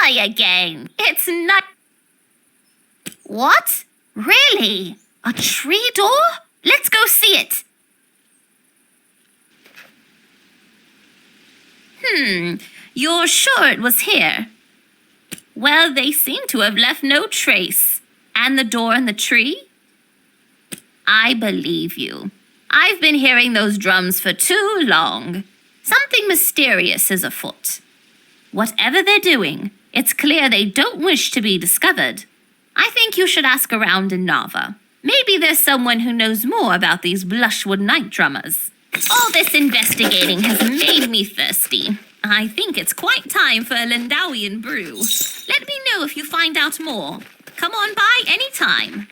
Hi again. It's not. What? Really? A tree door? Let's go see it. You're sure it was here? Well, they seem to have left no trace. And the door and the tree? I believe you. I've been hearing those drums for too long. Something mysterious is afoot. Whatever they're doing, it's clear they don't wish to be discovered. I think you should ask around in Nava. Maybe there's someone who knows more about these Blushwood night drummers. All this investigating has made me thirsty. I think it's quite time for a Lindawian brew. Let me know if you find out more. Come on by anytime.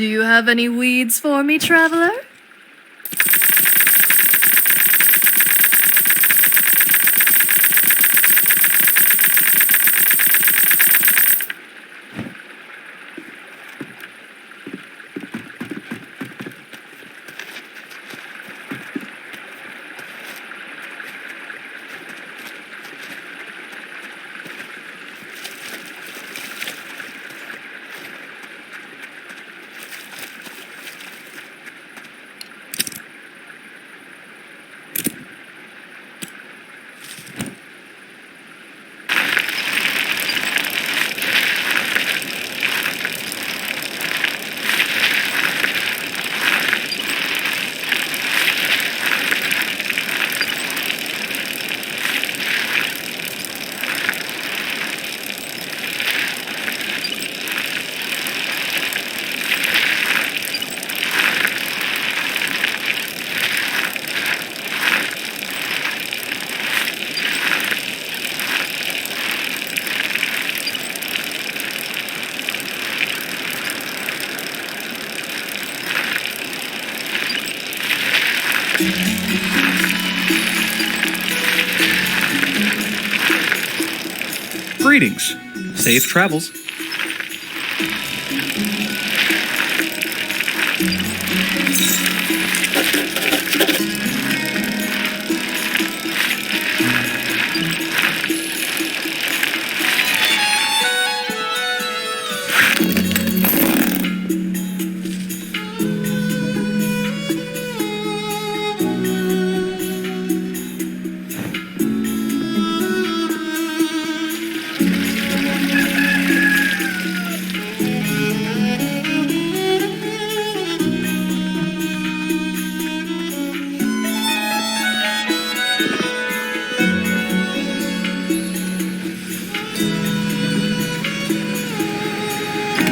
Do you have any weeds for me, traveler? Greetings. Safe travels.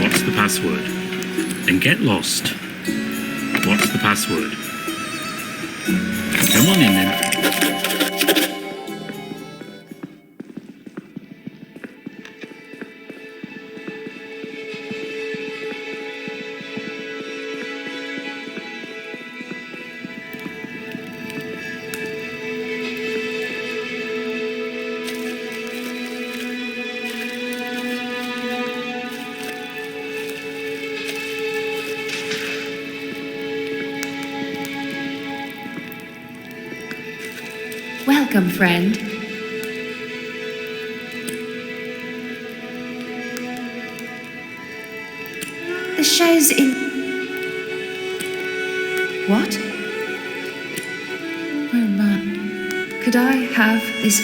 What's the password? Then get lost. What's the password? Come on in then. Welcome, friend. The show's in... What? Oh, man. Could I have this...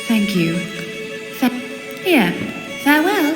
Thank you. Here. Farewell.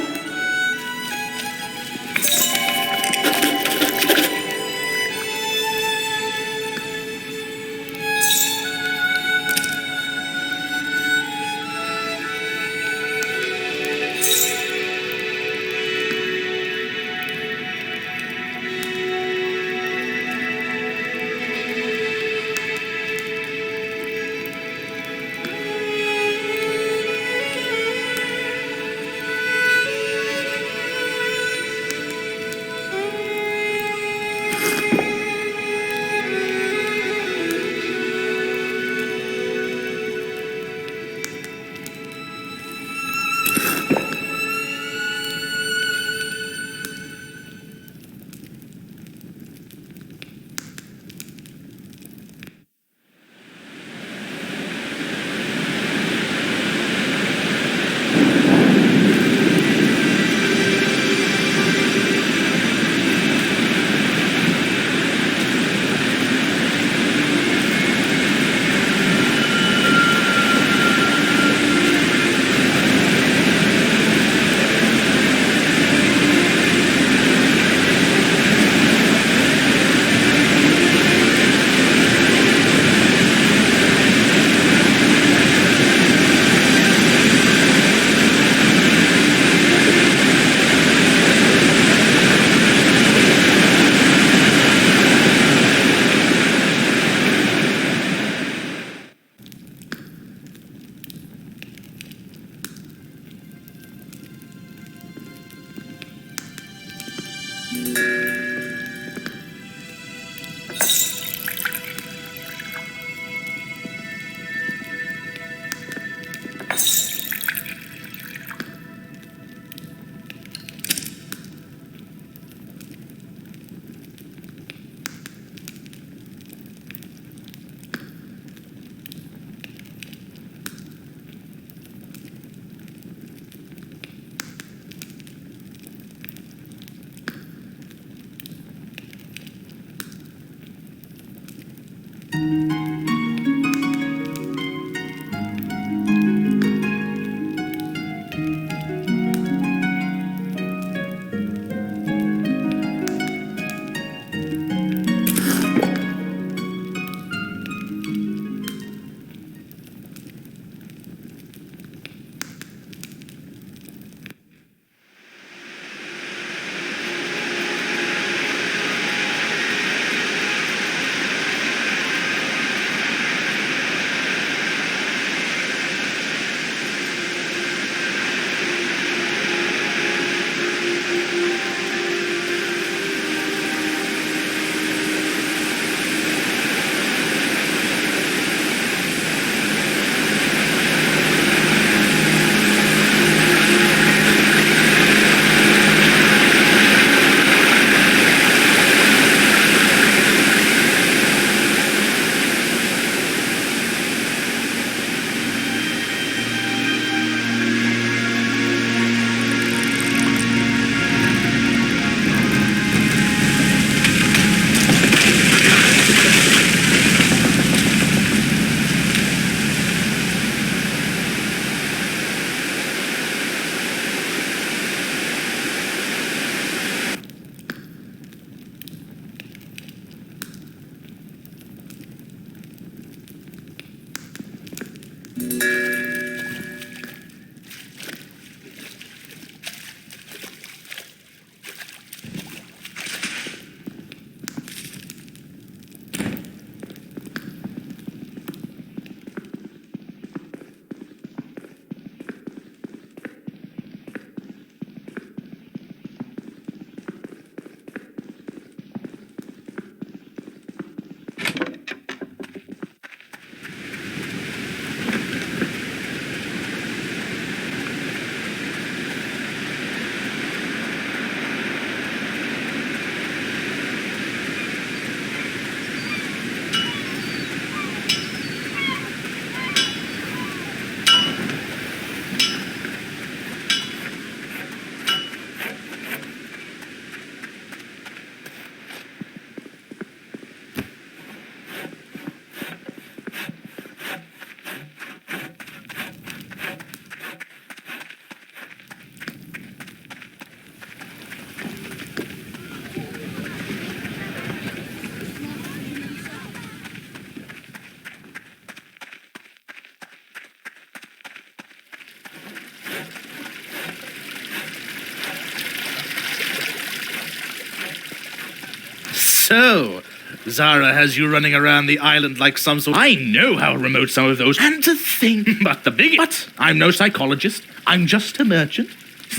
So, Zara has you running around the island like some sort. I know how remote some of those. And to think, but the big. But I'm no psychologist. I'm just a merchant.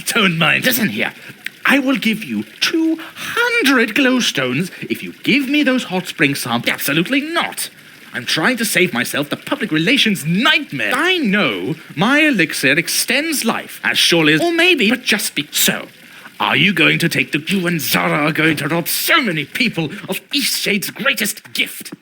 Don't mind. Listen here. I will give you 200 glowstones if you give me those hot spring samples. Absolutely not. I'm trying to save myself the public relations nightmare. I know my elixir extends life as surely as, or maybe, but just be so. Are you going to take you and Zara are going to rob so many people of Eastshade's greatest gift?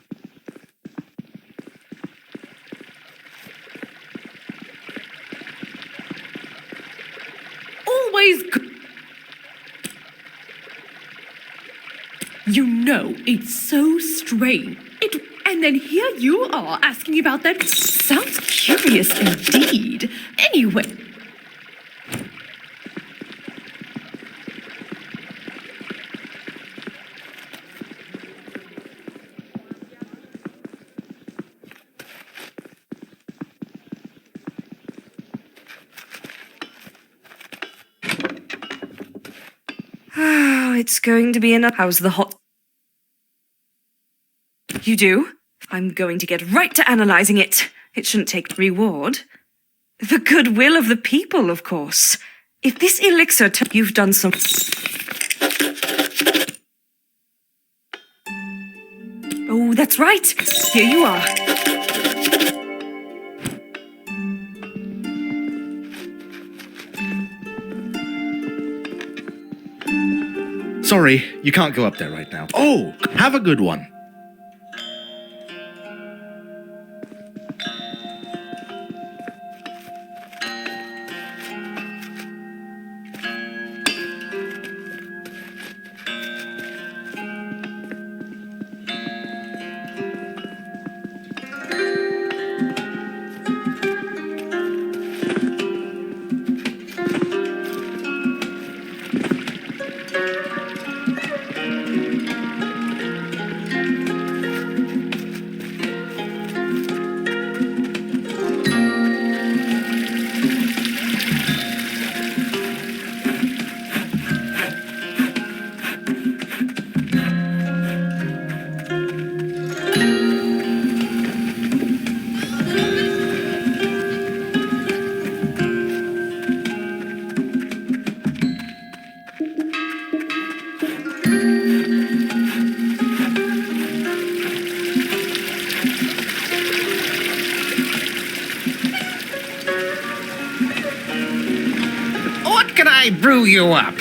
Always You know, it's so strange. And then here you are asking about that. Sounds curious indeed. Anyway. Oh, it's going to be enough. How's the hot... You do? I'm going to get right to analysing it. It shouldn't take reward. The goodwill of the people, of course. If this elixir... You've done some... Oh, that's right. Here you are. Sorry, you can't go up there right now. Oh, have a good one. What can I brew you up?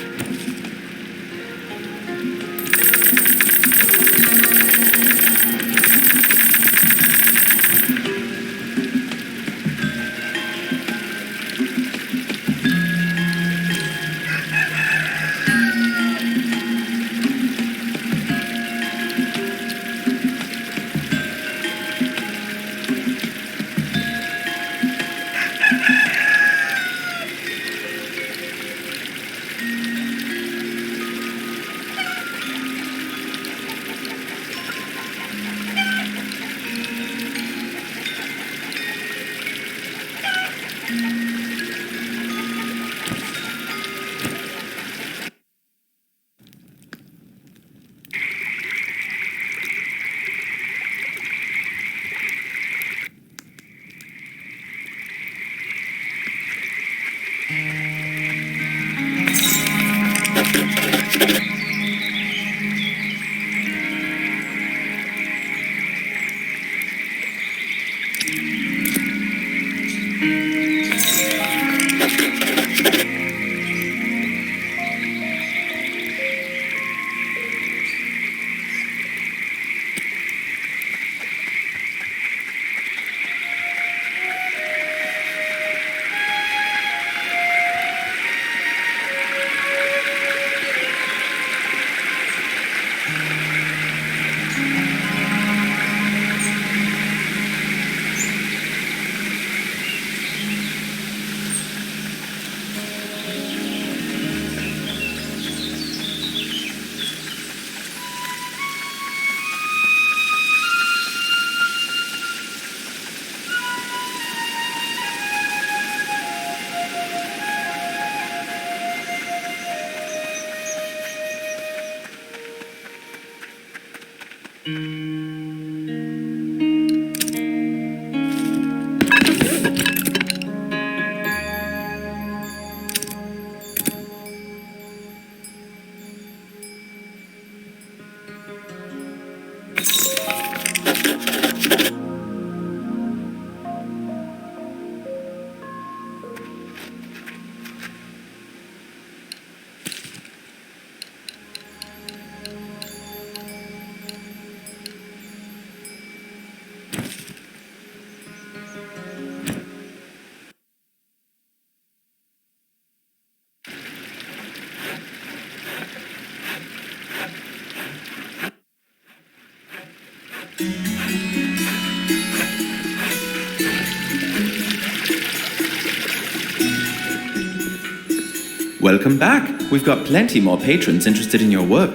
Welcome back. We've got plenty more patrons interested in your work.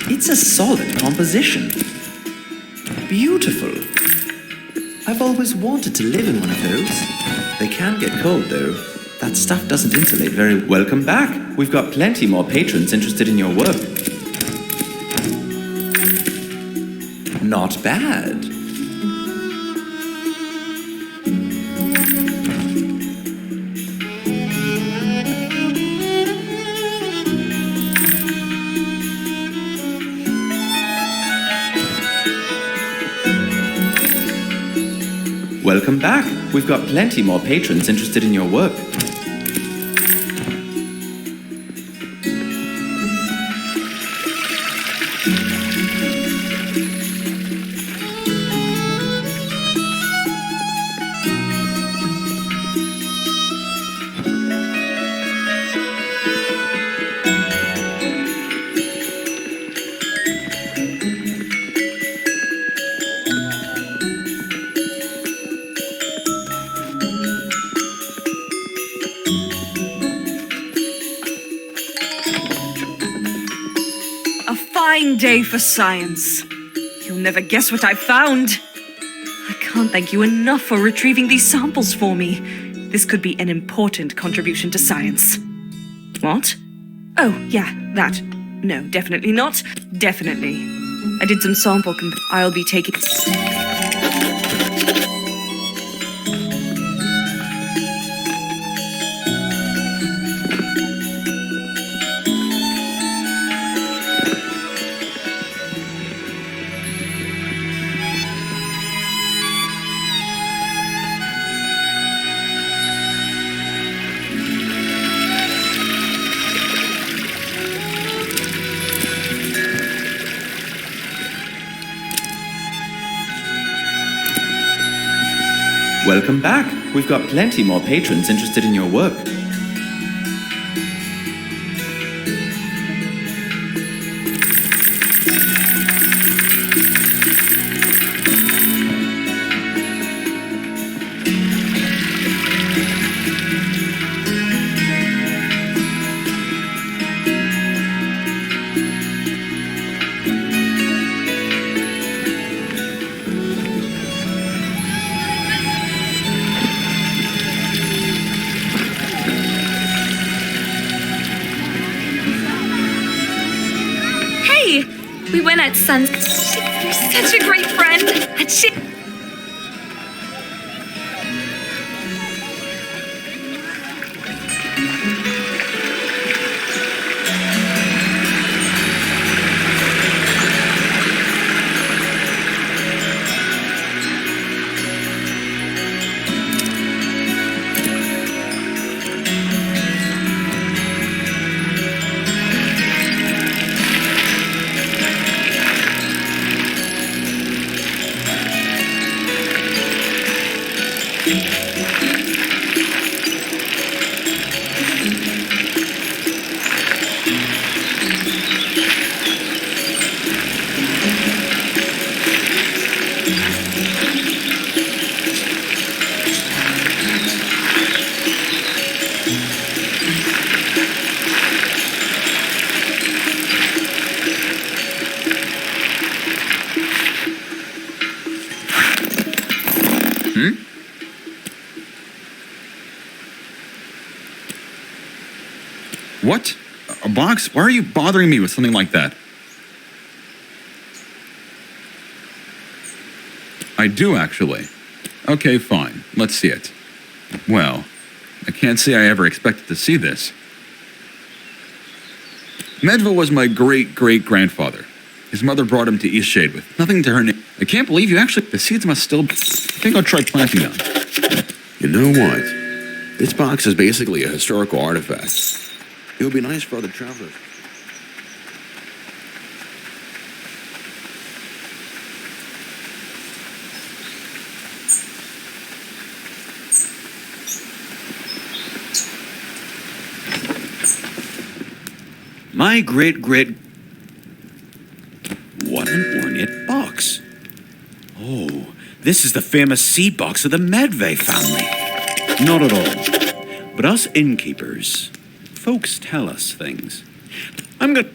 It's a solid composition. Beautiful. I've always wanted to live in one of those. They can get cold, though. That stuff doesn't insulate very well. Welcome back. We've got plenty more patrons interested in your work. Not bad. Welcome back. We've got plenty more patrons interested in your work. Fine day for science. You'll never guess what I've found. I can't thank you enough for retrieving these samples for me. This could be an important contribution to science. What? Oh, yeah, that. No, definitely not. Definitely. I did some sample I'll be taking... Welcome back. We've got plenty more patrons interested in your work. We went at sun. You're such a great friend. What? A box? Why are you bothering me with something like that? I do, actually. Okay, fine. Let's see it. Well, I can't say I ever expected to see this. Medville was my great-great-grandfather. His mother brought him to Eastshade with nothing to her name. I can't believe you actually... The seeds must still... I think I'll try planting them. You know what? This box is basically a historical artifact. It would be nice for other travelers. My great-great... What an ornate box. Oh, this is the famous seed box of the Medvay family. Not at all. But us innkeepers, folks tell us things. I'm gonna...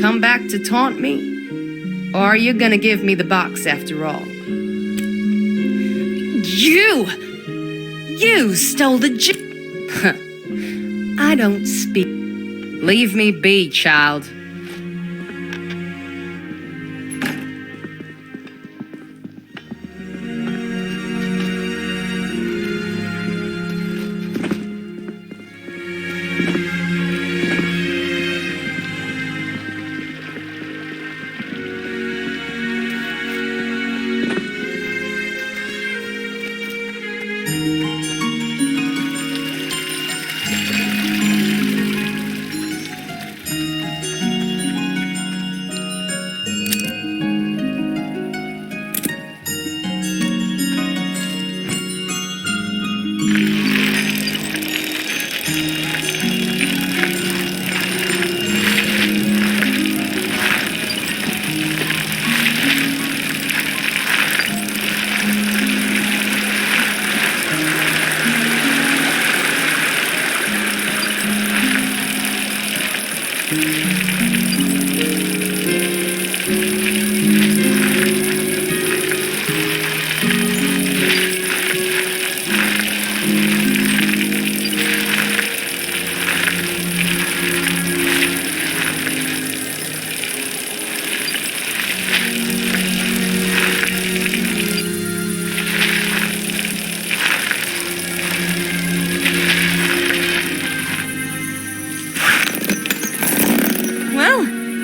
come back to taunt me? Or are you gonna give me the box after all? You stole the I don't speak. Leave me be, child.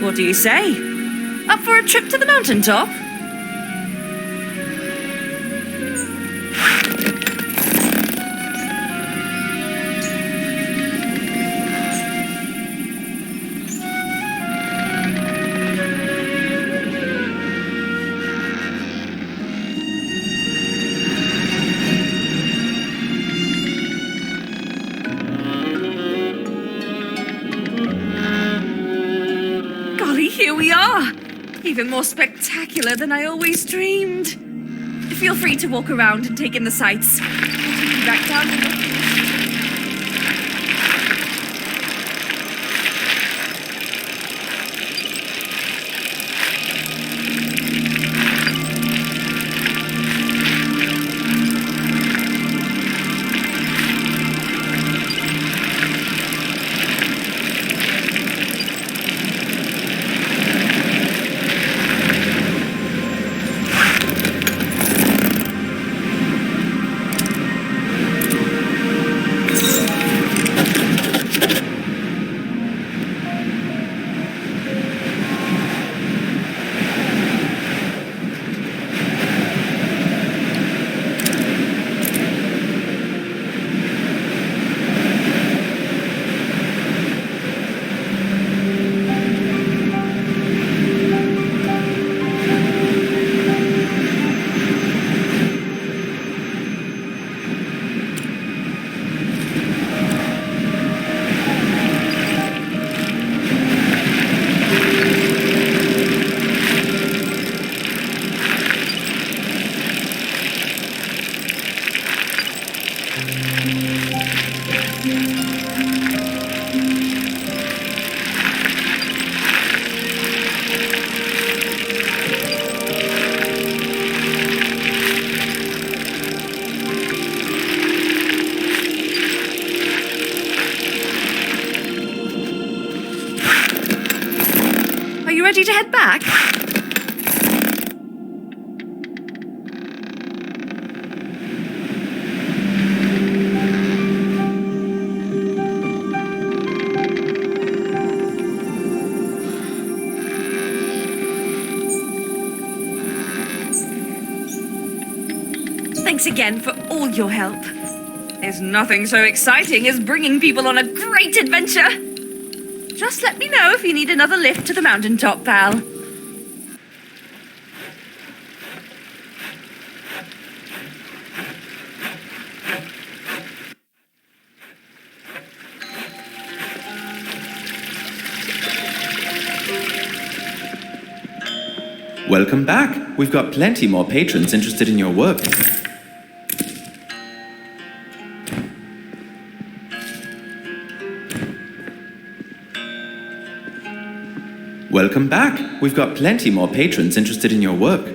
What do you say? Up for a trip to the mountaintop? Here we are! Even more spectacular than I always dreamed. Feel free to walk around and take in the sights. I'll take you back down and look. Are you ready to head back? Thanks again for all your help. There's nothing so exciting as bringing people on a great adventure. Just let me know if you need another lift to the mountaintop, pal. Welcome back. We've got plenty more patrons interested in your work. Welcome back. We've got plenty more patrons interested in your work.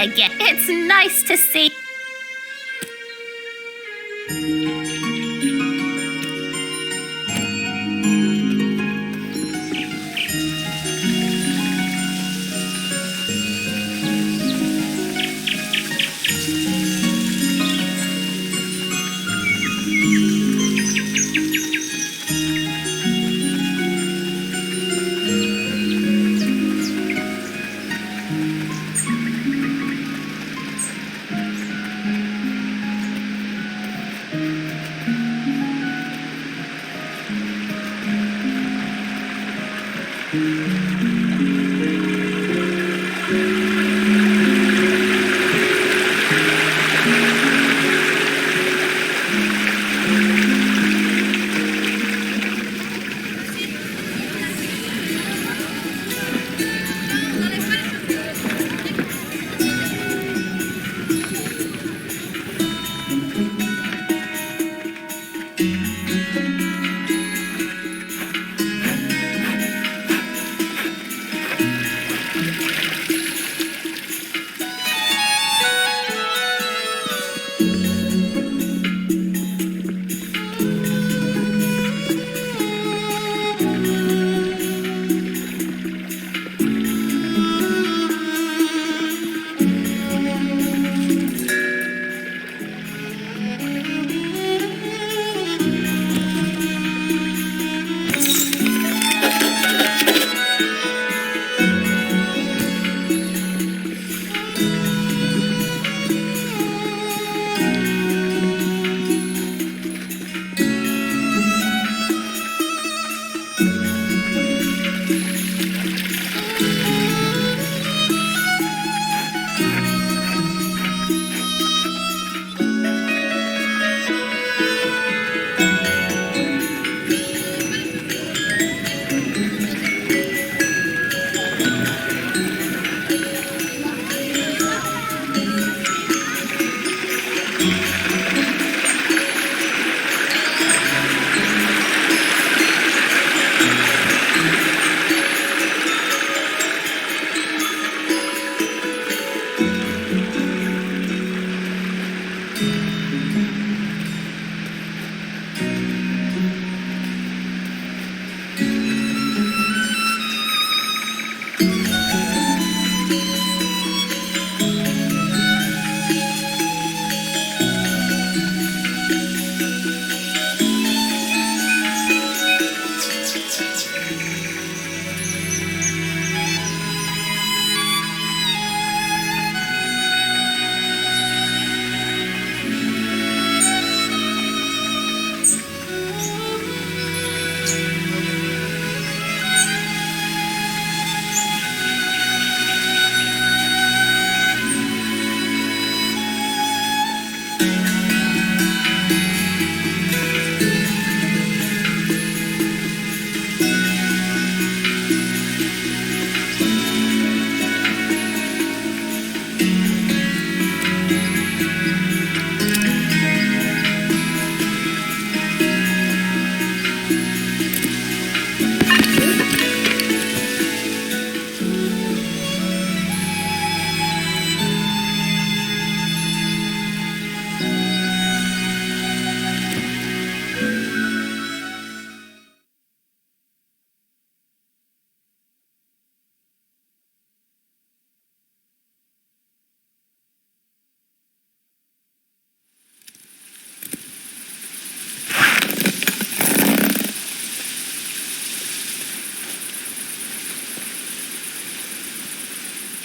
Again. It's nice to see.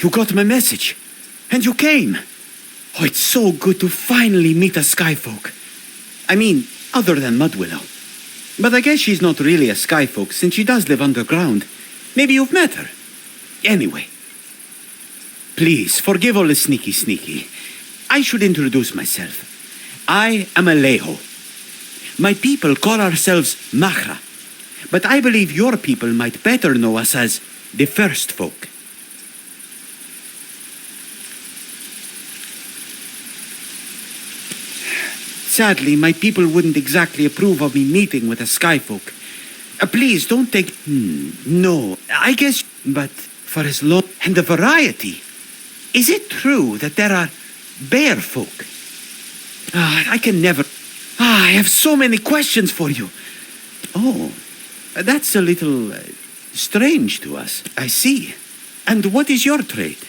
You got my message, and you came. Oh, it's so good to finally meet a Skyfolk. I mean, other than Mudwillow. But I guess she's not really a Skyfolk since she does live underground. Maybe you've met her. Anyway. Please, forgive all the sneaky. I should introduce myself. I am Alejo. My people call ourselves Machra, but I believe your people might better know us as the First Folk. Sadly, my people wouldn't exactly approve of me meeting with a Skyfolk. Please, don't take... No, I guess... But for as long... And the variety... Is it true that there are bear folk? I can never... I have so many questions for you. Oh, that's a little strange to us. I see. And what is your trade?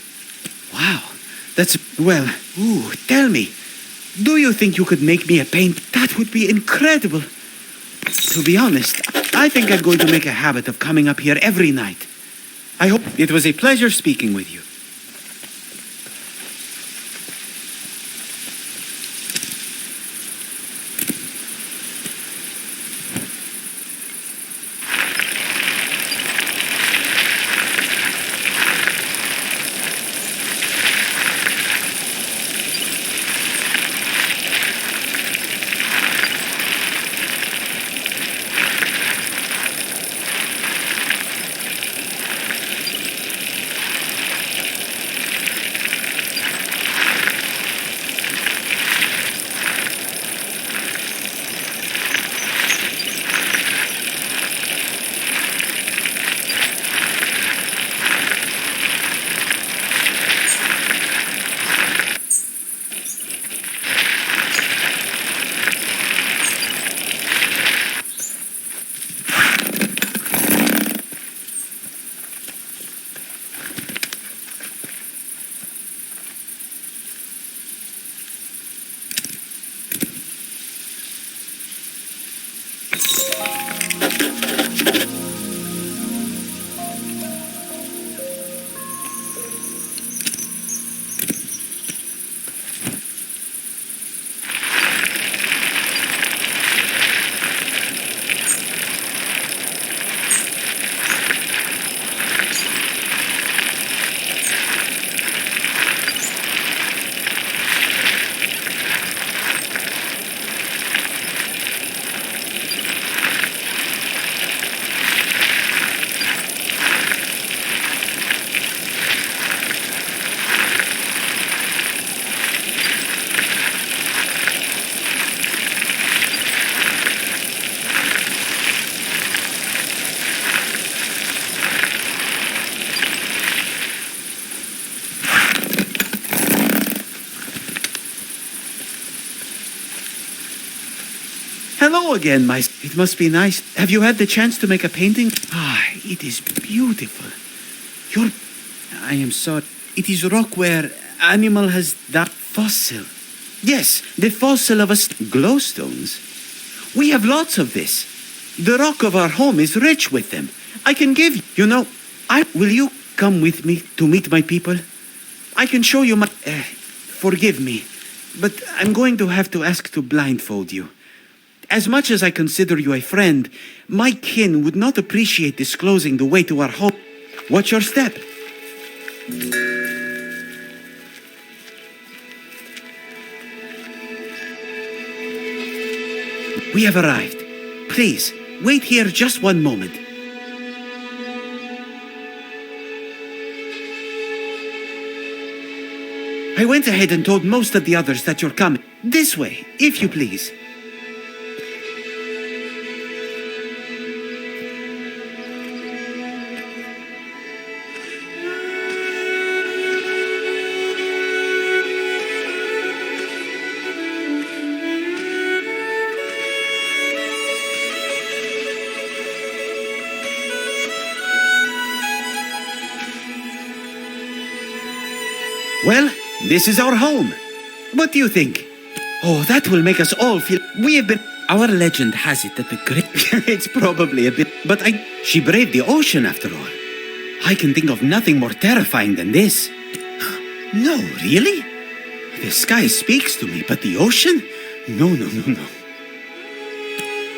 Wow, that's... Well, tell me. Do you think you could make me a paint? That would be incredible. To be honest, I think I'm going to make a habit of coming up here every night. I hope it was a pleasure speaking with you. Hello again, It must be nice. Have you had the chance to make a painting? It is beautiful. I am sorry. It is rock where animal has that fossil. Yes, the fossil of glowstones. We have lots of this. The rock of our home is rich with them. I can give you know. Will you come with me to meet my people? I can show you my. Forgive me, but I'm going to have to ask to blindfold you. As much as I consider you a friend, my kin would not appreciate disclosing the way to our home. Watch your step. We have arrived. Please, wait here just one moment. I went ahead and told most of the others that you're coming. This way, if you please. Well, this is our home. What do you think? Oh, that will make us all feel... We have been... Our legend has it that the great... It's probably a bit... But she braved the ocean after all. I can think of nothing more terrifying than this. No, really? The sky speaks to me, but the ocean? No.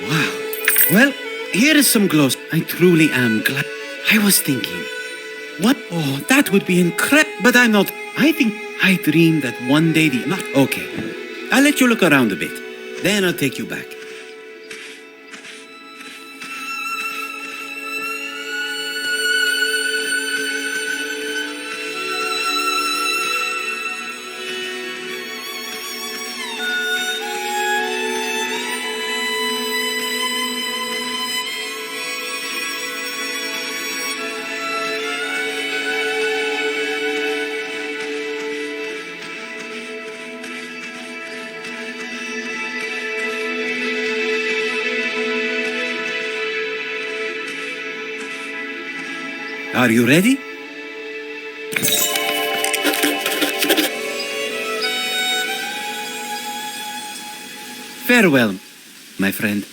Wow. Well, here is some glows. I truly am glad. I was thinking... What? Oh, that would be incredible. But I'm not... I think I dreamed that one day the... Okay. I'll let you look around a bit. Then I'll take you back. Are you ready? Farewell, my friend.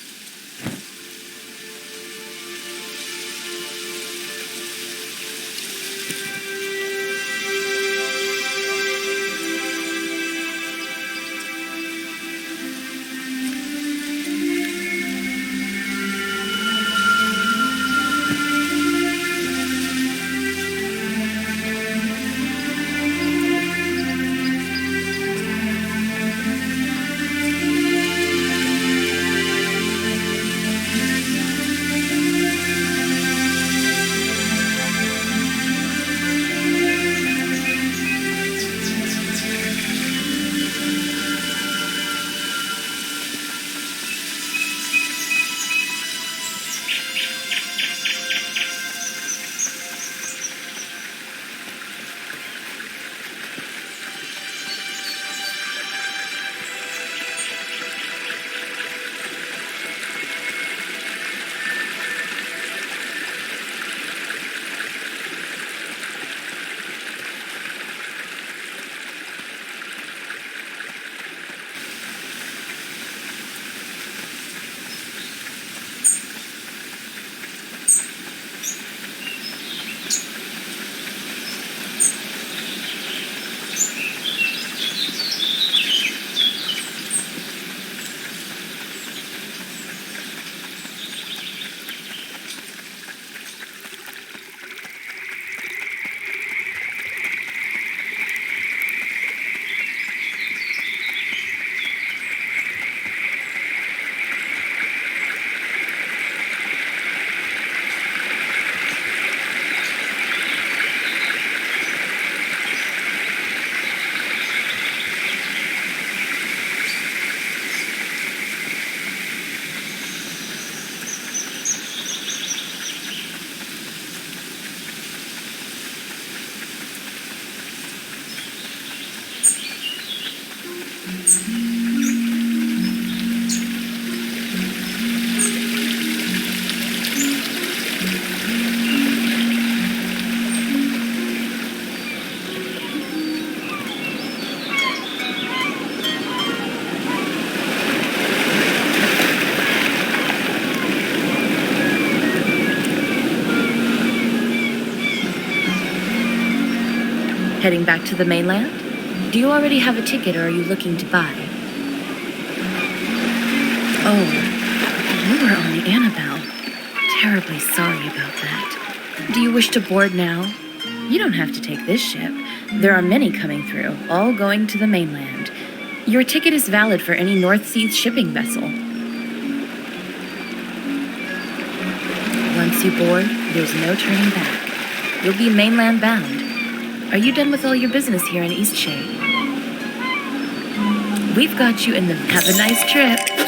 Heading back to the mainland? Do you already have a ticket or are you looking to buy? Oh, you were on the Annabelle. Terribly sorry about that. Do you wish to board now? You don't have to take this ship. There are many coming through, all going to the mainland. Your ticket is valid for any North Seas shipping vessel. Once you board, there's no turning back. You'll be mainland bound. Are you done with all your business here in Eastshade? We've got you in the... Have a nice trip.